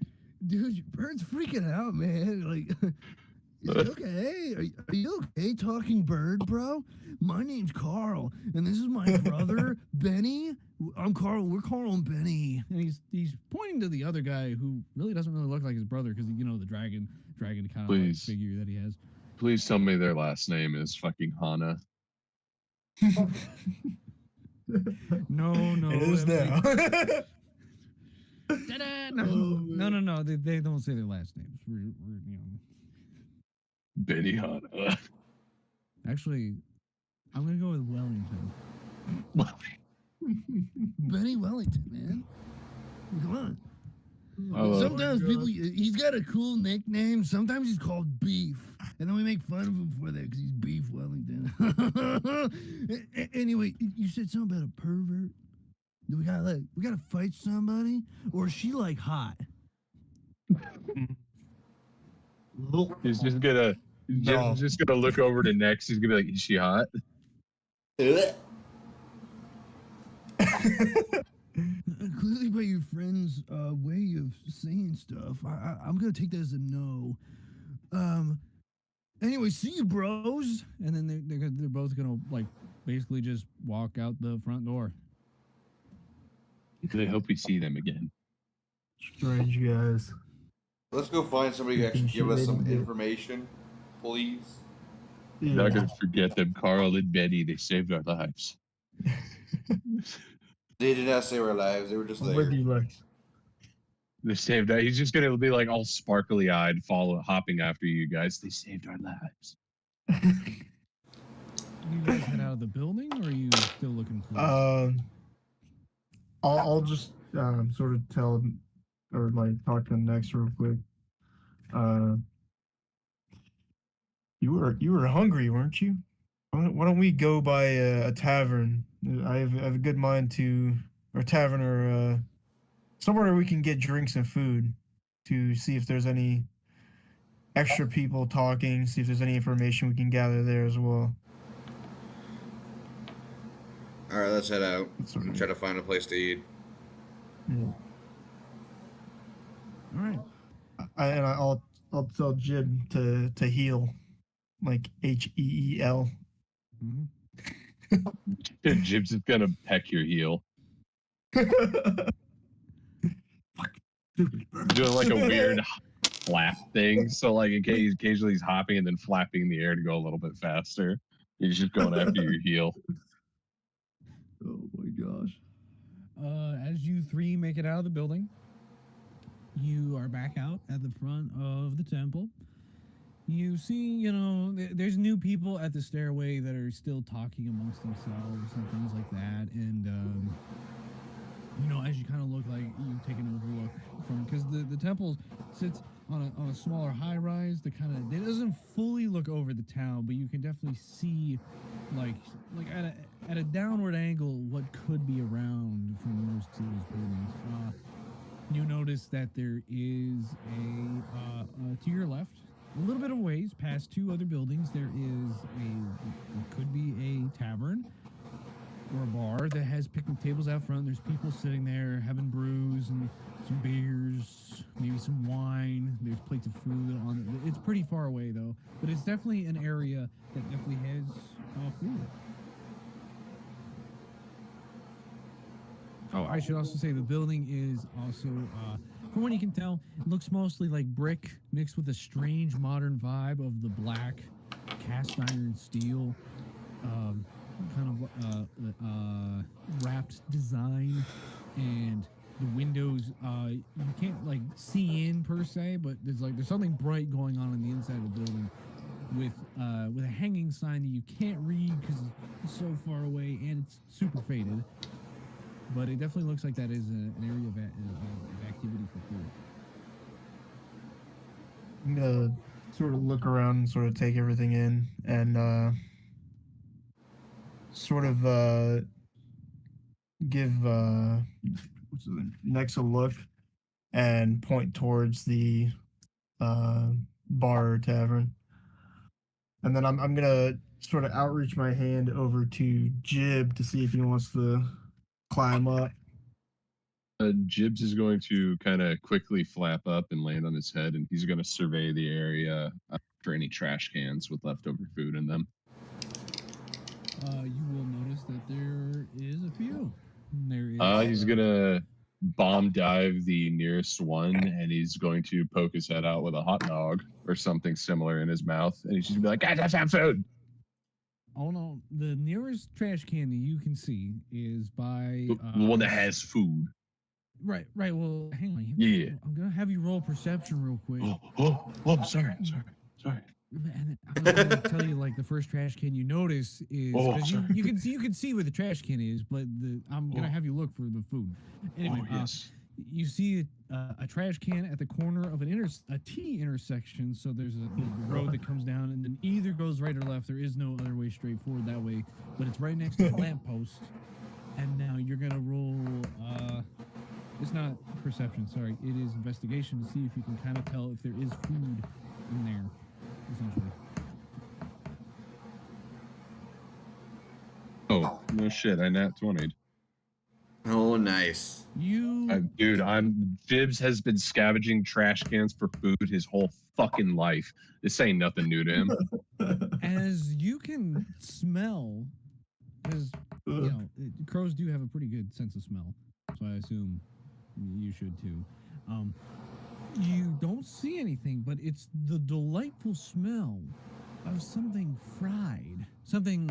Dude, your bird's freaking out, man. Like, is it okay? Are you okay, talking bird, bro? My name's Carl, and this is my brother, Benny. I'm Carl. We're Carl and Benny. and he's pointing to the other guy who really doesn't really look like his brother because you know the dragon kind of like Please. figure that he has. Please tell me their last name is fucking Hana. No, It is now. Ta-da! No. They don't say their last names. We're you know. Benny Hana. Actually, I'm gonna go with Wellington. Benny Wellington, man. Come on. I love Sometimes he's got a cool nickname. Sometimes he's called Beef. And then we make fun of him for that because he's Beef Wellington. Anyway, you said something about a pervert. Do we gotta fight somebody? Or is she like hot? He's just gonna No. just gonna look over to Nex. He's gonna be like, "Is she hot?" Clearly, by your friend's way of saying stuff, I'm gonna take that as a no. Anyway, see you, bros. And then they're both gonna like basically just walk out the front door. I hope we see them again. Strange guys. Let's go find somebody who actually Thinking give us they some didn't do it. information, please. Yeah. Not gonna forget them, Carl and Benny. They saved our lives. They did not save our lives. They were just I'm there. with you, Lex. They saved. He's just gonna be like all sparkly eyed, hopping after you guys. They saved our lives. You guys head out of the building, or are you still looking for? I'll just sort of tell or like talk to him next real quick. You were hungry, weren't you? Why don't we go by a tavern? I have a good mind to, or tavern, or somewhere where we can get drinks and food to see if there's any extra people talking, see if there's any information we can gather there as well. All right, let's head out. That's sort of- Try to find a place to eat. Yeah. All right. I'll tell Jib to heal, like HEEL. Mm-hmm. Jib's just gonna peck your heel, doing like a weird flap thing. So like occasionally he's hopping and then flapping in the air to go a little bit faster. He's just going after your heel. Oh my gosh. As you three make it out of the building, you are back out at the front of the temple. You see, you know, there's new people at the stairway that are still talking amongst themselves and things like that. And, you know, as you kind of look like you take an overlook from, because the temple sits on a smaller high rise that kind of, it doesn't fully look over the town, but you can definitely see like at a downward angle what could be around from most of those buildings. You notice that there is to your left, a little bit of ways past two other buildings, there is what could be a tavern or a bar that has picnic tables out front. There's people sitting there having brews and some beers, maybe some wine. There's plates of food on it. It's pretty far away though, but it's definitely an area that definitely has food. Oh, I should also say the building is also, from what you can tell, it looks mostly like brick mixed with a strange modern vibe of the black cast iron steel kind of wrapped design, and the windows you can't like see in per se, but there's something bright going on the inside of the building with a hanging sign that you can't read because it's so far away and it's super faded. But it definitely looks like that is an area of activity for food. I'm gonna sort of look around and sort of take everything in and sort of give next a look and point towards the bar or tavern. And then I'm gonna sort of outreach my hand over to Jib to see if he wants to climb up. Jibs is going to kind of quickly flap up and land on his head, and he's going to survey the area for any trash cans with leftover food in them. You will notice that there is a few. There is. He's going to bomb dive the nearest one, and he's going to poke his head out with a hot dog or something similar in his mouth, and he's just going to be like, guys, have food. Oh no! The nearest trash can that you can see is by The one that has food. Right. Well, hang on. Yeah. I'm gonna have you roll perception real quick. I'm sorry. And I'm gonna tell you, like, the first trash can you notice is because you can see where the trash can is, but I'm gonna have you look for the food. Anyway, Yes. you see a trash can at the corner of a T intersection. So there's a road that comes down, and then either goes right or left. There is no other way straight forward that way, but it's right next to the lamppost. And now you're gonna roll. It's not perception. Sorry, it is investigation to see if you can kind of tell if there is food in there. Essentially. Oh, no shit. I nat 20'd. Oh, nice. Jibs has been scavenging trash cans for food his whole fucking life. This ain't nothing new to him. As you can smell, because crows do have a pretty good sense of smell, so I assume you should too. You don't see anything, but it's the delightful smell of something fried, something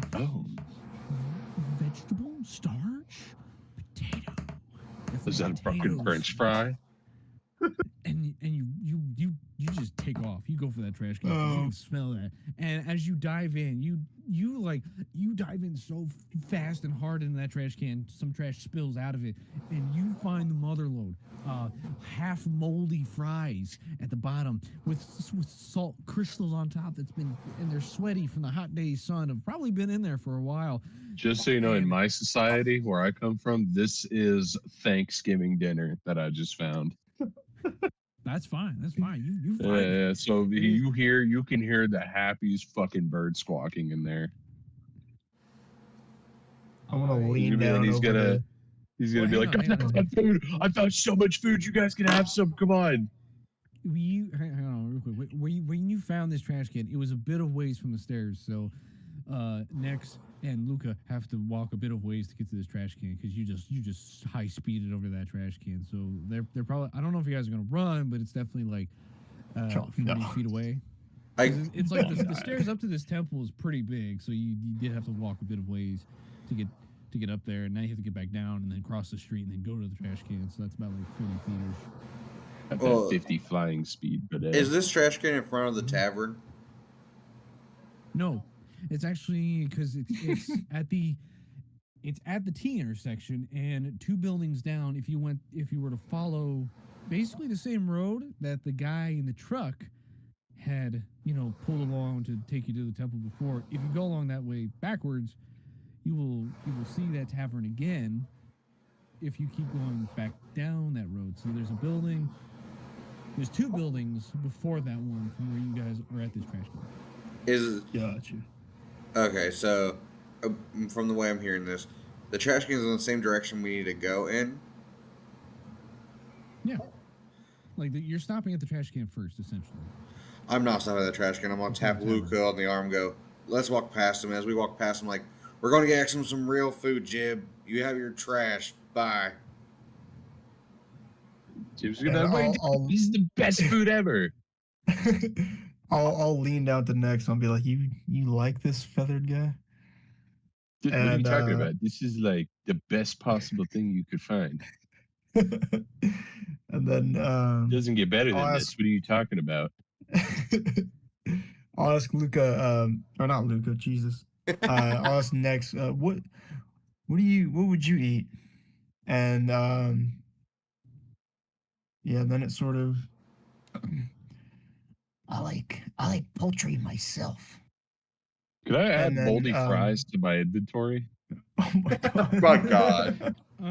vegetable, starch, potato. Is that a fucking French fry? And you just take off. You go for that trash can. You can smell that. And as you dive in, you dive in so fast and hard into that trash can, some trash spills out of it, and you find the mother lode, half moldy fries at the bottom with salt crystals on top. And they're sweaty from the hot day's sun. Have probably been in there for a while. Just so you know, in my society where I come from, this is Thanksgiving dinner that I just found. That's fine. That's fine. You find Yeah, so you can hear the happiest fucking bird squawking in there. I'm gonna lean And down. he's over gonna the- be like, guys, I found food. I found so much food. You guys can have some. Come on. Hang on real quick. When you found this trash can, it was a bit of ways from the stairs. So Nex and Luca have to walk a bit of ways to get to this trash can because you just high speeded over that trash can. So they're probably, I don't know if you guys are gonna run, but it's definitely like 40 feet away. It's like the stairs up to this temple is pretty big, so you did have to walk a bit of ways to get up there, and now you have to get back down and then cross the street and then go to the trash can. So that's about like 40 feet. At Well, that 50 flying speed, but Is this trash can in front of the tavern? No, it's actually because it's at the T intersection, and 2 buildings down. If you were to follow basically the same road that the guy in the truck had, pulled along to take you to the temple before, if you go along that way backwards, you will see that tavern again. If you keep going back down that road, so there's 2 buildings before that one from where you guys are at this trash can. Gotcha. Okay, so from the way I'm hearing this, the trash can is in the same direction we need to go in. Yeah, like you're stopping at the trash can first, essentially. I'm not stopping at the trash can. I'm gonna tap Luca on the arm. And go. Let's walk past him. As we walk past him, like, we're gonna get some real food, Jib. You have your trash. Bye. Jib's Yeah, gonna this is the best food ever. I'll lean down to Nex and I'll be like, you like this feathered guy? Dude, what are you And, talking about? This is like the best possible thing you could find. And then It doesn't get better I'll than ask- this. What are you talking about? I'll ask Luca, or not Luca, Jesus. I'll ask Nex, what would you eat? And yeah, then it sort of I like poultry myself. Could I add And then, moldy fries to my inventory? Oh my god. My God. How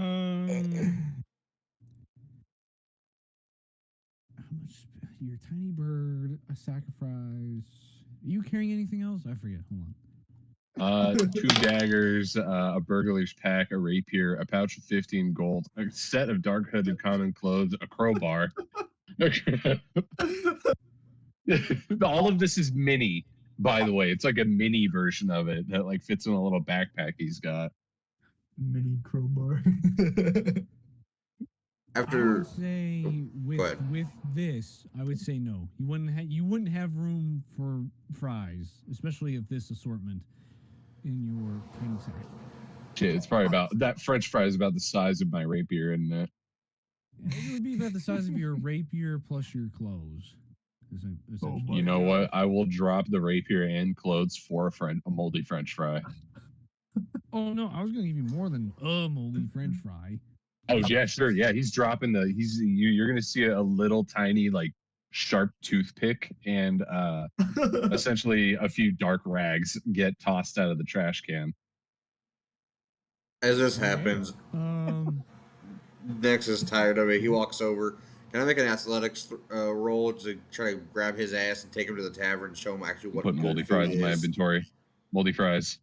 much? Your tiny bird, a sacrifice. Are you carrying anything else? I forget. Hold on. 2 daggers, a burglar's pack, a rapier, a pouch of 15 gold, a set of dark-hooded common clothes, a crowbar. All of this is mini, by the way. It's like a mini version of it that like fits in a little backpack he's got. Mini crowbar. I After would say Go ahead. with this, I would say no. You wouldn't have room for fries, especially if this assortment in your tiny sack. Shit, it's probably about that French fry is about the size of my rapier, isn't it? It would be about the size of your rapier plus your clothes. Essentially. my You know God. what? I will drop the rapier and clothes for a moldy French fry. Oh no, I was gonna give you more than a moldy French fry. Oh yeah, sure. Yeah, he's dropping you're gonna see a little tiny like sharp toothpick and essentially a few dark rags get tossed out of the trash can. as this Okay. happens, Um, Nex is tired of it. He walks over. Can I make an athletics roll to try to grab his ass and take him to the tavern and show him actually what Put good moldy food fries in my is? inventory. Moldy fries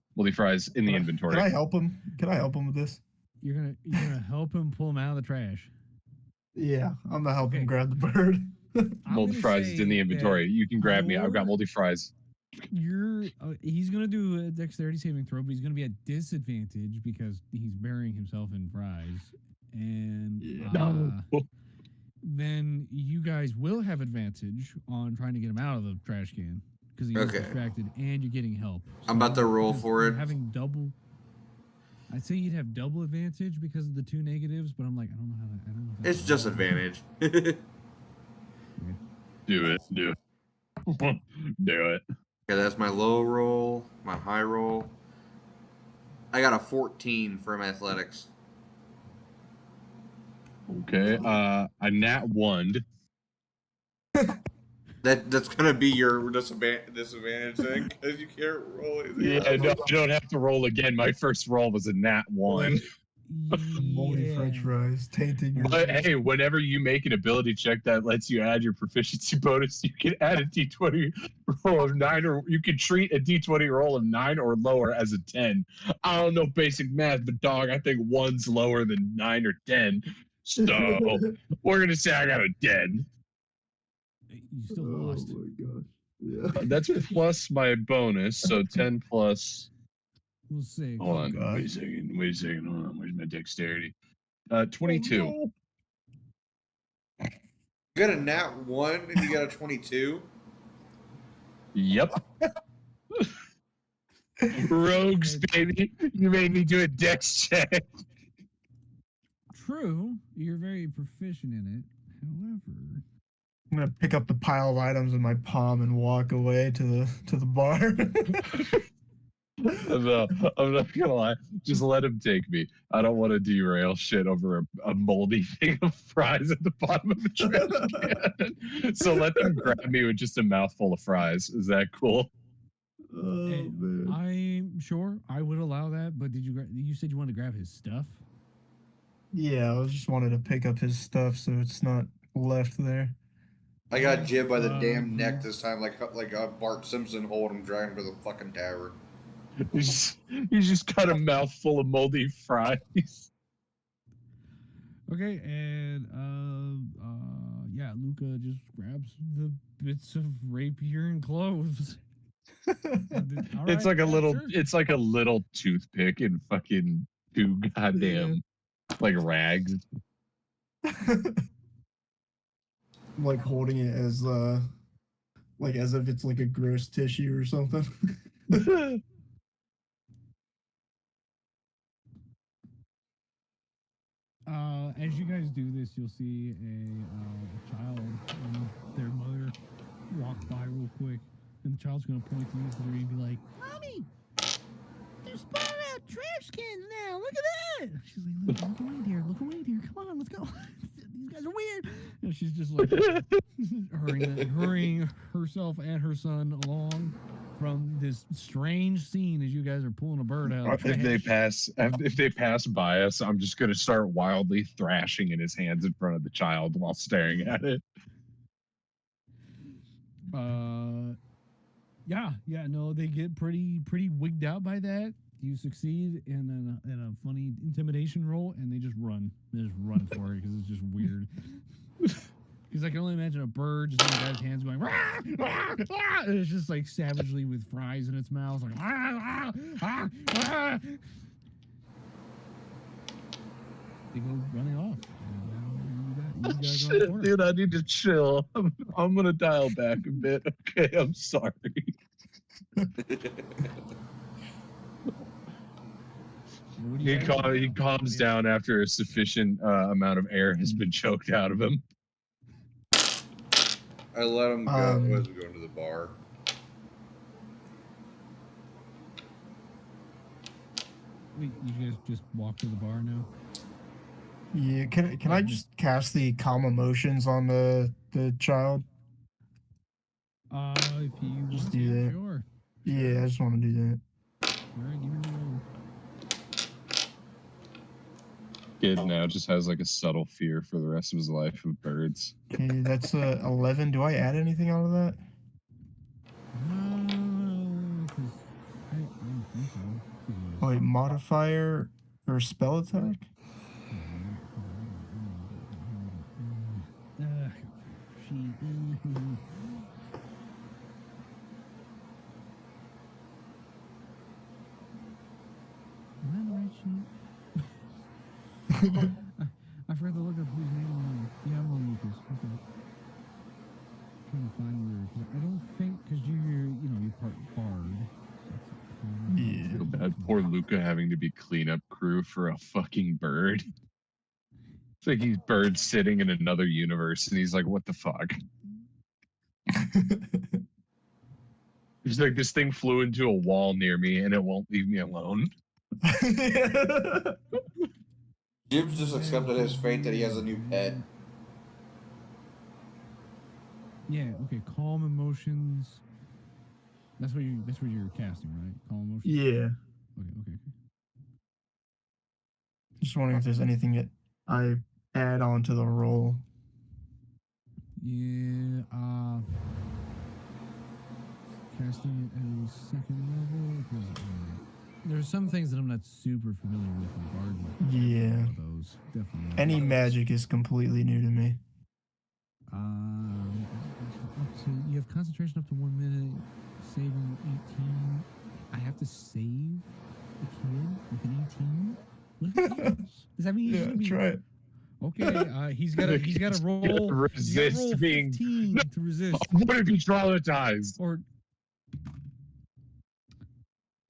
in the inventory. Can I help him? Can I help him with this? you're gonna help him pull him out of the trash. Yeah, I'm gonna help Okay. him grab the bird. I'm Moldy gonna fries is in the say inventory. You can grab me. I've got your- moldy fries. He's gonna do a dexterity saving throw, but he's gonna be at disadvantage because he's burying himself in fries. And Yeah. then you guys will have advantage on trying to get him out of the trash can because he's Okay. distracted and you're getting help. I'm about to roll because for you're it. Having double. I'd say you'd have double advantage because of the 2 negatives, but I'm like, I don't know how that. I don't know. If that's It's just possible. advantage. Do it. Do it. Okay, that's my low roll, my high roll. I got a 14 from athletics. Okay. A nat 1. That's gonna be your disadvantage thing because you can't roll anything. Yeah, no, I don't have to roll again. My first roll was a nat 1. Moldy French Yeah. fries tainting your. But hey, whenever you make an ability check that lets you add your proficiency bonus, you can add a d20 roll of 9, or you can treat a d20 roll of 9 or lower as a 10. I don't know basic math, but dog, I think 1's lower than 9 or 10. So we're gonna say I got a 10. You still lost. Oh my gosh. Yeah. That's plus my bonus, so 10 plus. We'll see. Hold on, God. wait a second. Hold on, where's my dexterity? 22. Oh, You got a nat 1 and you got a 22. Yep. Rogues, baby. You made me do a dex check. True, you're very proficient in it. However, I'm gonna pick up the pile of items in my palm and walk away to the bar. I'm not gonna lie. Just let him take me. I don't want to derail shit over a moldy thing of fries at the bottom of the trash can. So let them grab me with just a mouthful of fries. Is that cool? Oh eh, man. I'm sure I would allow that. But you said you wanted to grab his stuff? Yeah, I just wanted to pick up his stuff so it's not left there. I got jibbed by the damn Um, neck this time, like Bart Simpson holding him, dragging him to the fucking tavern. He's just got a mouthful of moldy fries. Okay, and yeah, Luca just grabs the bits of rapier and clothes. It's like a little toothpick and fucking 2 goddamn like rags. I'm like holding it as like as if it's like a gross tissue or something. As you guys do this, you'll see a child and their mother walk by real quick, and the child's gonna point to you three and be like, Mommy, there's spotted out trash cans now. Look at that. she's like, look away, dear. Look away, dear. Come on, let's go. These guys are weird. And she's just like hurrying herself and her son along from this strange scene as you guys are pulling a bird out. of the If they pass by us, I'm just gonna start wildly thrashing in his hands in front of the child while staring at it. Yeah, no, they get pretty wigged out by that. You succeed in a funny intimidation roll, and they just run. They just run for it because it's just weird. Because I can only imagine a bird just in the guy's hands going, rah, rah, rah, and it's just like savagely with fries in its mouth, like, rah, rah, rah, rah. They go running off. You guys are on the corner. Dude, I need to chill. I'm gonna dial back a bit. Okay, I'm sorry. What do you guys do He now? calms down after a sufficient amount of air has been choked out of him. I let him go as we go to the bar. Wait, you guys just walk to the bar now? Yeah, can I just cast the calm emotions on the child? If you Just want do to, that. sure. Yeah, I just want to do that. All right, give me a roll. Kid now just has like a subtle fear for the rest of his life of birds. Okay, that's 11. Do I add anything out of that? No, 'cause I don't think so. Oh, wait, modifier or spell attack? Am I on the right sheet? I forgot to look up whose name on it. Yeah, I'm on Lucas. Okay. Trying to find where, 'cause I don't think, because you're part bard. Yeah. Feel bad. Poor Luca having to be cleanup crew for a fucking bird. It's like he's bird sitting in another universe, and he's like, "What the fuck?" He's like, "This thing flew into a wall near me, and it won't leave me alone." Jib's just accepted his fate that he has a new pet. Yeah, okay, calm emotions. That's what you're casting, right? Calm emotions? Yeah. Okay. Just wondering if there's anything that I add on to the roll. Yeah, casting it at a second level, because there's some things that I'm not super familiar with in Bard. Yeah. Those, definitely. not Any those. magic is completely new to me. So you have concentration up to 1 minute, saving 18. I have to save the kid with an 18? What if he fails? Does that mean he's Yeah, gonna be try it. okay? He's got to roll. He's gotta roll Resist being. 15 to resist, I'm gonna be traumatized. or.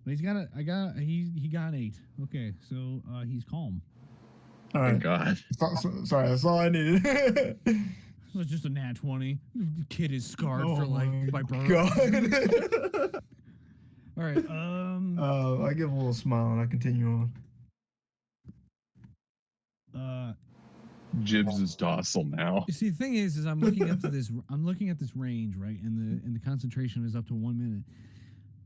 But he's got a. He got an 8. Okay, so he's calm. All Thank right. God. Sorry, that's all I needed. So it's just a nat 20. The kid is scarred for Oh my by birth. God. All right. I give a little smile and I continue on. Jibs is docile now. You see, the thing is I'm looking up to this. I'm looking at this range, right? And the concentration is up to 1 minute.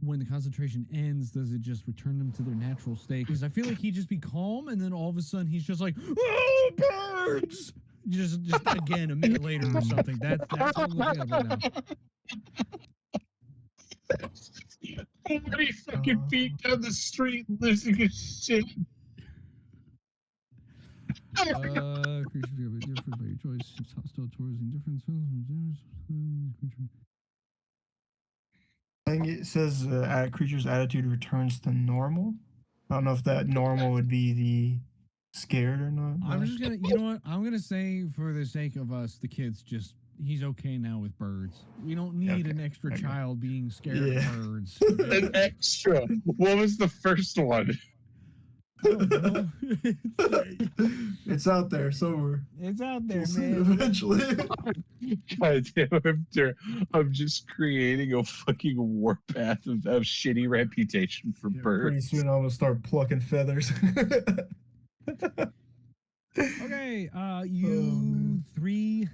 When the concentration ends, does it just return them to their natural state? Because I feel like he'd just be calm, and then all of a sudden he's just like, "Oh, birds!" Just again a minute later or something. That's what I'm looking at right now. 40 fucking feet down the street, losing his shit. Creatures have a different by your choice. It's hostile towards indifference. I think it says creature's attitude returns to normal. I don't know if that normal would be the scared or not. I'm but- just gonna, you know what? I'm gonna say for the sake of us, the kids, just he's okay now with birds. We don't need an extra Okay. child being scared Yeah. of birds. An extra. What was the first one? I don't know. It's out there somewhere. It's out there, We'll see man. eventually. God damn, I'm just creating a fucking warpath of shitty reputation for Pretty birds. soon I'm gonna start plucking feathers. Okay, Oh, you man. three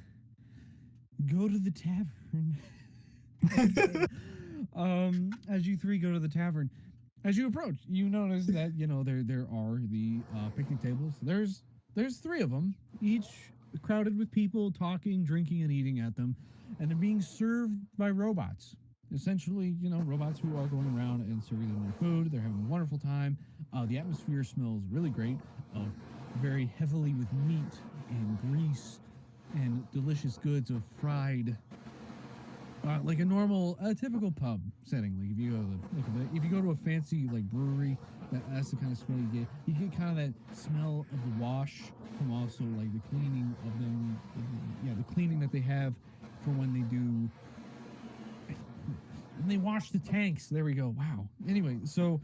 go to the tavern. Okay. As you three go to the tavern, as you approach, you notice that there are the picnic tables. There's three of them, each crowded with people talking, drinking, and eating at them, and they're being served by robots. Essentially, robots who are going around and serving them their food. They're having a wonderful time. The atmosphere smells really great, of very heavily with meat and grease and delicious goods of fried like a typical pub setting. Like if you go to if you go to a fancy like brewery, that's the kind of smell you get. You get kind of that smell of the wash from also like the cleaning of them. Yeah, the cleaning that they have for when they wash the tanks. There we go. Wow. Anyway, so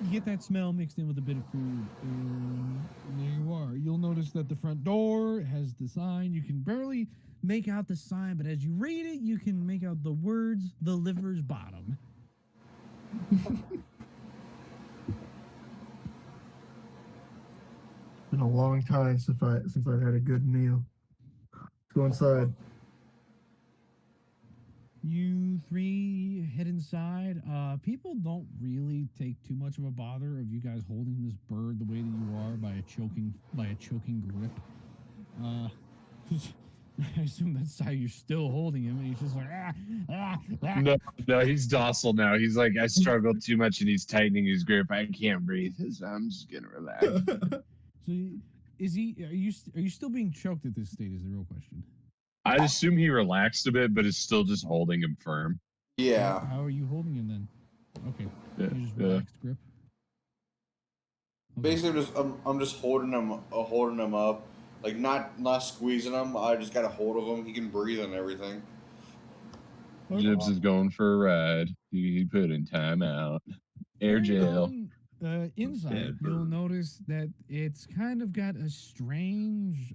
you get that smell mixed in with a bit of food, and there you are. You'll notice that the front door has the sign. You can barely make out the sign, but as you read it, you can make out the words "the liver's bottom." Been a long time since I've had a good meal. Let's go inside. You three head inside. People don't really take too much of a bother of you guys holding this bird the way that you are by a choking grip. Uh, I assume that's how you're still holding him, and he's just like No, no, he's docile now. He's like, I struggled too much, and he's tightening his grip. I can't breathe. So I'm just gonna relax. So, is he? Are you still being choked at this state? Is the real question. I'd assume he relaxed a bit, but is still just holding him firm. Yeah. How are you holding him then? Okay. Yeah, You just yeah. relaxed grip. Okay. Basically, I'm just holding him up, like not squeezing him. I just got a hold of him. He can breathe and everything. Okay. Jibs is going for a ride. He put in time out. Air There you jail. go. Inside, Yeah, you'll bird. notice that it's kind of got a strange.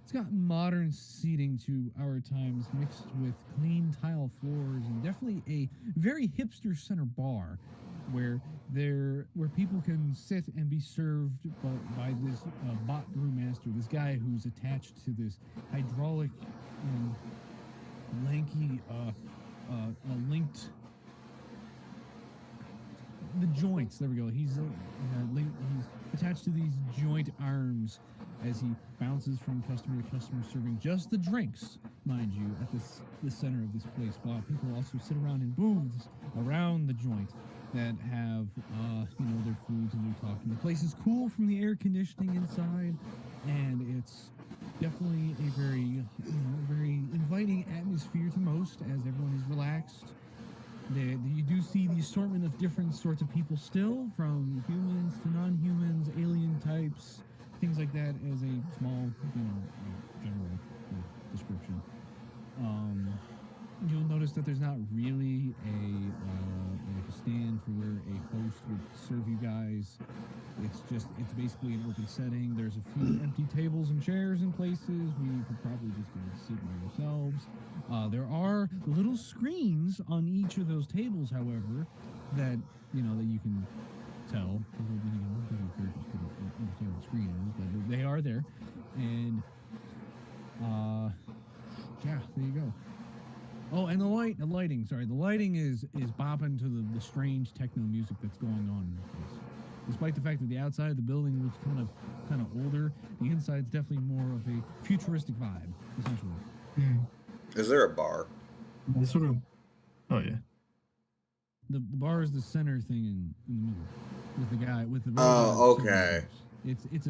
It's got modern seating to our times, mixed with clean tile floors, and definitely a very hipster center bar, where people can sit and be served by this bot brewmaster, this guy who's attached to this hydraulic and lanky linked the joints. There we go. He's attached to these joint arms as he bounces from customer to customer, serving just the drinks, mind you, at the center of this place. While people also sit around in booths around the joint that have their foods and they're talking. The place is cool from the air conditioning inside, and it's definitely a very inviting atmosphere to most as everyone is relaxed. You do see the assortment of different sorts of people still, from humans to non-humans, alien types, things like that, as a small, general description. You'll notice that there's not really like a stand for where a host would serve you guys. It's basically an open setting. There's a few empty tables and chairs in places where you could probably just go sit by yourselves. There are little screens on each of those tables, however, that that you can tell. Different characters couldn't understand what the screen is, but they are there. And yeah, there you go. Oh, and the lighting. Sorry, the lighting is bopping to the strange techno music that's going on in this place. Despite the fact that the outside of the building looks kind of older, the inside's definitely more of a futuristic vibe, essentially. Is there a bar? It's sort of. Oh yeah. The bar is the center thing in the middle, with the guy with the. Oh, robot okay. It's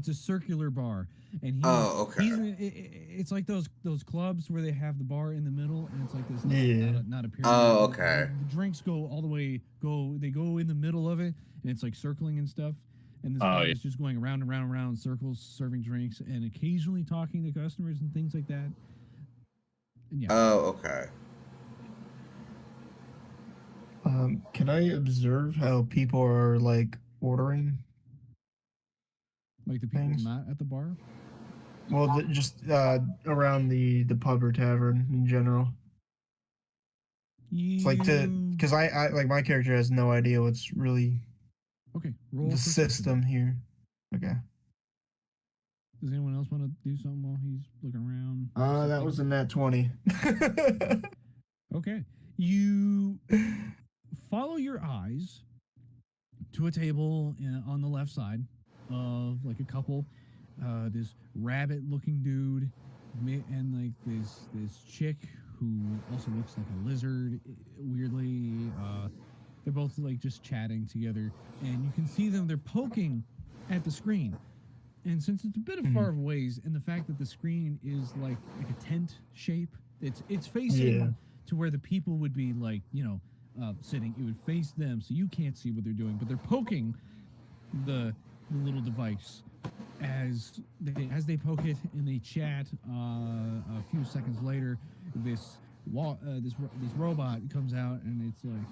a circular bar, and Okay. it's like those clubs where they have the bar in the middle, and it's like this not a pyramid. Oh, okay. The drinks go all the way they go in the middle of it, and it's like circling and stuff. And this guy is just going around and around and around in circles, serving drinks, and occasionally talking to customers and things like that. And yeah. Oh, okay. Can I observe how people are like ordering? Like the people things? not at the bar? Well, just around the pub or tavern in general. It's like because I like my character has no idea what's really Okay, roll the perception. system here. Okay. Does anyone else want to do something while he's looking around? That was a nat 20. Okay. You follow your eyes to a table on the left side of like a couple. This rabbit-looking dude, and like this chick who also looks like a lizard. Weirdly, they're both like just chatting together, and you can see them. They're poking at the screen, and since it's a bit of far of ways, and the fact that the screen is like a tent shape, it's facing to where the people would be like sitting. It would face them, so you can't see what they're doing, but they're poking the little device as they poke it and they chat. A few seconds later, this robot comes out and it's like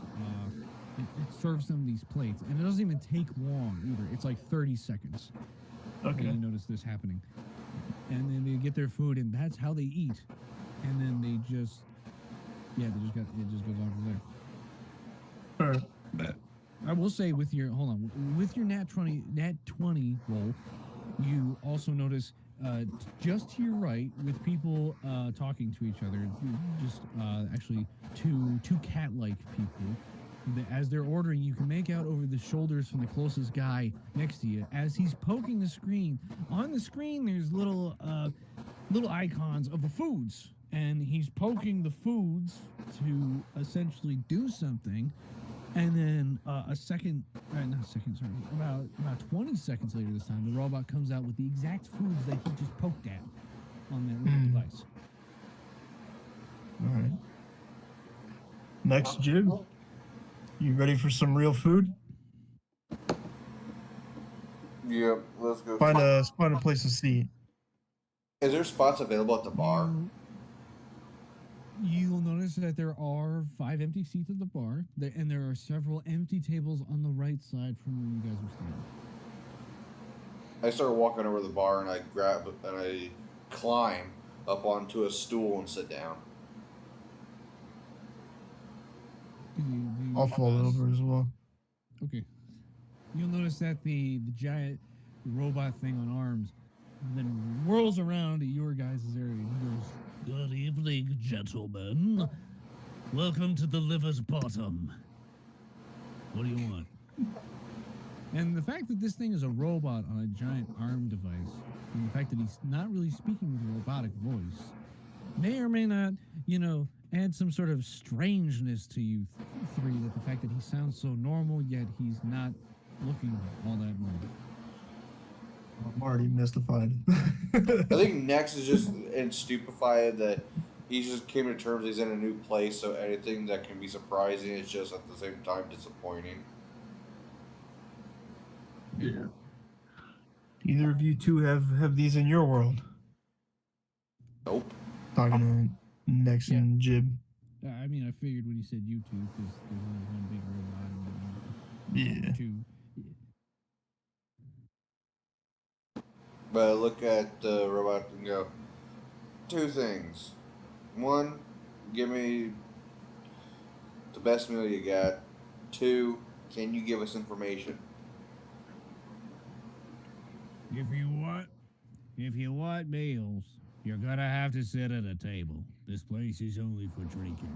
it serves them these plates, and it doesn't even take long either. It's like 30 seconds. Okay. You notice this happening, and then they get their food, and that's how they eat. And then it just goes on from there. I will say with your nat 20 roll, you also notice just to your right with people talking to each other, just actually two cat-like people. As they're ordering, you can make out over the shoulders from the closest guy next to you as he's poking the screen. On the screen, there's little icons of the foods, and he's poking the foods to essentially do something. And then about 20 seconds later this time, the robot comes out with the exact foods that he just poked at on that little device. All right. Next, Jib. You ready for some real food? Yep, let's go. Find a place to seat. Is there spots available at the bar? You'll notice that there are 5 empty seats at the bar, and there are several empty tables on the right side from where you guys are standing. I start walking over to the bar and I climb up onto a stool and sit down. I'll fall over as well. Okay. You'll notice that the giant robot thing on arms then whirls around to your guys' area and he goes, Good evening, gentlemen. Welcome to the liver's bottom. What do you want? and the fact that this thing is a robot on a giant arm device, and the fact that he's not really speaking with a robotic voice, may or may not, add some sort of strangeness to you three, that the fact that he sounds so normal, yet he's not looking all that normal. I'm already mystified. I think Nex is just stupefied that he just came to terms he's in a new place, so anything that can be surprising is just at the same time disappointing. Yeah. Either of you two have these in your world? Nope. Talking to Nex and Jib. I mean, I figured when you said you two, because there's only one big robot and Yeah. two. But I look at the robot and go, 2 things. 1, give me the best meal you got. 2, can you give us information? If you want meals, you're gonna have to sit at a table. This place is only for drinking.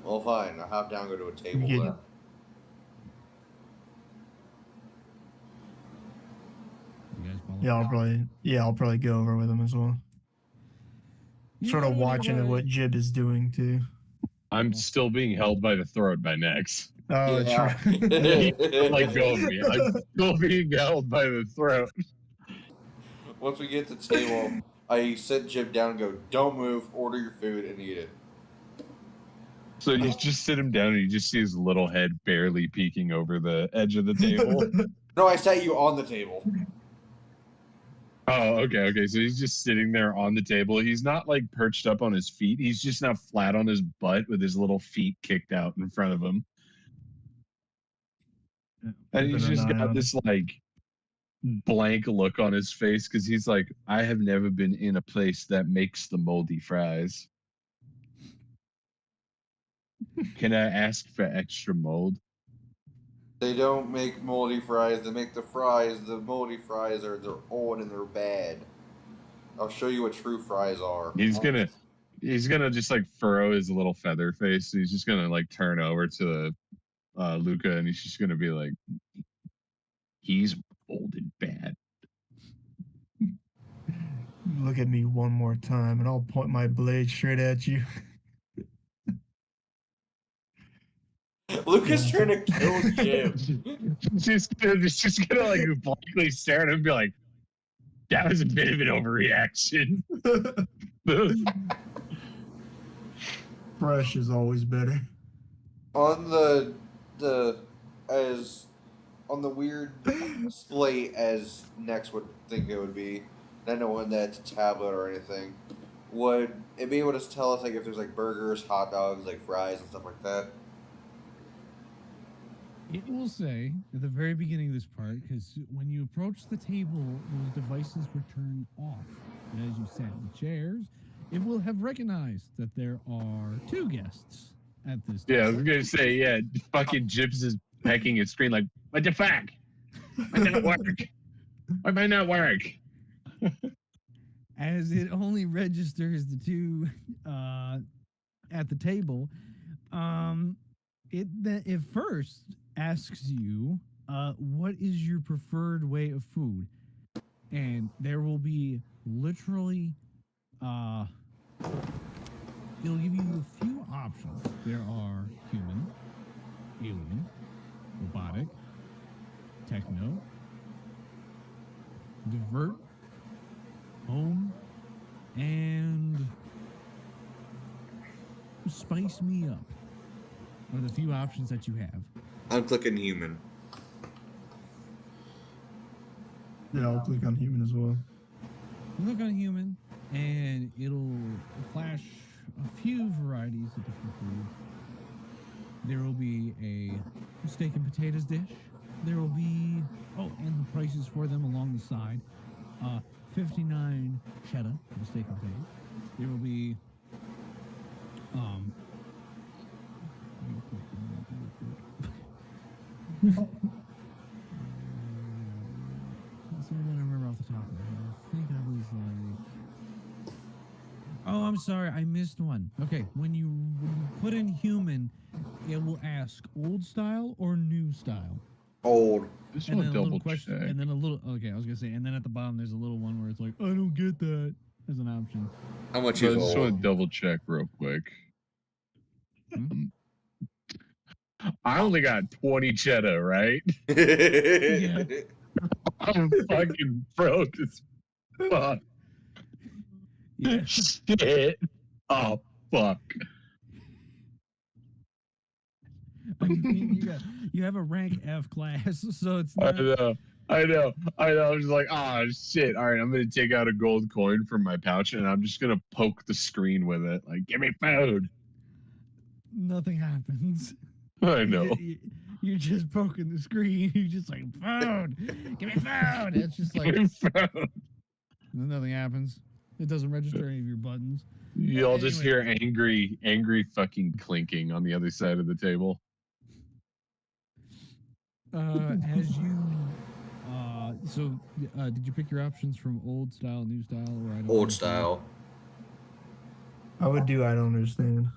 Well, fine. I'll hop down and go to a table Yeah. then. You guys follow? I'll probably go over with him as well. You Sort go of to watching nearby- what Jib is doing too. I'm still being held by the throat by Nex. Oh, Yeah. true. Let go of me. I'm still being held by the throat. Once we get to the table, I sit Jib down and go, don't move, order your food, and eat it. So you just sit him down and you just see his little head barely peeking over the edge of the table. No, I sat you on the table. Oh, okay. So he's just sitting there on the table. He's not like perched up on his feet. He's just now flat on his butt with his little feet kicked out in front of him. And he's Keeping an just eye got on this like blank look on his face because he's like, I have never been in a place that makes the moldy fries. Can I ask for extra mold? They don't make moldy fries. They make the fries. The moldy fries are their own and they're bad. I'll show you what true fries are. He's gonna just like furrow his little feather face. He's just gonna like turn over to Luca, and he's just gonna be like, "He's old and bad." Look at me one more time, and I'll point my blade straight at you. Lucas trying to kill Jim. just gonna like blankly stare at him and be like, "That was a bit of an overreaction." Fresh is always better. On the as on the weird slate as Nex would think it would be, not knowing that it's a tablet or anything, would it be able to tell us like if there's like burgers, hot dogs, like fries and stuff like that? It will say at the very beginning of this part, because when you approach the table, those devices were turned off. And as you sat in the chairs, it will have recognized that there are 2 guests at this Yeah, I table. was gonna say, yeah, fucking Jips is pecking his screen like, "What the fuck? Why not work? Why might not work?" As it only registers the 2 at the table, it first asks you, what is your preferred way of food? And there will be literally, it'll give you a few options. There are human, alien, robotic, techno, divert, home, and spice me up are the few options that you have. I'm clicking human. Yeah, I'll click on human as well. Look on human, and it'll flash a few varieties of different foods. There will be a steak and potatoes dish. There will be, and the prices for them along the side. 59 cheddar for the steak and potatoes. There will be, that's the one I remember off the top of my head. I think I was like, oh, I'm sorry, I missed one. Okay, when you put in human, it will ask old style or new style. Old. Just And want then to a double little question, check. and then a little. Okay, I was gonna say, and then at the bottom there's a little one where it's like, I don't get that as an option. How much So I is just want old? to double check real quick. Hmm? I only got 20 cheddar, right? Yeah. I'm fucking broke as fuck. Yeah. Shit. Oh, fuck. I mean, you have a rank F class, so it's I not. know. I was just like, oh, shit. All right, I'm going to take out a gold coin from my pouch and I'm just going to poke the screen with it. Like, give me food. Nothing happens. I know. You're just poking the screen. You're just like, food, give me food. It's just like, Give me food. nothing happens. It doesn't register any of your buttons. You'll just Anyway. hear angry fucking clinking on the other side of the table. As you, did you pick your options from old style, new style, or I don't Old understand? style. I would do I don't understand.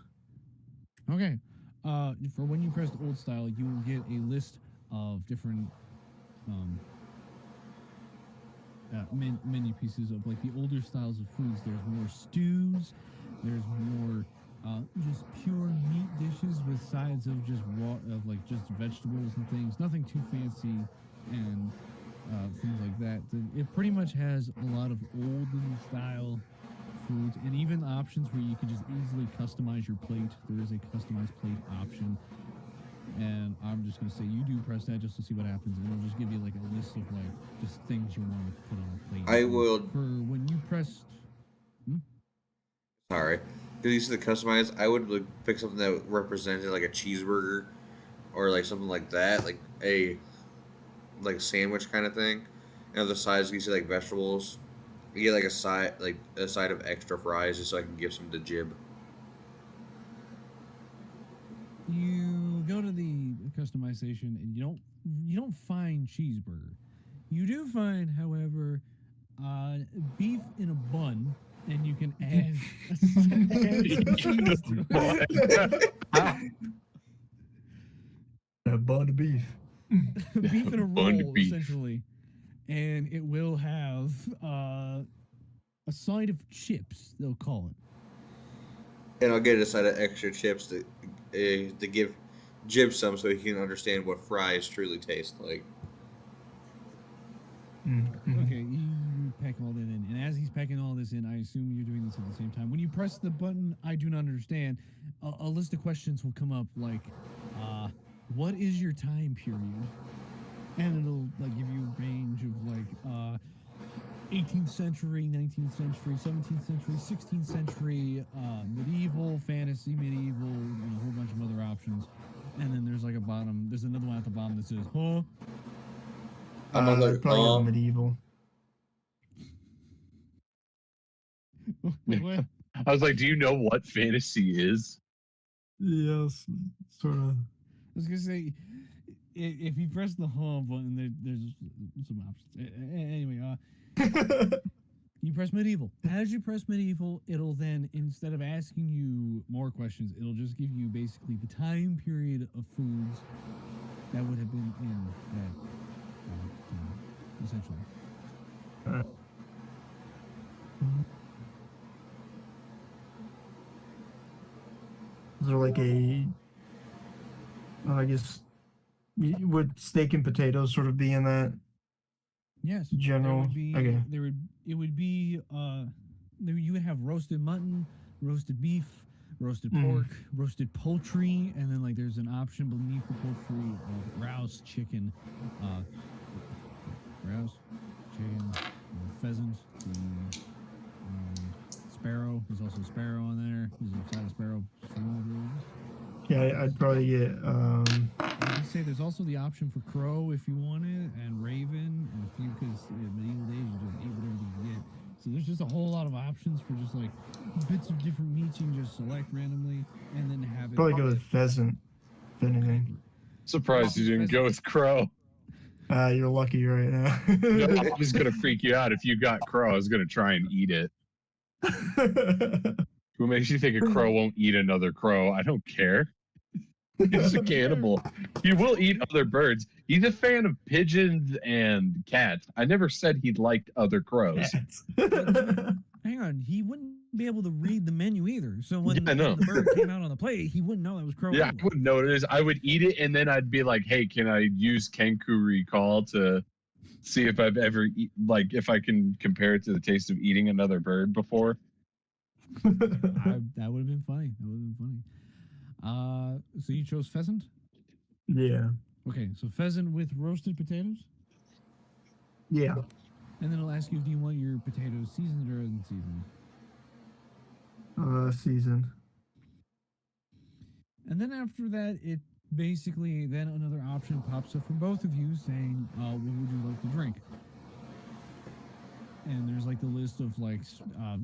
Okay. For when you pressed old style, you will get a list of different menu pieces of like the older styles of foods. There's more stews. There's more just pure meat dishes with sides of just just vegetables and things. Nothing too fancy and things like that. It pretty much has a lot of olden style foods and even options where you can just easily customize your plate. There is a customized plate option. And I'm just gonna say you do press that just to see what happens, and it'll just give you like a list of like just things you want to put on a plate. I And will. for when you pressed. Sorry. Because you said the customize, I would like, pick something that represented like a cheeseburger or like something like that, like a sandwich kind of thing. And on the sides, you see like vegetables. You get like a side of extra fries just so I can give some to Jib. You go to the customization, and you don't find cheeseburger. You do find, however, beef in a bun, and you can add, add cheese to it. A bun of beef. Beef in a Bun roll, beef. essentially, and it will have a side of chips. They'll call it. And I'll get a side of extra chips to give Jib some so he can understand what fries truly taste like. Okay, you pack all that in, and as he's packing all this in, I assume you're doing this at the same time. When you press the button, I do not understand. A list of questions will come up like, "What is your time period?" And it'll like give you a range of like 18th century, 19th century, 17th century, 16th century, medieval, fantasy, medieval, and a whole bunch of other options. And then there's like there's another one at the bottom that says, "Huh." I'm on the Probably medieval. What? I was like, do you know what fantasy is? Yes, sort of. I was gonna say, if you press the home button, there's some options. Anyway, you press medieval. As you press medieval, it'll then, instead of asking you more questions, it'll just give you basically the time period of foods that would have been in that time, essentially. Is there like I guess, would steak and potatoes sort of be in that Yes. general? Okay. It would be you would have roasted mutton, roasted beef, roasted pork, roasted poultry, and then like there's an option beneath the poultry of grouse, chicken, pheasant, sparrow. There's also sparrow on there. There's a side of sparrow. Yeah, I'd probably get I would say there's also the option for crow if you want it, and raven, and a few because in medieval days you just eat whatever you can get. So there's just a whole lot of options for just like bits of different meats you can just select randomly, and then have it. probably go with pheasant, if anything. Surprised you didn't go with crow. You're lucky right now. No, I was gonna freak you out if you got crow. I was gonna try and eat it. What makes you think a crow won't eat another crow? I don't care. He's a cannibal. He will eat other birds. He's a fan of pigeons and cats. I never said he liked other crows. Hang on, he wouldn't be able to read the menu either. So when, Yeah, I know. when the bird came out on the plate, he wouldn't know that was crow. Yeah, I anyway. wouldn't know what it is. I would eat it and then I'd be like, "Hey, can I use Kenku Recall to see if I've ever if I can compare it to the taste of eating another bird before?" That would have been funny. That would have been funny. So you chose pheasant? Yeah. Okay, so pheasant with roasted potatoes? Yeah. And then it'll ask you, do you want your potatoes seasoned or unseasoned? Seasoned. And then after that, it basically, then another option pops up for both of you saying, what would you like to drink? And there's like the list of like,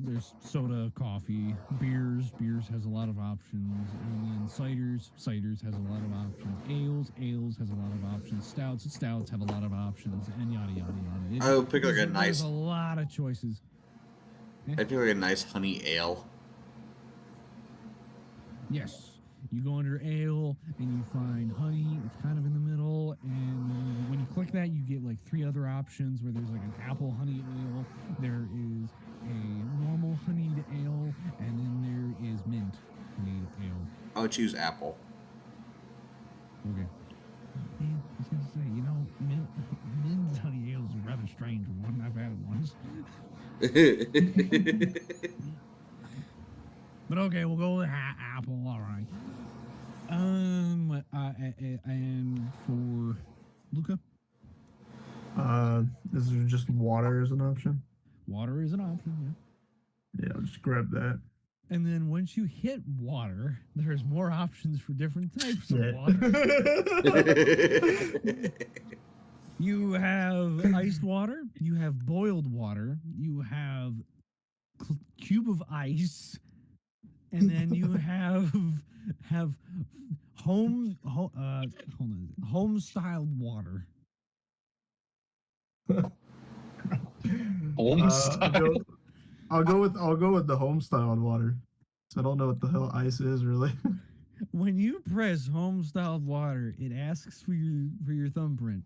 there's soda, coffee, beers has a lot of options, and then ciders has a lot of options, ales has a lot of options, stouts have a lot of options, and yada yada yada. I would pick like a There's nice, a lot of choices. I'd pick like a nice honey ale. Yes. You go under ale and you find honey. It's kind of in the middle. And when you click that, you get like 3 other options where there's like an apple honey ale. There is a normal honeyed ale. And then there is mint honeyed ale. I would choose apple. Okay. Man, I was going to say, mint honey ale is a rather strange one. I've had it once. But okay, we'll go with apple. All right. And for Luca, is there just water as an option? water is an option. Yeah. Yeah, I'll just grab that. And then once you hit water, there's more options for different types of Yeah. water. You have iced water. You have boiled water. You have cube of ice. and then you have hold on, home styled water. Home I'll style. I'll go with the home styled water. So I don't know what the hell ice is really. When you press home styled water, it asks for your thumbprint.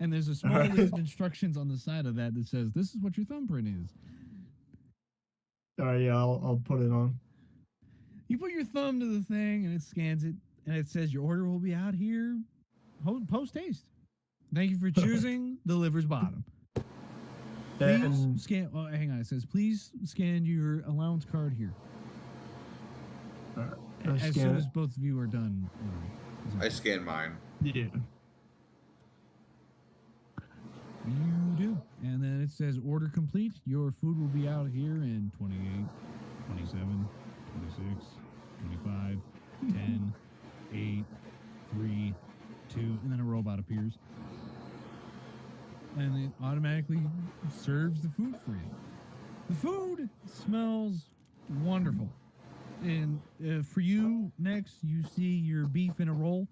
And there's a small Alright. list of instructions on the side of that that says this is what your thumbprint is. All right, yeah, I'll put it on. You put your thumb to the thing and it scans it and it says your order will be out here post haste. Thank you for choosing the liver's bottom. Please And scan. Oh, hang on. It says please scan your allowance card here. I As scan soon it. as both of you are done. I scan mine. Yeah. You do. And then it says order complete. Your food will be out here in 28, 27, 26, 25, 10, 8, 3, 2, and then a robot appears. And it automatically serves the food for you. The food smells wonderful. And for you, next, you see your beef in a roll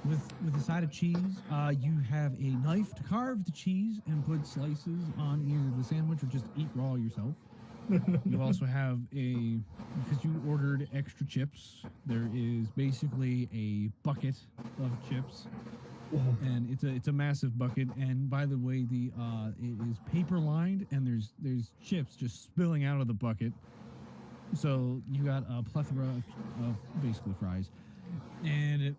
with a side of cheese. You have a knife to carve the cheese and put slices on either the sandwich or just eat raw yourself. You also have because you ordered extra chips, there is basically a bucket of chips. And it's a massive bucket. And by the way, it is paper lined, and there's chips just spilling out of the bucket. So you got a plethora of basically fries. And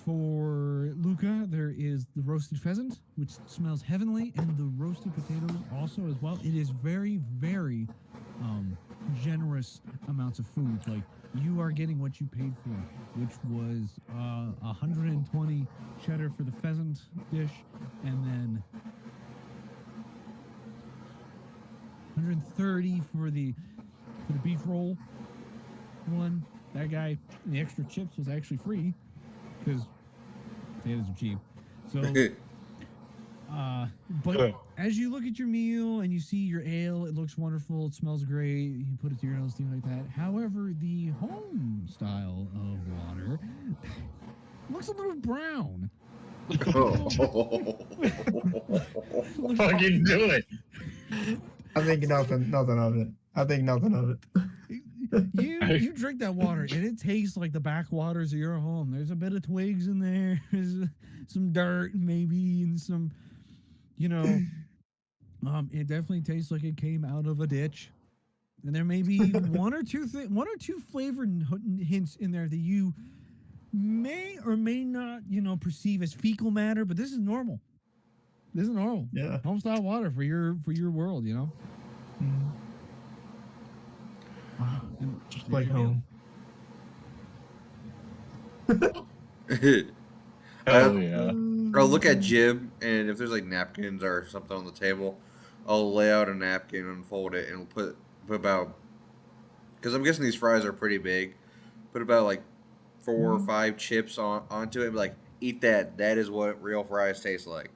for Luca, there is the roasted pheasant, which smells heavenly, and the roasted potatoes also as well. It is very, very generous amounts of food. Like, you are getting what you paid for, which was 120 cheddar for the pheasant dish, and then 130 for the beef roll one. That guy, and the extra chips was actually free because potatoes are cheap. So, but as you look at your meal and you see your ale, it looks wonderful, it smells great, you put it to your nose, things like that. However, the home style of water looks a little brown. Fucking do it. I think nothing of it. I think nothing of it. You drink that water and it tastes like the backwaters of your home. There's a bit of twigs in there, there's some dirt maybe, and some, it definitely tastes like it came out of a ditch. And there may be one or two flavor hints in there that you may or may not, perceive as fecal matter, but this is normal. This is normal. Yeah. Home style water for your world, And Just there like you go. home. Hell yeah. I'll look at Jim, and if there's like napkins or something on the table, I'll lay out a napkin and fold it and put about, because I'm guessing these fries are pretty big, put about like 4 or 5 chips onto it and be like, eat that. That is what real fries taste like.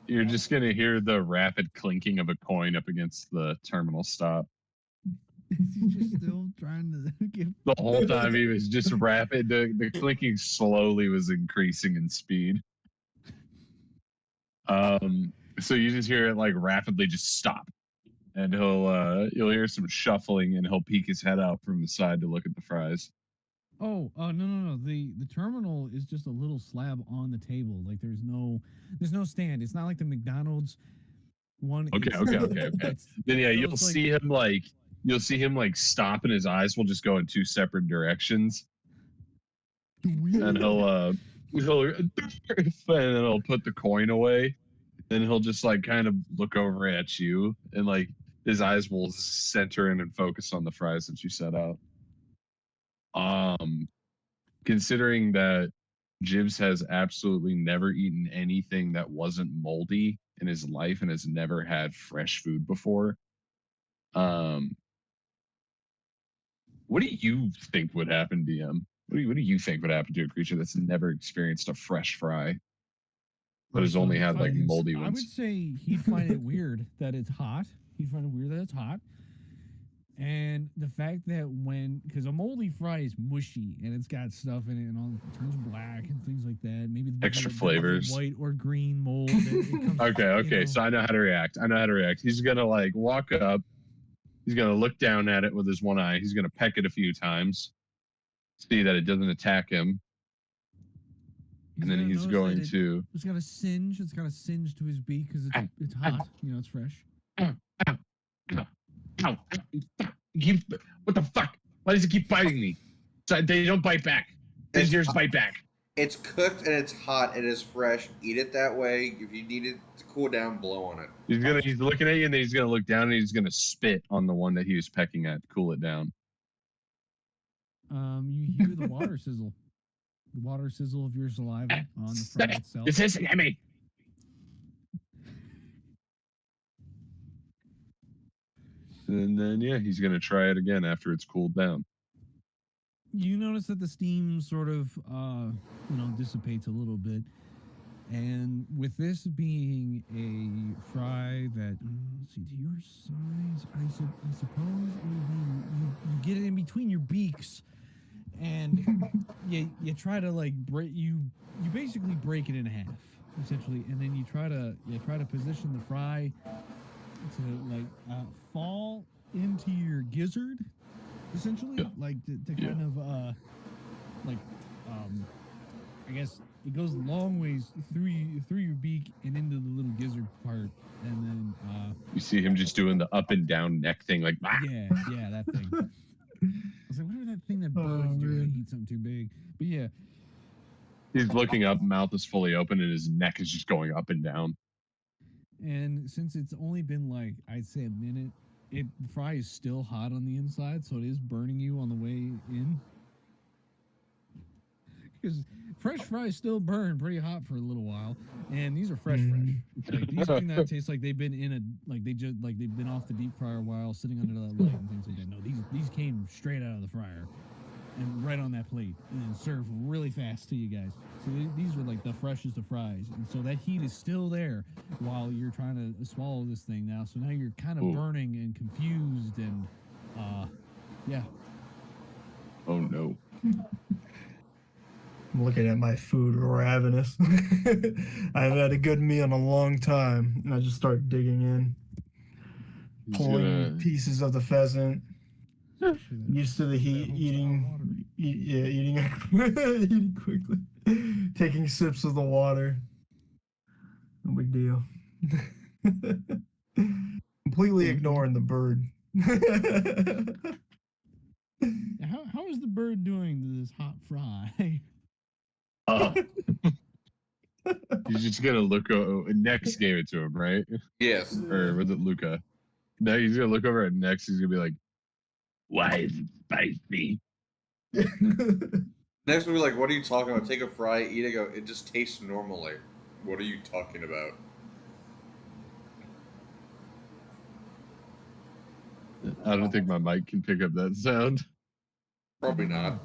You're just gonna hear the rapid clinking of a coin up against the terminal stop. He's just still trying to get. The whole time he was just rapid. The clinking slowly was increasing in speed. So you just hear it like rapidly just stop, and you'll hear some shuffling, and he'll peek his head out from the side to look at the fries. Oh, no. The terminal is just a little slab on the table. Like there's no stand. It's not like the McDonald's one. Okay. It's- Then yeah, so you'll it's like- see him like stop, and his eyes will just go in 2 separate directions, and he'll and then he'll put the coin away, then he'll just like kind of look over at you, and like his eyes will center in and focus on the fries that you set out. Considering that Jibs has absolutely never eaten anything that wasn't moldy in his life and has never had fresh food before, what do you think would happen, DM? What do you think would happen to a creature that's never experienced a fresh fry, but has only had like moldy I would ones? say he'd find it weird that it's hot. He'd find it weird that it's hot. And the fact that because a moldy fry is mushy and it's got stuff in it and all it turns black and things like that. Maybe Extra the flavors. white or green mold. It comes, Okay. So I know how to react. He's gonna like walk up. He's gonna look down at it with his one eye. He's gonna peck it a few times, see that it doesn't attack him, and then he's going to. It's got a singe. It's got a singe to his beak because it's hot. It's fresh. Ow, what the fuck? Why does it keep biting me? So they don't bite back. These ears bite back. It's cooked and it's hot. It is fresh. Eat it that way. If you need it to cool down, blow on it. He's looking at you, and then he's gonna look down, and he's gonna spit on the one that he was pecking at to cool it down. You hear the water sizzle. The water sizzle of your saliva on the fry itself. It's hissing at me. And then he's gonna try it again after it's cooled down. You notice that the steam sort of dissipates a little bit, and with this being a fry that let's see, to your size, I suppose you get it in between your beaks, and you try to like you basically break it in half essentially, and then you try to position the fry to like fall into your gizzard, essentially, like to kind of I guess it goes a long ways through your beak and into the little gizzard part, and then You see him just doing the up and down neck thing, like yeah, that thing. I was like, whatever that thing that birds do when they eat something too big. But yeah, he's looking up, mouth is fully open, and his neck is just going up and down. and since it's only been like I'd say a minute, the fry is still hot on the inside, so it is burning you on the way in. Because fresh fries still burn pretty hot for a little while, and these are fresh. Like these do not taste like they've been they've been off the deep fryer a while, sitting under that light and things like that. No, these came straight out of the fryer and right on that plate, and then served really fast to you guys. So these were like the freshest of fries, and so that heat is still there while you're trying to swallow this thing now. So now you're kind of burning and confused, and yeah. Oh no. I'm looking at my food ravenous. I've had a good meal in a long time, and I just start digging in, pulling pieces of the pheasant. Used to the heat, eating eating quickly, taking sips of the water. No big deal. Completely ignoring the bird. How is the bird doing to this hot fry? He's just gonna look over. Nex gave it to him, right? Yes. Or was it Luca? No, he's gonna look over at Nex. He's gonna be like, "Why is it spicy?" Next, we'll be like, what are you talking about? Take a fry, eat it, go, it just tastes normally. What are you talking about? I don't think my mic can pick up that sound. Probably not.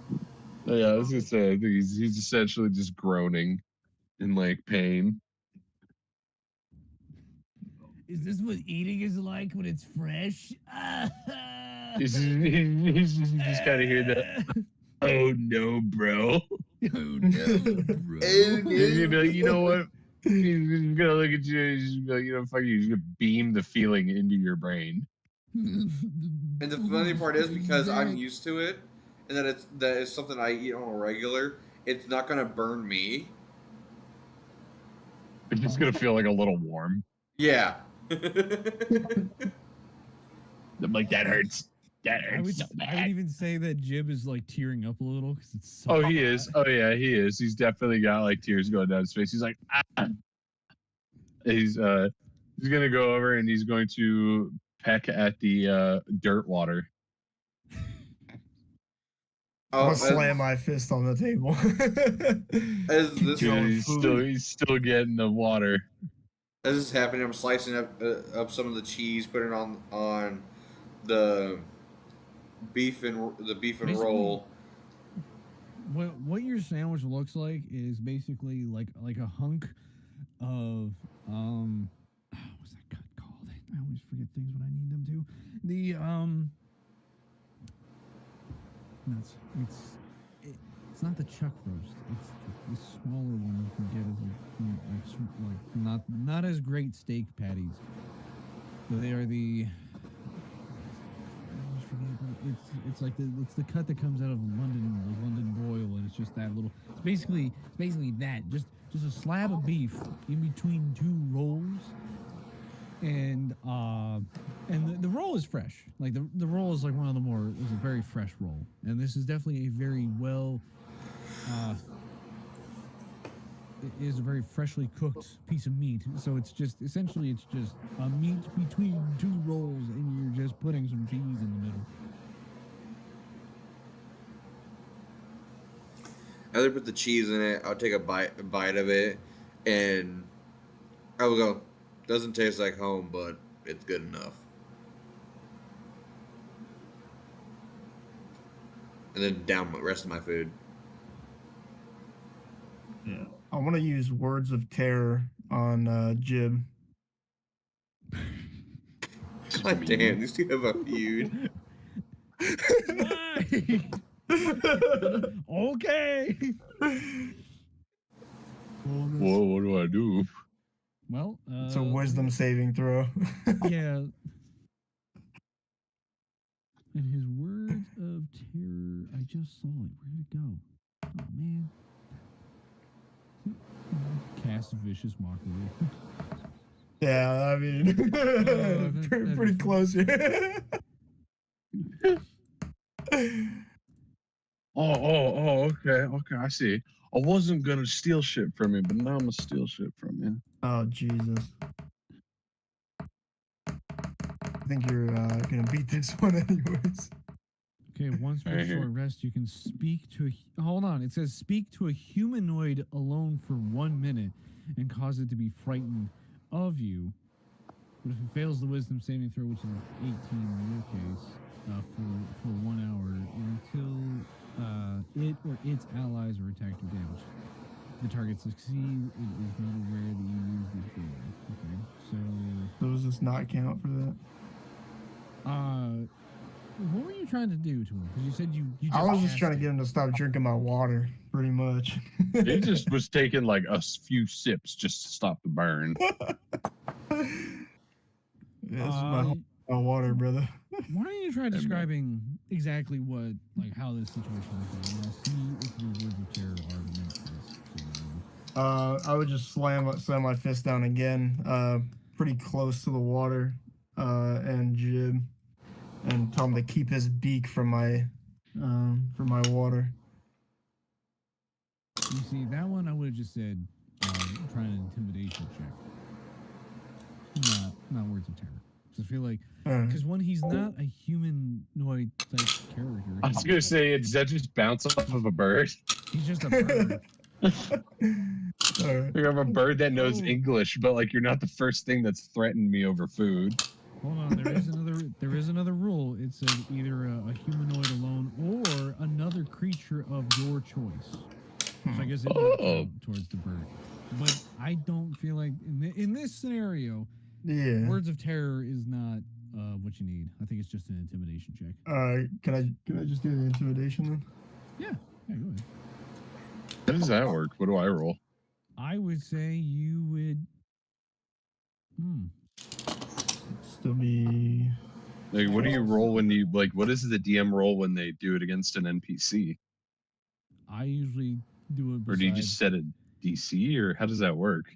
Yeah, I was gonna say, I think he's essentially just groaning in like pain. Is this what eating is like when it's fresh? He's just kind of hear that. Oh no, bro. Oh no, bro. He's gonna be like, you know what? He's gonna look at you. He's gonna be like, you know, fuck you. He's gonna beam the feeling into your brain. And the funny part is because I'm used to it, and that it's something I eat on a regular. It's not gonna burn me. It's just gonna feel like a little warm. Yeah. I'm like, that hurts. That I hurts so would bad. even say that Jib is like tearing up a little because it's so Oh, he hot. is. Oh, yeah, he is. He's definitely got like tears going down his face. He's like, ah. He's gonna go over and he's going to peck at the dirt water. I'm gonna slam my fist on the table. As this He's still getting the water. As this is happening, I'm slicing up some of the cheese, putting it on the beef and Basically, roll. What your sandwich looks like is basically like a hunk of what's that cut called? I always forget things when I need them to. It's not the chuck roast. It's the smaller one you can get as like not as great steak patties. They are the. I always forget about it's like it's the cut that comes out of the London broil, and it's just that little. It's basically that just a slab of beef in between two rolls, and the roll is fresh. Like the roll is like one of the more is a very fresh roll, and this is definitely a very well. It is a very freshly cooked piece of meat, so it's just essentially a meat between two rolls, and you're just putting some cheese in the middle. I'll put the cheese in it. I'll take a bite of it, and I will go. Doesn't taste like home, but it's good enough. And then down the rest of my food. Yeah. I want to use words of terror on Jib. God damn, these two have a feud. Okay. Whoa, what do I do? Well, it's a wisdom saving throw. Yeah. And his words of terror, I just saw it. Where'd it go? Oh, man. Cast vicious mockery. Yeah, I mean, pretty close here. Okay, I see. I wasn't gonna steal shit from you, but now I'm gonna steal shit from you. Oh, Jesus. I think you're gonna beat this one anyways. Okay, once per short rest, you can speak to a... Hold on, it says speak to a humanoid alone for 1 minute and cause it to be frightened of you. But if it fails the wisdom saving throw, which is 18 in your case, for 1 hour, until it or its allies are attacked or damaged. If the target succeeds, it is not aware that you used this ability. Okay, so does this not count for that? What were you trying to do to him? Because you said you just I was just cast trying to it. get him to stop drinking my water, pretty much. He just was taking like a few sips just to stop the burn. Yeah, this is my water, brother. Why don't you try describing exactly what, like, how this situation is going? I'll see if your words of terror are meant for this scenario. I would just slam my fist down again, pretty close to the water, and Jib, and tell him to keep his beak from my water. You see, that one I would have just said, try an intimidation check. Not words of terror. I feel like, because when he's not a humanoid type character, I was gonna say, does that just bounce off of a bird? he's just a bird. You have a bird that knows English, but like you're not the first thing that's threatened me over food. Hold on, there is another rule. It says either a humanoid alone or another creature of your choice. So I guess it would count towards the bird. But I don't feel like in this scenario, Yeah. words of terror is not what you need. I think it's just an intimidation check. Can I just do the intimidation then? Yeah, go ahead. How does that work? What do I roll? I would say you would. Still be. Like, what do you roll when you like? What is the DM roll when they do it against an NPC? I usually do it. Or do you just set a DC, or how does that work?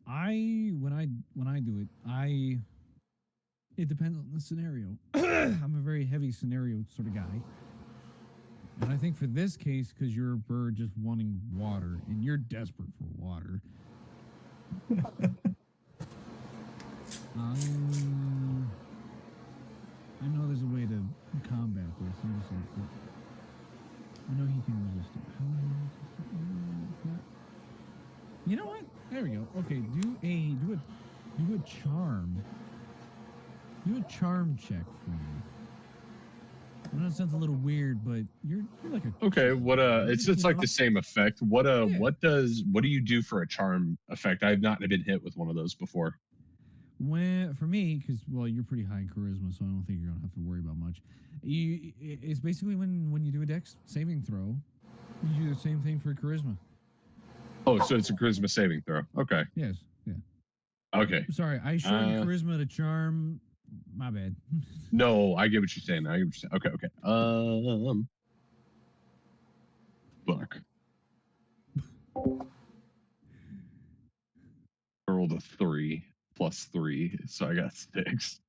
When I do it, it depends on the scenario. I'm a very heavy scenario sort of guy. And I think for this case, because you're a bird just wanting water, and you're desperate for water, I know there's a way to combat this. I know he can resist it. How will he resist it? You know what? There we go. Okay, do a charm. Do a charm check for me. I know it sounds a little weird, but you're like a Okay, what it's like the same effect. What do you do for a charm effect? I've not been hit with one of those before. when for me, because well, you're pretty high in charisma, so I don't think you're gonna have to worry about much. It's basically when you do a dex saving throw, you do the same thing for charisma. Oh, so it's a charisma saving throw. Okay. Yes, yeah. Okay. Sorry, I shortened Uh, charisma to charm. My bad. No, I get what you're saying. I get what you're saying. Okay, okay. Fuck. I rolled a 3 plus 3, so I got 6.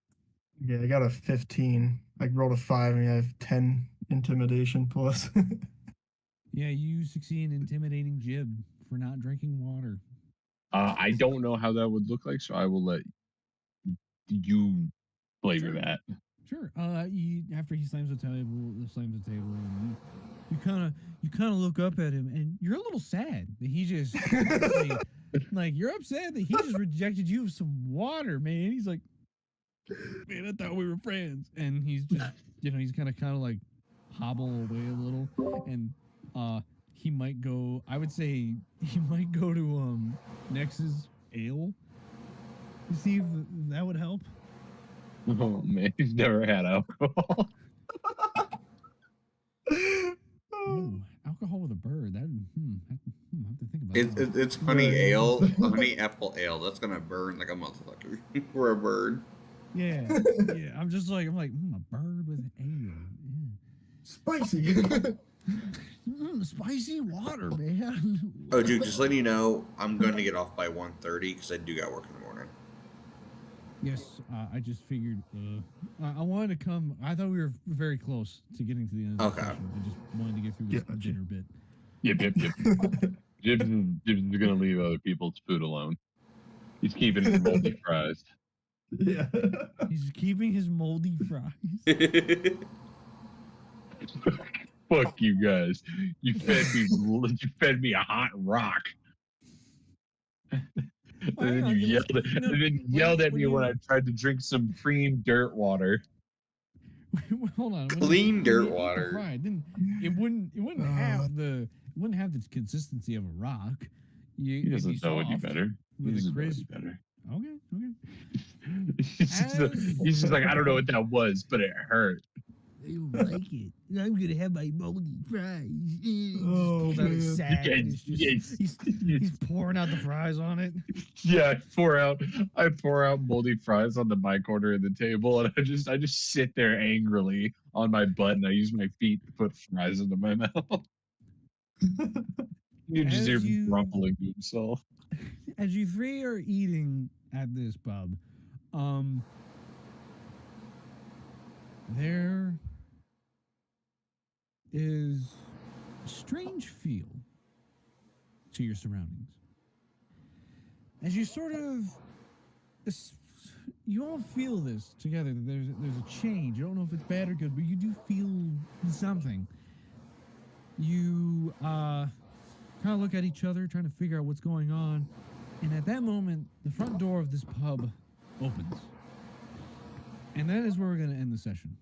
Yeah, I got a 15. I rolled a 5 and I have 10 intimidation plus. Yeah, you succeed in intimidating Jib for not drinking water. I don't know how that would look like, so I will let you flavor Sure. that. Sure. After he slams the table, and you kind of look up at him, and you're a little sad that he just like you're upset that he just rejected you with some water, man. He's like, man, I thought we were friends, and he's just he's kind of like hobble away a little, and he might go. I would say he might go to Nex's ale to see if that would help. Oh man, he's never had alcohol. Ooh, alcohol with a bird. That I have to think about that. It's honey ale, honey apple ale. That's gonna burn like a motherfucker for a bird. Yeah, yeah. I'm like, a bird with ale. Spicy. Spicy water, man. Oh, dude, just letting you know, I'm going to get off by 1:30 because I do got work in the morning. Yes, I just figured. I wanted to come. I thought we were very close to getting to the end of the Okay. session. I just wanted to get through this Gotcha. dinner bit. Yep. Jib's gonna leave other people's food alone. He's keeping his moldy fries. Yeah. He's keeping his moldy fries. Fuck you guys. You fed me a hot rock. And then you yelled at me when I tried to drink some cream dirt water. Hold on. Clean when dirt you ate the water. fry, it wouldn't have the consistency of a rock. He It'd be doesn't know any soft better. He with a doesn't know any crisp. better. Okay. He's just like, I don't know what that was, but it hurt. I don't like it. I'm gonna have my moldy fries. Oh, Pulls out his man. sack. Yeah, and it's just, he's pouring out the fries on it. Yeah, I pour out moldy fries on the my corner of the table, and I just sit there angrily on my butt, and I use my feet to put fries into my mouth. You just As hear me you- grumbling to himself. As you three are eating at this pub, there is a strange feel to your surroundings. As you sort of, you all feel this together. That there's a change. You don't know if it's bad or good, but you do feel something. You kind of look at each other, trying to figure out what's going on. And at that moment, the front door of this pub opens. And that is where we're going to end the session.